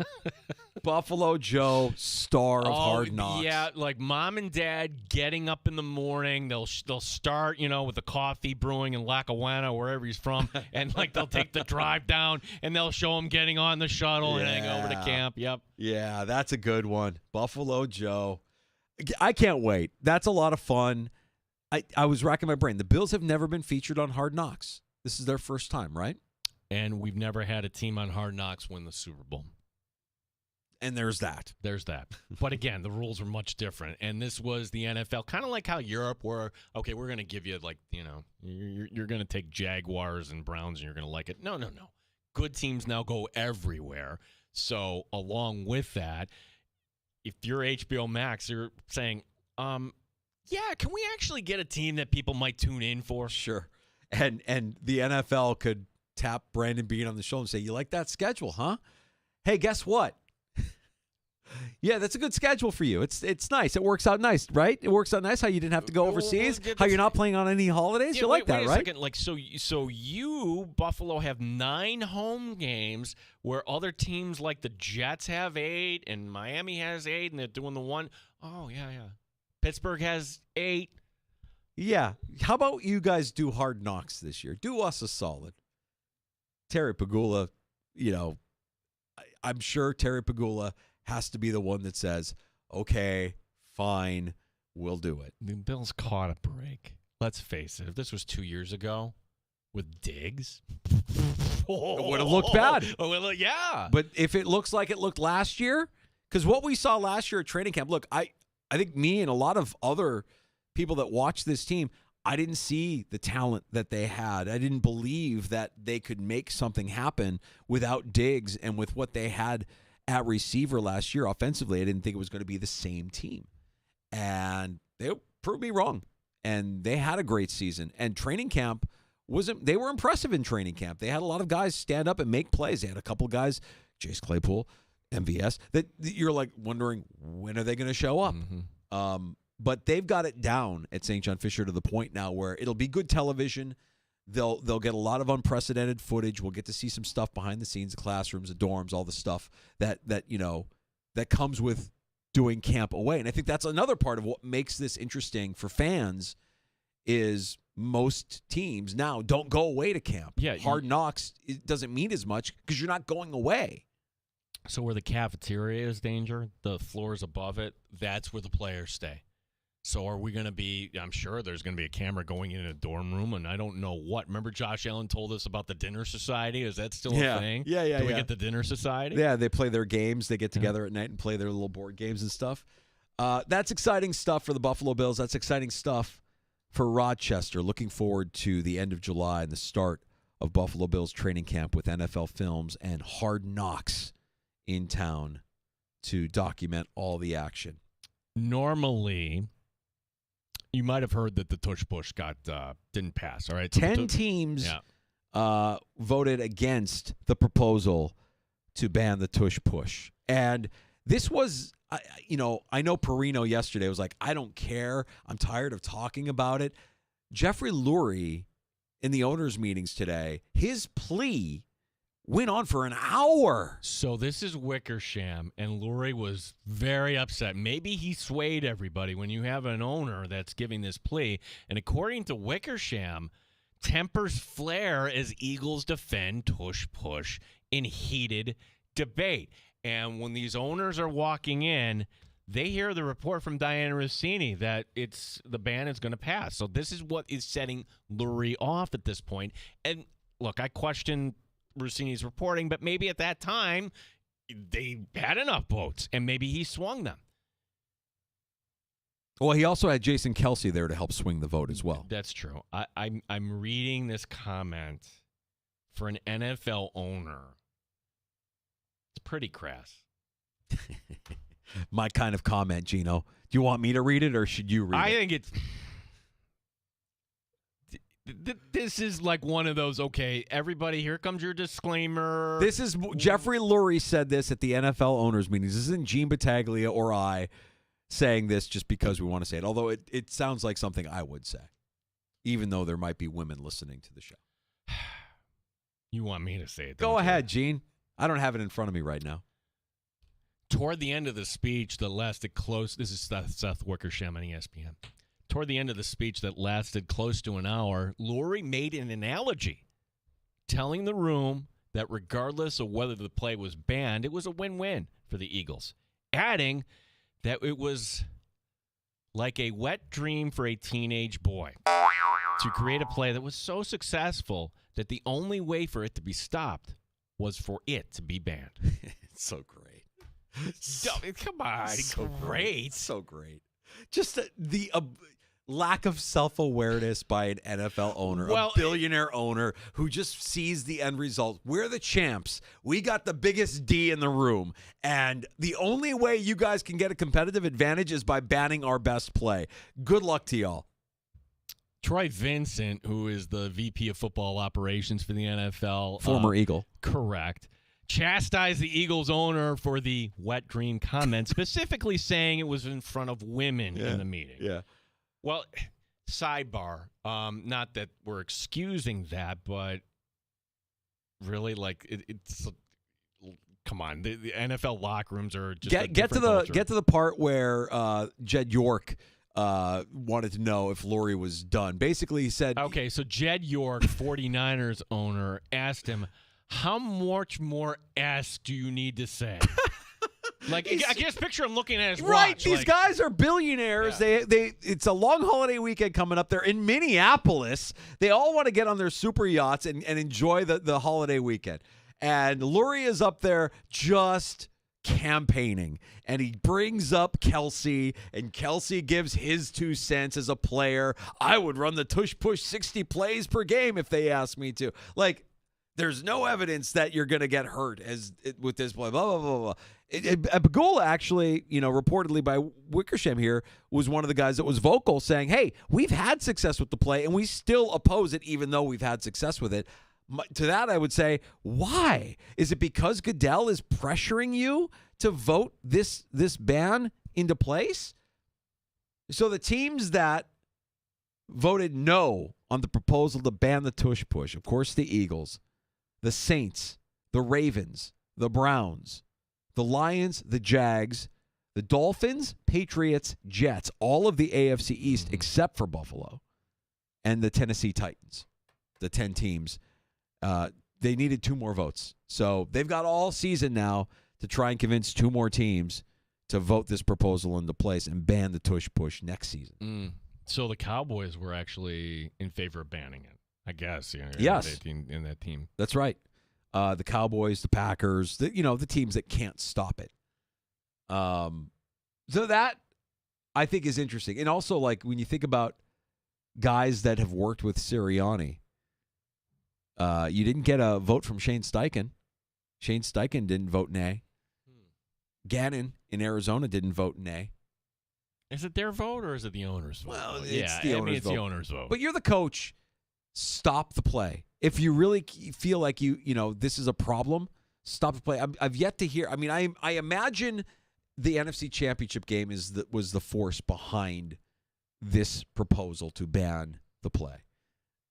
Buffalo Joe, star of Hard Knocks. Yeah, like mom and dad getting up in the morning. They'll start, with the coffee brewing in Lackawanna, wherever he's from, and like they'll take the drive down and they'll show him getting on the shuttle and heading over to camp. Yep. Yeah, that's a good one. Buffalo Joe. I can't wait. That's a lot of fun. I was racking my brain. The Bills have never been featured on Hard Knocks. This is their first time, right? And we've never had a team on Hard Knocks win the Super Bowl. And there's that. There's that. But again, the rules were much different. And this was the NFL, kind of like how Europe were, okay, we're going to give you, like, you're going to take Jaguars and Browns and you're going to like it. No. Good teams now go everywhere. So along with that, if you're HBO Max, you're saying, yeah, can we actually get a team that people might tune in for? Sure. And the NFL could tap Brandon Beane on the shoulder and say, you like that schedule, huh? Hey, guess what? Yeah, that's a good schedule for you. It's nice. It works out nice, right? It works out nice how you didn't have to go overseas, how you're not playing on any holidays. Yeah, you like that, wait a right? Second. Like, so you, Buffalo, have 9 home games where other teams like the Jets have 8 and Miami has 8 and they're doing the one. Oh, yeah. Pittsburgh has 8. Yeah. How about you guys do Hard Knocks this year? Do us a solid. Terry Pagula, I'm sure Terry Pagula has to be the one that says, okay, fine, we'll do it. The Bills caught a break. Let's face it. If this was 2 years ago with Diggs, it would have looked bad. Well, yeah. But if it looks like it looked last year, because what we saw last year at training camp, look, I think me and a lot of other people that watch this team, I didn't see the talent that they had. I didn't believe that they could make something happen without Diggs and with what they had at receiver last year offensively. I didn't think it was going to be the same team. And they proved me wrong. And they had a great season. And training camp they were impressive in training camp. They had a lot of guys stand up and make plays. They had a couple guys, Chase Claypool, MVS, that you're like wondering, when are they going to show up? Mm-hmm. But they've got it down at St. John Fisher to the point now where it'll be good television. They'll get a lot of unprecedented footage. We'll get to see some stuff behind the scenes, the classrooms, the dorms, all the stuff that comes with doing camp away. And I think that's another part of what makes this interesting for fans is most teams now don't go away to camp. Yeah, Hard Knocks, it doesn't mean as much because you're not going away. So where the cafeteria is danger, the floors above it, that's where the players stay. So are we going to be, I'm sure there's going to be a camera going in a dorm room, and I don't know what. Remember Josh Allen told us about the dinner society? Is that still a thing? Yeah. Do we get the dinner society? Yeah, they play their games. They get together at night and play their little board games and stuff. That's exciting stuff for the Buffalo Bills. That's exciting stuff for Rochester. Looking forward to the end of July and the start of Buffalo Bills training camp with NFL Films and Hard Knocks in town to document all the action. Normally, you might have heard that the tush push didn't pass. All right, 10 teams voted against the proposal to ban the tush push, and this was, I know Perino yesterday was like, I don't care. I'm tired of talking about it. Jeffrey Lurie in the owners' meetings today, his plea went on for an hour. So this is Wickersham, and Lurie was very upset. Maybe he swayed everybody when you have an owner that's giving this plea. And according to Wickersham, tempers flare as Eagles defend tush push in heated debate. And when these owners are walking in, they hear the report from Diana Rossini that the ban is going to pass. So this is what is setting Lurie off at this point. And look, I question Rossini's reporting, but maybe at that time they had enough votes and maybe he swung them. Well, he also had Jason Kelsey there to help swing the vote as well. That's true. I'm reading this comment for an NFL owner. It's pretty crass. My kind of comment, Gino. Do you want me to read it or should you read it? I think it's this is like one of those, okay, everybody, here comes your disclaimer. This is Jeffrey Lurie said this at the NFL owners meetings. This isn't Gene Battaglia or I saying this just because we want to say it, although it sounds like something I would say, even though there might be women listening to the show. You want me to say it? Go ahead, Gene. I don't have it in front of me right now. Toward the end of the speech that lasted close, this is Seth Wickersham on ESPN. Toward the end of the speech that lasted close to an hour, Lurie made an analogy, telling the room that regardless of whether the play was banned, it was a win-win for the Eagles, adding that it was like a wet dream for a teenage boy to create a play that was so successful that the only way for it to be stopped was for it to be banned. It's so great. Come on, So great. So great. Just the lack of self-awareness by an NFL owner, a billionaire owner who just sees the end result. We're the champs. We got the biggest D in the room. And the only way you guys can get a competitive advantage is by banning our best play. Good luck to y'all. Troy Vincent, who is the VP of football operations for the NFL. Former Eagle. Correct. Chastised the Eagles owner for the wet dream comment, specifically saying it was in front of women in the meeting. Yeah. Well, sidebar, not that we're excusing that, but really, like, it's come on, the NFL locker rooms are just get to the part where Jed York wanted to know if Lurie was done. Basically, he said, okay, so Jed York, 49ers owner, asked him, how much more S do you need to say? Like, I guess picture him looking at his watch. Right, these guys are billionaires. Yeah. It's a long holiday weekend coming up. They're in Minneapolis. They all want to get on their super yachts and enjoy the holiday weekend. And Lurie is up there just campaigning. And he brings up Kelsey, and Kelsey gives his 2 cents as a player. I would run the tush-push 60 plays per game if they asked me to. Like, there's no evidence that you're going to get hurt with this play, blah, blah, blah, blah. Pegula actually, reportedly by Wickersham here, was one of the guys that was vocal saying, hey, we've had success with the play, and we still oppose it even though we've had success with it. To that, I would say, why? Is it because Goodell is pressuring you to vote this ban into place? So the teams that voted no on the proposal to ban the tush push, of course, the Eagles, the Saints, the Ravens, the Browns, the Lions, the Jags, the Dolphins, Patriots, Jets, all of the AFC East except for Buffalo, and the Tennessee Titans, the 10 teams. They needed 2 more votes. So they've got all season now to try and convince 2 more teams to vote this proposal into place and ban the tush push next season. So the Cowboys were actually in favor of banning it, I guess. Yes. In that team. That's right. The Cowboys, the Packers, the teams that can't stop it. So that, I think, is interesting. And also, like, when you think about guys that have worked with Sirianni, you didn't get a vote from Shane Steichen. Shane Steichen didn't vote nay. Gannon in Arizona didn't vote nay. Is it their vote or is it the owner's vote? Well, it's the owner's vote. The owner's vote. But you're the coach. Stop the play. If you really feel like this is a problem, stop the play. I've yet to hear. I mean, I imagine the NFC Championship game was the force behind this proposal to ban the play.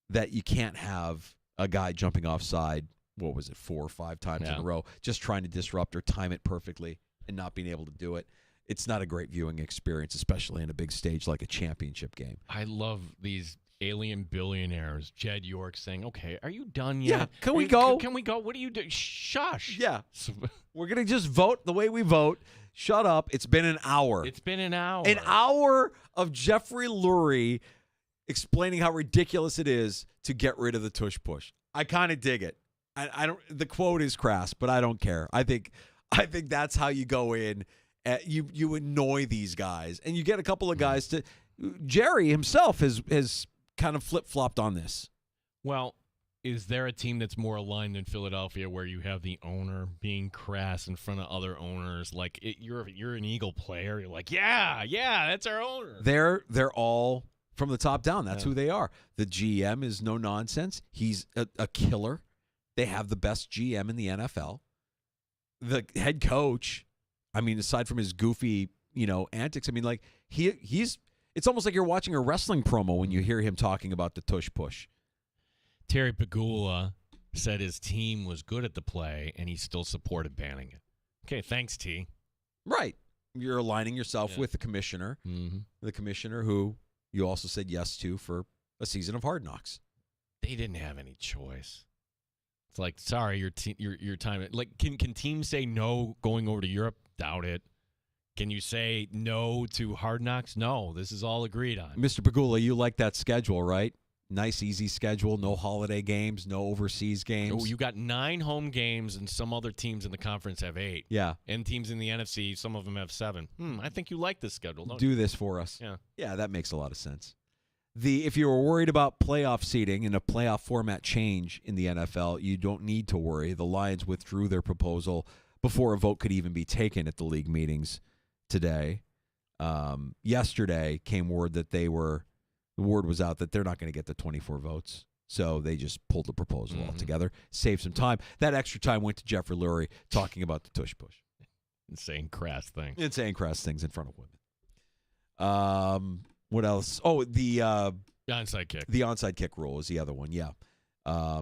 That you can't have a guy jumping offside, what was it, 4 or 5 times in a row, just trying to disrupt or time it perfectly and not being able to do it. It's not a great viewing experience, especially in a big stage like a championship game. I love these alien billionaires. Jed York saying, okay, are you done yet? Yeah, can we go? Can we go? What do you do? Shush. Yeah. We're going to just vote the way we vote. Shut up. It's been an hour. It's been an hour. An hour of Jeffrey Lurie explaining how ridiculous it is to get rid of the tush push. I kind of dig it. I don't. The quote is crass, but I don't care. I think that's how you go in. You annoy these guys, and you get a couple of guys to. Jerry himself has kind of flip-flopped on this. Well, is there a team that's more aligned than Philadelphia, where you have the owner being crass in front of other owners? Like you're an Eagle player, you're like, yeah, that's our owner. They're all from the top down. That's who they are. The GM is no nonsense. He's a killer. They have the best GM in the NFL. The head coach, I mean, aside from his goofy, antics, I mean, like he's. It's almost like you're watching a wrestling promo when you hear him talking about the tush push. Terry Pegula said his team was good at the play, and he still supported banning it. Okay, thanks, T. Right. You're aligning yourself with the commissioner, the commissioner who you also said yes to for a season of Hard Knocks. They didn't have any choice. It's like, sorry, your time. Like, can teams say no going over to Europe? Doubt it. Can you say no to Hard Knocks? No, this is all agreed on. Mr. Pagula, you like that schedule, right? Nice, easy schedule. No holiday games, no overseas games. Oh, you got 9 home games, and some other teams in the conference have 8. Yeah. And teams in the NFC, some of them have 7. I think you like this schedule, don't Do you? this for us. Yeah. Yeah, that makes a lot of sense. If you were worried about playoff seeding and a playoff format change in the NFL, you don't need to worry. The Lions withdrew their proposal before a vote could even be taken at the league meetings today. Yesterday came word that the word was out that they're not going to get the 24 votes. So they just pulled the proposal altogether, saved some time. That extra time went to Jeffrey Lurie talking about the tush push. And saying crass things. And saying crass things in front of women. What else? Oh, the onside kick. The onside kick rule is the other one, yeah.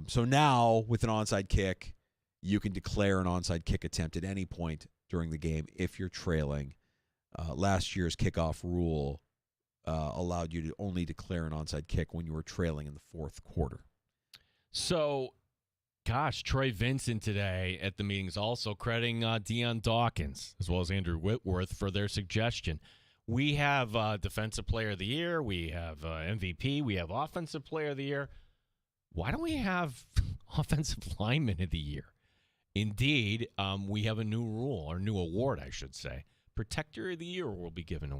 So now with an onside kick, you can declare an onside kick attempt at any point during the game if you're trailing. Last year's kickoff rule allowed you to only declare an onside kick when you were trailing in the fourth quarter. So, gosh, Troy Vincent today at the meetings also crediting Deion Dawkins as well as Andrew Whitworth for their suggestion. We have Defensive Player of the Year. We have MVP. We have Offensive Player of the Year. Why don't we have Offensive Lineman of the Year? Indeed, we have a new rule, or new award, I should say. Protector of the Year will be given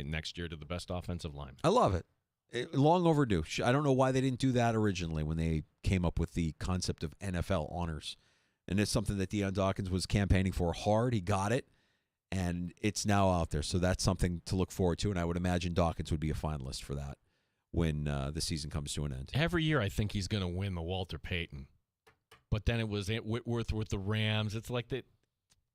next year to the best offensive lineman. I love it. Long overdue. I don't know why they didn't do that originally when they came up with the concept of NFL honors. And it's something that Deion Dawkins was campaigning for hard. He got it, and it's now out there. So that's something to look forward to, and I would imagine Dawkins would be a finalist for that when the season comes to an end. Every year I think he's going to win the Walter Payton. But then it was Whitworth with the Rams. It's like that.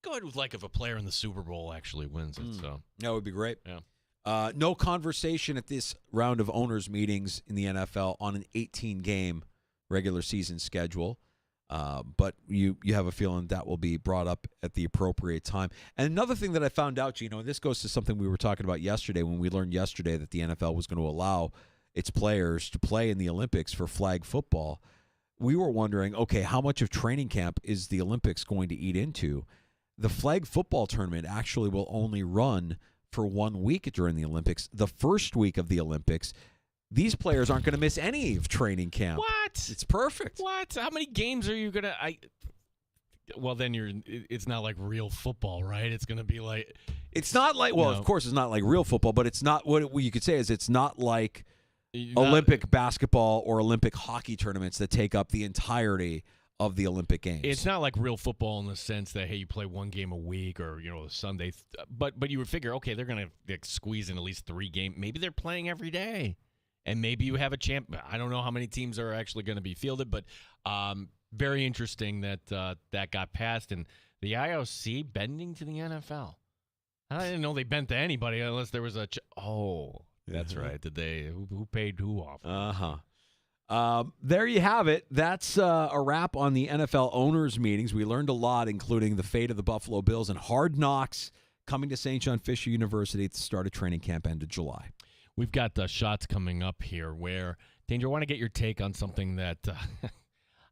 Good with if a player in the Super Bowl actually wins it. So that would be great. Yeah. No conversation at this round of owners meetings in the NFL on an 18-game regular season schedule, but you have a feeling that will be brought up at the appropriate time. And another thing that I found out, Gino, and this goes to something we were talking about yesterday when we learned yesterday that the NFL was going to allow its players to play in the Olympics for flag football. We were wondering, okay, how much of training camp is the Olympics going to eat into? The flag football tournament actually will only run for 1 week during the Olympics. The first week of the Olympics, these players aren't going to miss any of training camp. What? It's perfect. What? How many games are you going to Well, then it's not like real football, right? It's going to be like It's not like of course it's not like real football, but it's not what you could say is it's not like Olympic basketball or Olympic hockey tournaments that take up the entirety of the Olympic Games. It's not like real football in the sense that, hey, you play one game a week or, Sunday. But you would figure, okay, they're going to squeeze in at least 3 games. Maybe they're playing every day. And maybe you have a champ. I don't know how many teams are actually going to be fielded, but very interesting that that got passed. And the IOC bending to the NFL. I didn't know they bent to anybody unless there was a that's right. Did they? Who paid who off? There you have it. That's a wrap on the NFL owners meetings. We learned a lot, including the fate of the Buffalo Bills and Hard Knocks coming to St. John Fisher University at the start of training camp end of July. We've got shots coming up here where, Danger, I want to get your take on something that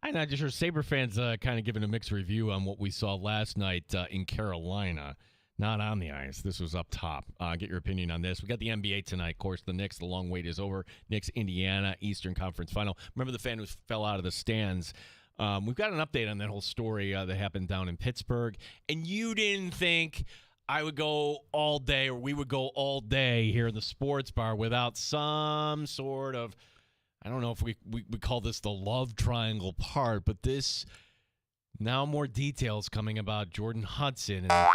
I'm not sure Sabre fans kind of giving a mixed review on what we saw last night in Carolina. Not on the ice. This was up top. Get your opinion on this. We got the NBA tonight. Of course, the Knicks, the long wait is over. Knicks, Indiana, Eastern Conference Final. Remember the fan who fell out of the stands. We've got an update on that whole story that happened down in Pittsburgh. And you didn't think I would go all day or we would go all day here in the sports bar without some sort of, I don't know if we call this the love triangle part, but this, now more details coming about Jordan Hudson and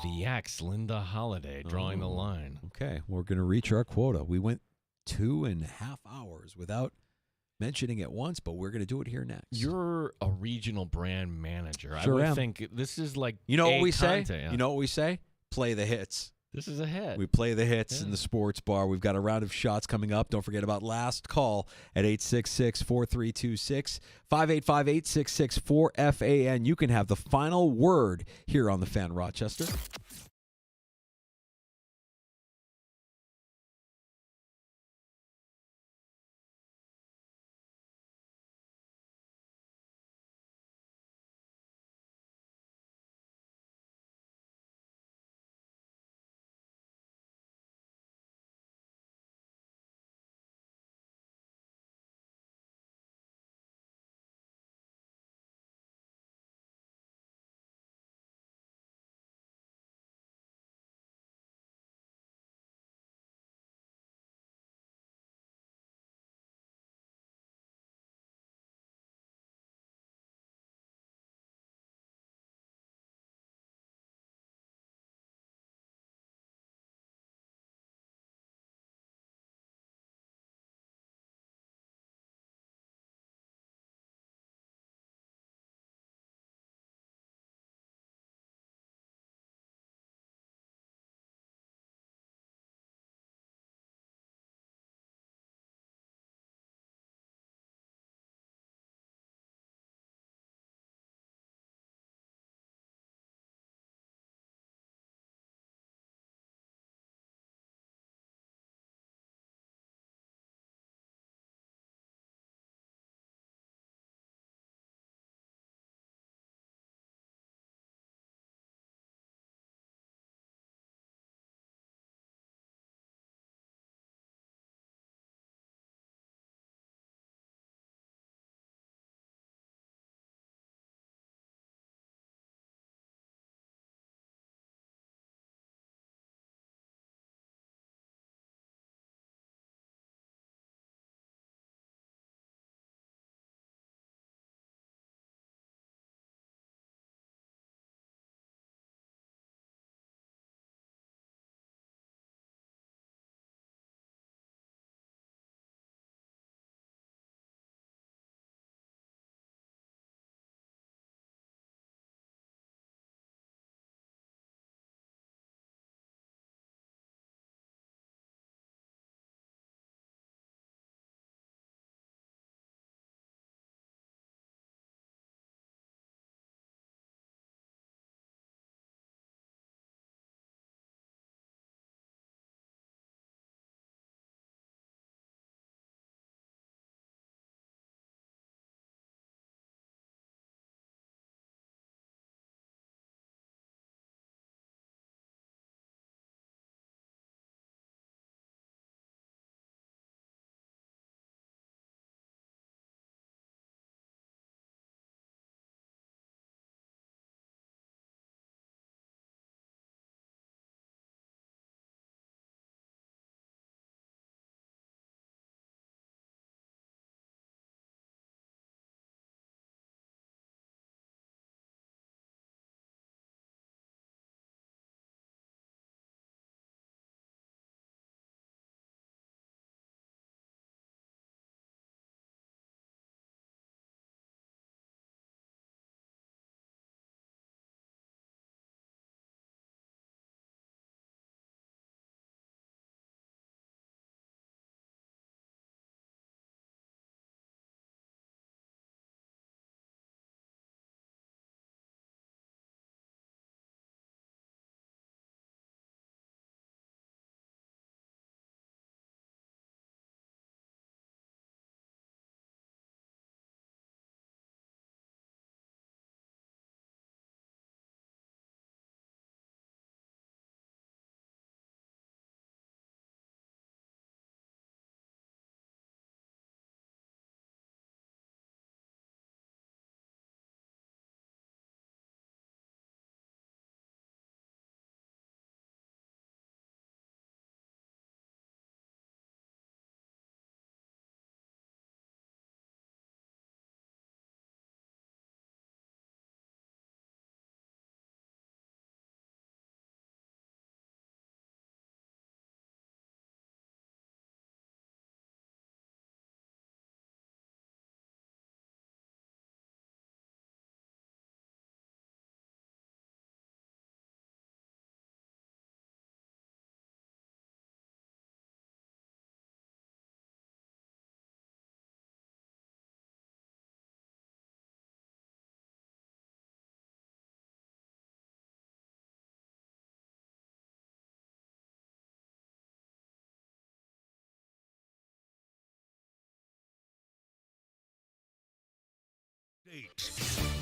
the ex, Linda Holiday, drawing the line. Okay, we're going to reach our quota. We went 2.5 hours without mentioning it once, but we're going to do it here next. You're a regional brand manager. Sure I would am. think this is like You know what we say? Yeah. You know what we say? Play the hits. This is a hit. We play the hits in the sports bar. We've got a round of shots coming up. Don't forget about last call at 866-4326, 585-866-4FAN. You can have the final word here on The Fan Rochester.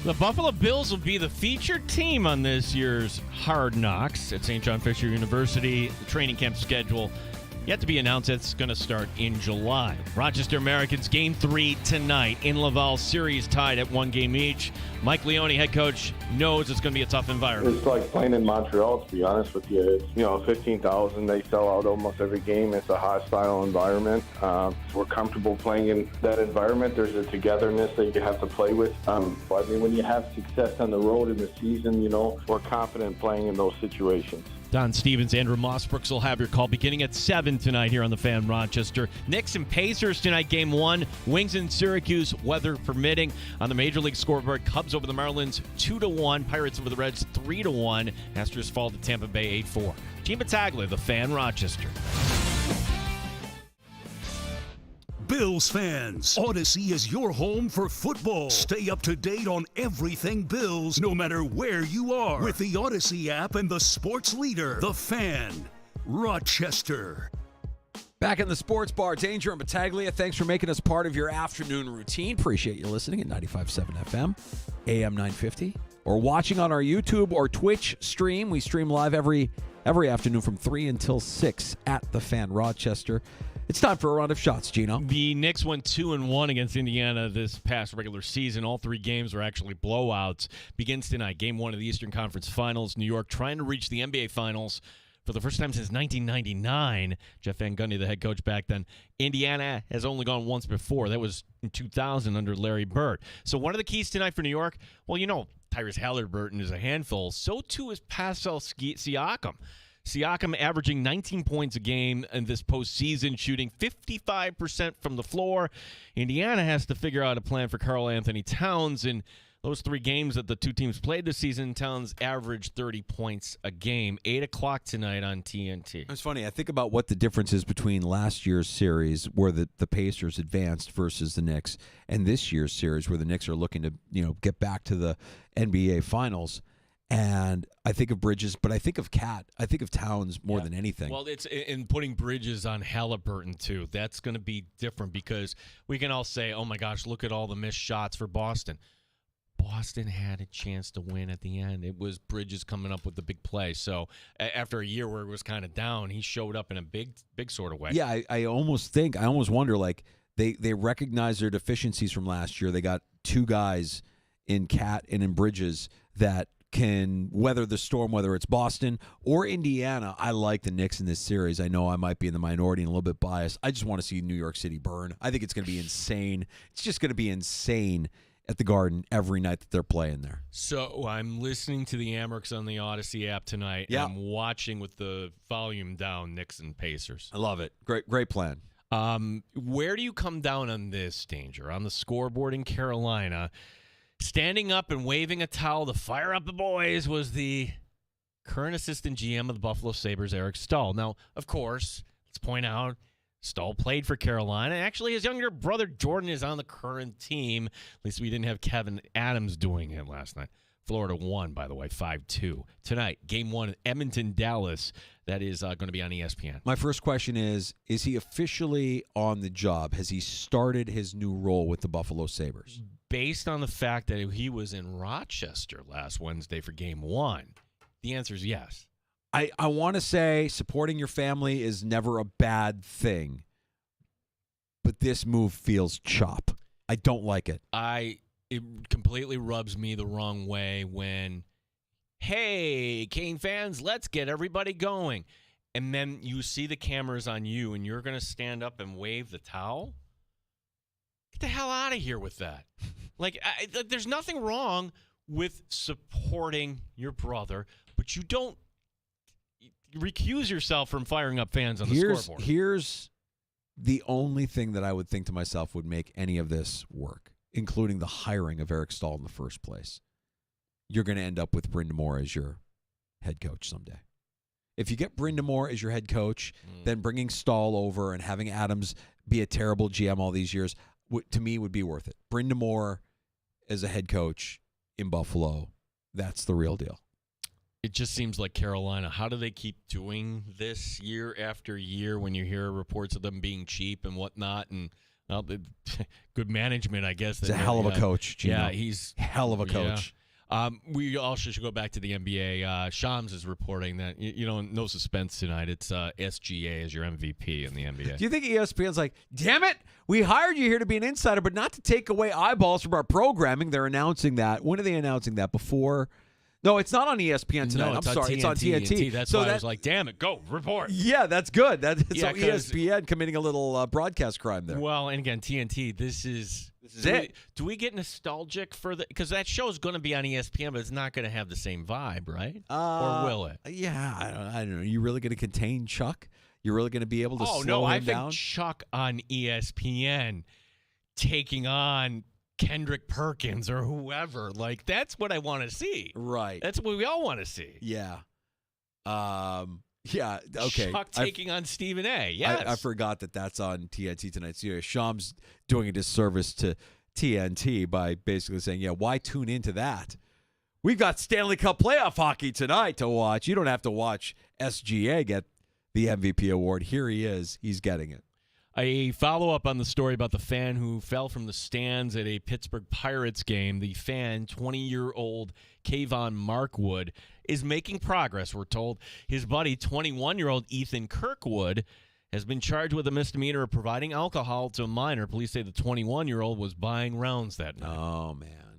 The Buffalo Bills will be the featured team on this year's Hard Knocks at St. John Fisher University. The training camp schedule yet to be announced. It's going to start in July. Rochester Americans Game 3 tonight in Laval. Series tied at 1 game each. Mike Leone, head coach, knows it's going to be a tough environment. It's like playing in Montreal, to be honest with you. It's, 15,000. They sell out almost every game. It's a hostile environment. We're comfortable playing in that environment. There's a togetherness that you have to play with. When you have success on the road in the season, we're confident playing in those situations. Don Stevens, Andrew Mossbrooks will have your call beginning at 7 tonight here on the Fan Rochester. Knicks and Pacers tonight, Game 1. Wings in Syracuse, weather permitting. On the Major League scoreboard, Cubs over the Marlins 2-1. Pirates over the Reds 3-1. Astros fall to Tampa Bay 8-4. Gene Battaglia, the Fan Rochester. Bills fans, Odyssey is your home for football. Stay up to date on everything Bills, no matter where you are, with the Odyssey app and the sports leader, the Fan, Rochester. Back in the sports bar, Danger and Battaglia, thanks for making us part of your afternoon routine. Appreciate you listening at 95.7 FM, AM 950, or watching on our YouTube or Twitch stream. We stream live every afternoon from 3 until 6 at the Fan Rochester. It's time for a round of shots, Gino. The Knicks went 2-1 against Indiana this past regular season. All 3 games were actually blowouts. Begins tonight, Game 1 of the Eastern Conference Finals. New York trying to reach the NBA Finals for the first time since 1999. Jeff Van Gundy, the head coach back then. Indiana has only gone once before. That was in 2000 under Larry Bird. So one of the keys tonight for New York, well, Tyrese Halliburton is a handful. So too is Pascal Siakam. Siakam averaging 19 points a game in this postseason, shooting 55% from the floor. Indiana has to figure out a plan for Karl Anthony Towns. In those 3 games that the two teams played this season, Towns averaged 30 points a game. 8 o'clock tonight on TNT. It's funny. I think about what the difference is between last year's series where the Pacers advanced versus the Knicks and this year's series where the Knicks are looking to get back to the NBA Finals. And I think of Bridges, but I think of Cat. I think of Towns more than anything. Well, it's in putting Bridges on Halliburton, too. That's going to be different because we can all say, oh, my gosh, look at all the missed shots for Boston. Boston had a chance to win at the end. It was Bridges coming up with the big play. So after a year where it was kind of down, he showed up in a big sort of way. Yeah, I almost wonder, like, they recognize their deficiencies from last year. They got 2 guys in Cat and in Bridges that can weather the storm, whether it's Boston or Indiana. I like the Knicks in this series. I know I might be in the minority and a little bit biased. I just want to see New York City burn. I think it's going to be insane. It's just going to be insane at the Garden every night that they're playing there. So I'm listening to the Amerks on the Odyssey app tonight. Yeah. I'm watching with the volume down Knicks and Pacers. I love it. Great plan. Where do you come down on this, Danger? On the scoreboard in Carolina, standing up and waving a towel to fire up the boys was the current assistant GM of the Buffalo Sabres, Eric Stahl. Now, of course, let's point out, Stahl played for Carolina. Actually, his younger brother Jordan is on the current team. At least we didn't have Kevin Adams doing it last night. Florida won, by the way, 5-2. Tonight, Game 1, Edmonton-Dallas. That is going to be on ESPN. My first question is he officially on the job? Has he started his new role with the Buffalo Sabres? Based on the fact that he was in Rochester last Wednesday for Game 1, the answer is yes. I want to say supporting your family is never a bad thing, but this move feels chop. I don't like it. It completely rubs me the wrong way when, hey, Kane fans, let's get everybody going. And then you see the cameras on you and you're going to stand up and wave the towel? Get the hell out of here with that. There's nothing wrong with supporting your brother, but you don't recuse yourself from firing up fans on the scoreboard. Here's the only thing that I would think to myself would make any of this work, including the hiring of Eric Stahl in the first place. You're going to end up with Brind'Amour Moore as your head coach someday. If you get Brind'Amour Moore as your head coach, then bringing Stahl over and having Adams be a terrible GM all these years, to me, would be worth it. Brind'Amour Moore as a head coach in Buffalo, that's the real deal. It just seems like Carolina. How do they keep doing this year after year when you hear reports of them being cheap and whatnot? And Well, good management, I guess. He's a hell of a coach, Gino. Yeah, he's hell of a coach. Yeah. We also should go back to the NBA. Shams is reporting that, no suspense tonight. It's SGA as your MVP in the NBA. Do you think ESPN's like, damn it, we hired you here to be an insider, but not to take away eyeballs from our programming? They're announcing that. When are they announcing that? Before? No, it's not on ESPN tonight. No, I'm sorry. It's on TNT. That's why I was like, damn it, go, report. Yeah, that's good. So because ESPN committing a little broadcast crime there. Well, and again, TNT, this is it. Do we get nostalgic for the – because that show is going to be on ESPN, but it's not going to have the same vibe, right? Or will it? Yeah, I don't know. Are you really going to contain Chuck? You're really going to be able to slow him down? I think Chuck on ESPN taking on – Kendrick Perkins or whoever. Like, that's what I want to see. Right. That's what we all want to see. Yeah. Yeah, okay. Chuck taking on Stephen A. Yes. I forgot that's on TNT tonight. So, Shams doing a disservice to TNT by basically saying, why tune into that? We've got Stanley Cup playoff hockey tonight to watch. You don't have to watch SGA get the MVP award. Here he is. He's getting it. A follow-up on the story about the fan who fell from the stands at a Pittsburgh Pirates game. The fan, 20-year-old Kayvon Markwood, is making progress, we're told. His buddy, 21-year-old Ethan Kirkwood, has been charged with a misdemeanor of providing alcohol to a minor. Police say the 21-year-old was buying rounds that night. Oh, man.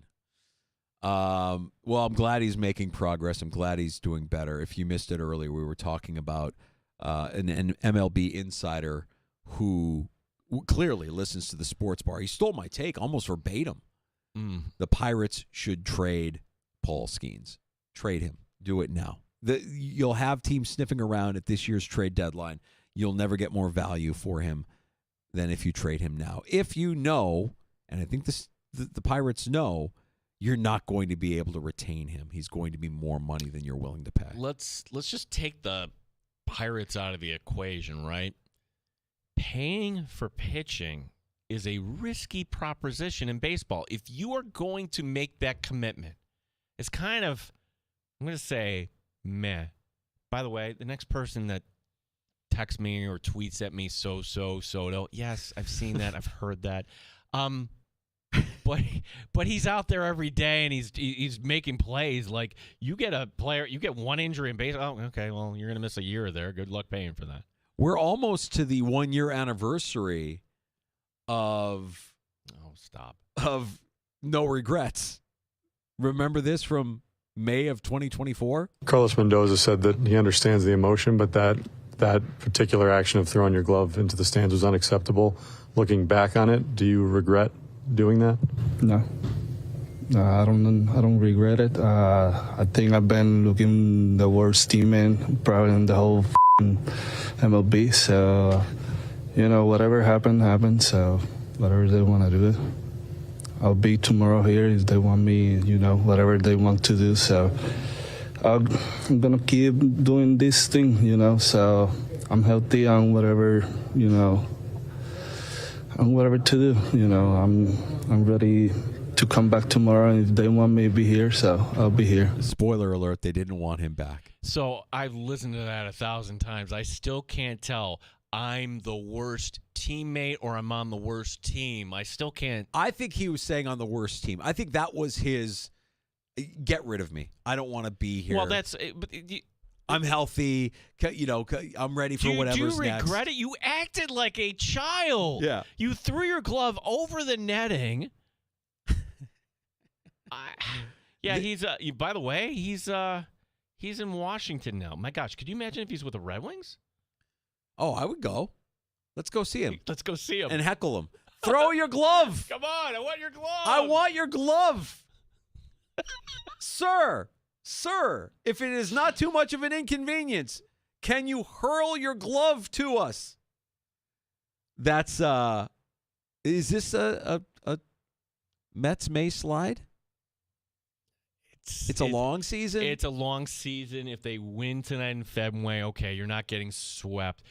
Well, I'm glad he's making progress. I'm glad he's doing better. If you missed it earlier, we were talking about an MLB insider who clearly listens to the Sports Bar. He stole my take almost verbatim. The Pirates should trade Paul Skeens. Trade him. Do it now. You'll have teams sniffing around at this year's trade deadline. You'll never get more value for him than if you trade him now. If you know, and I think the Pirates know, you're not going to be able to retain him. He's going to be more money than you're willing to pay. Let's just take the Pirates out of the equation, right? Paying for pitching is a risky proposition in baseball. If you are going to make that commitment, it's kind of, I'm going to say, meh. By the way, the next person that texts me or tweets at me, Soto, yes, I've seen that. I've heard that. But he's out there every day and he's making plays. Like, you get a player, you get one injury in baseball. Oh, okay, well, you're going to miss a year there. Good luck paying for that. We're almost to the 1-year anniversary of No Regrets. Remember this from May of 2024? Carlos Mendoza said that he understands the emotion, but that particular action of throwing your glove into the stands was unacceptable. Looking back on it, do you regret doing that? No, I don't regret it. I think I've been looking the worst teammate probably in the whole MLB. So, whatever happened. So, whatever they want to do, I'll be tomorrow here if they want me. Whatever they want to do. So, I'm gonna keep doing this thing. So, I'm healthy on whatever on whatever to do. I'm ready to come back tomorrow. If they want me to be here, so I'll be here. Spoiler alert, they didn't want him back. So I've listened to that 1,000 times. I still can't tell I'm the worst teammate or I'm on the worst team. I still can't. I think he was saying on the worst team. I think that was his get rid of me. I don't want to be here. Well, that's... I'm healthy. I'm ready for whatever's next. Do you regret it? You acted like a child. Yeah. You threw your glove over the netting. He's. By the way, he's in Washington now. My gosh, could you imagine if he's with the Red Wings? Oh, I would go. Let's go see him. Let's go see him and heckle him. Throw your glove. Come on, I want your glove. I want your glove, Sir, if it is not too much of an inconvenience, can you hurl your glove to us? That's is this a Mets May slide? It's a long season? It's a long season. If they win tonight in February, okay, you're not getting swept.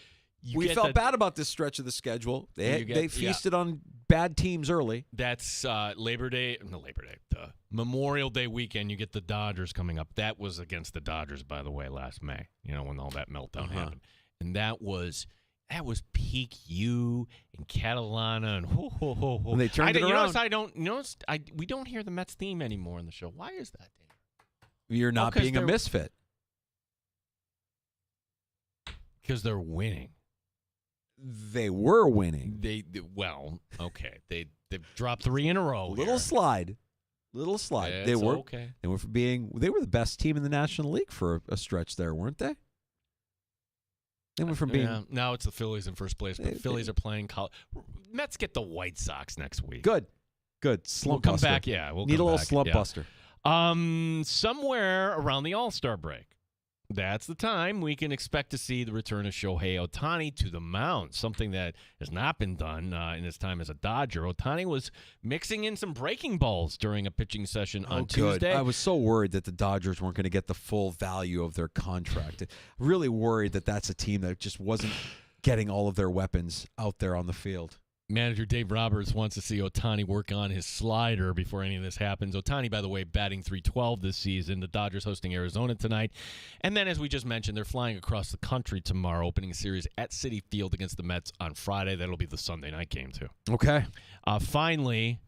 We felt bad about this stretch of the schedule. They feasted on bad teams early. That's Memorial Day weekend. You get the Dodgers coming up. That was against the Dodgers, by the way, last May, when all that meltdown happened. And that was That was peak you and Catalana and ho ho ho ho. And they turned it around. We don't hear the Mets theme anymore on the show. Why is that, Dave? You're not being a misfit. Because they're winning. They were winning. Okay. They've dropped 3 in a row. Little slide. It's They were okay. They were the best team in the National League for a stretch there, weren't they? They went from being now it's the Phillies in first place, but the Phillies are playing Mets get the White Sox next week. Good. Slump We'll come buster. back, yeah. We'll Need come a little back, slump yeah. buster. Somewhere around the All-Star break. That's the time we can expect to see the return of Shohei Ohtani to the mound, something that has not been done in his time as a Dodger. Ohtani was mixing in some breaking balls during a pitching session on Tuesday. I was so worried that the Dodgers weren't going to get the full value of their contract. Really worried that that's a team that just wasn't getting all of their weapons out there on the field. Manager Dave Roberts wants to see Ohtani work on his slider before any of this happens. Ohtani, by the way, batting .312 this season. The Dodgers hosting Arizona tonight. And then, as we just mentioned, they're flying across the country tomorrow, opening a series at Citi Field against the Mets on Friday. That'll be the Sunday night game, too. Okay. Finally,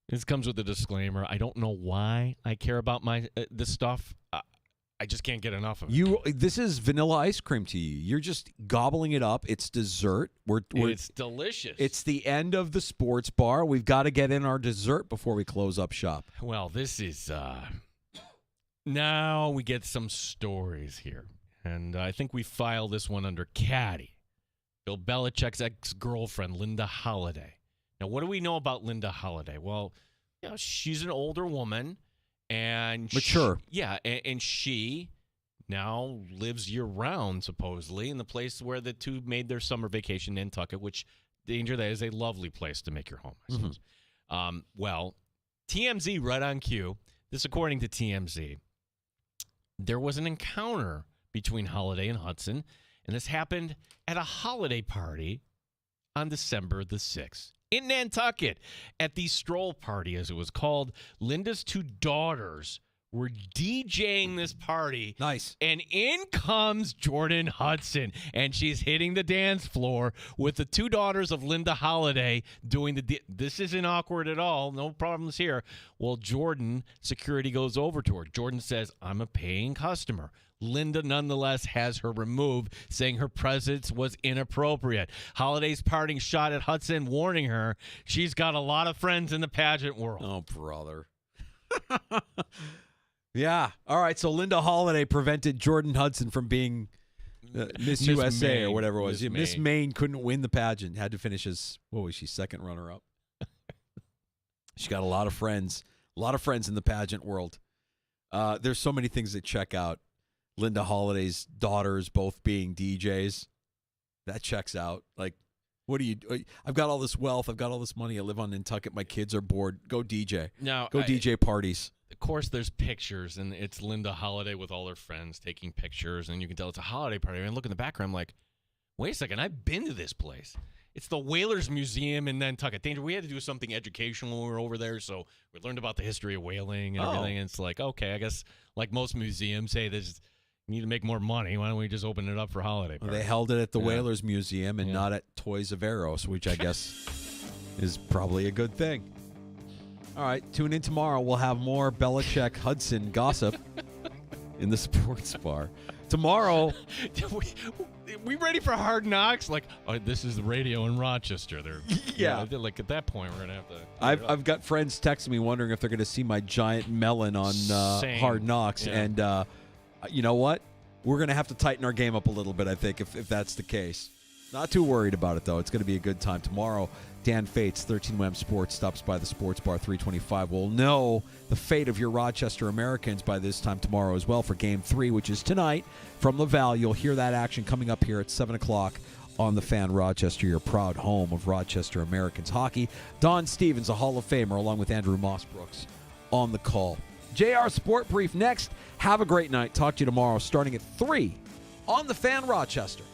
this comes with a disclaimer. I don't know why I care about this stuff. I just can't get enough of it. This is vanilla ice cream to you. You're just gobbling it up. It's dessert. It's delicious. It's the end of the sports bar. We've got to get in our dessert before we close up shop. Well, this is now we get some stories here. And I think we file this one under Caddy. Bill Belichick's ex-girlfriend, Linda Holliday. Now, what do we know about Linda Holliday? Well, she's an older woman. And mature. And she now lives year-round, supposedly, in the place where the two made their summer vacation, Nantucket, which, danger, that is a lovely place to make your home, I suppose. Well, TMZ, right on cue, this according to TMZ, there was an encounter between Holliday and Hudson, and this happened at a holiday party on December the 6th. In Nantucket, at the stroll party, as it was called, Linda's 2 daughters were DJing this party. Nice. And in comes Jordan Hudson, and she's hitting the dance floor with the 2 daughters of Linda Holliday doing this isn't awkward at all. No problems here. Well, Jordan, security goes over to her. Jordan says, I'm a paying customer. Linda nonetheless has her removed, saying her presence was inappropriate. Holliday's parting shot at Hudson, warning her she's got a lot of friends in the pageant world. Oh, brother. Yeah. All right, so Linda Holliday prevented Jordan Hudson from being Miss USA Maine, or whatever it was. Miss Maine couldn't win the pageant. Had to finish as, what was she, second runner-up? She got a lot of friends in the pageant world. There's so many things that check out. Linda Holliday's daughters both being DJs. That checks out. Like, what do you do? I've got all this wealth. I've got all this money. I live on Nantucket. My kids are bored. Go DJ. Now, DJ parties. Of course, there's pictures, and it's Linda Holliday with all her friends taking pictures, and you can tell it's a holiday party. And I look in the background, I'm like, wait a second, I've been to this place. It's the Whalers Museum in Nantucket. Danger, we had to do something educational when we were over there, so we learned about the history of whaling and everything. And it's like, okay, I guess like most museums, hey, you need to make more money. Why don't we just open it up for holiday parties? Well, they held it at the Whalers Museum and not at Toys of Eros, which I guess is probably a good thing. All right, tune in tomorrow. We'll have more Belichick Hudson gossip in the sports bar. Tomorrow. We ready for Hard Knocks? Like, oh, this is the radio in Rochester. They're like at that point, we're gonna have to. I've got friends texting me wondering if they're going to see my giant melon on Hard Knocks, and you know what? We're going to have to tighten our game up a little bit. I think if that's the case. Not too worried about it though. It's going to be a good time tomorrow. Dan Fates, 13 Wham Sports, stops by the Sports Bar 325. We'll know the fate of your Rochester Americans by this time tomorrow as well for Game 3, which is tonight from LaValle. You'll hear that action coming up here at 7 o'clock on the Fan Rochester, your proud home of Rochester Americans hockey. Don Stevens, a Hall of Famer, along with Andrew Mossbrooks on the call. JR Sport Brief next. Have a great night. Talk to you tomorrow starting at 3 on the Fan Rochester.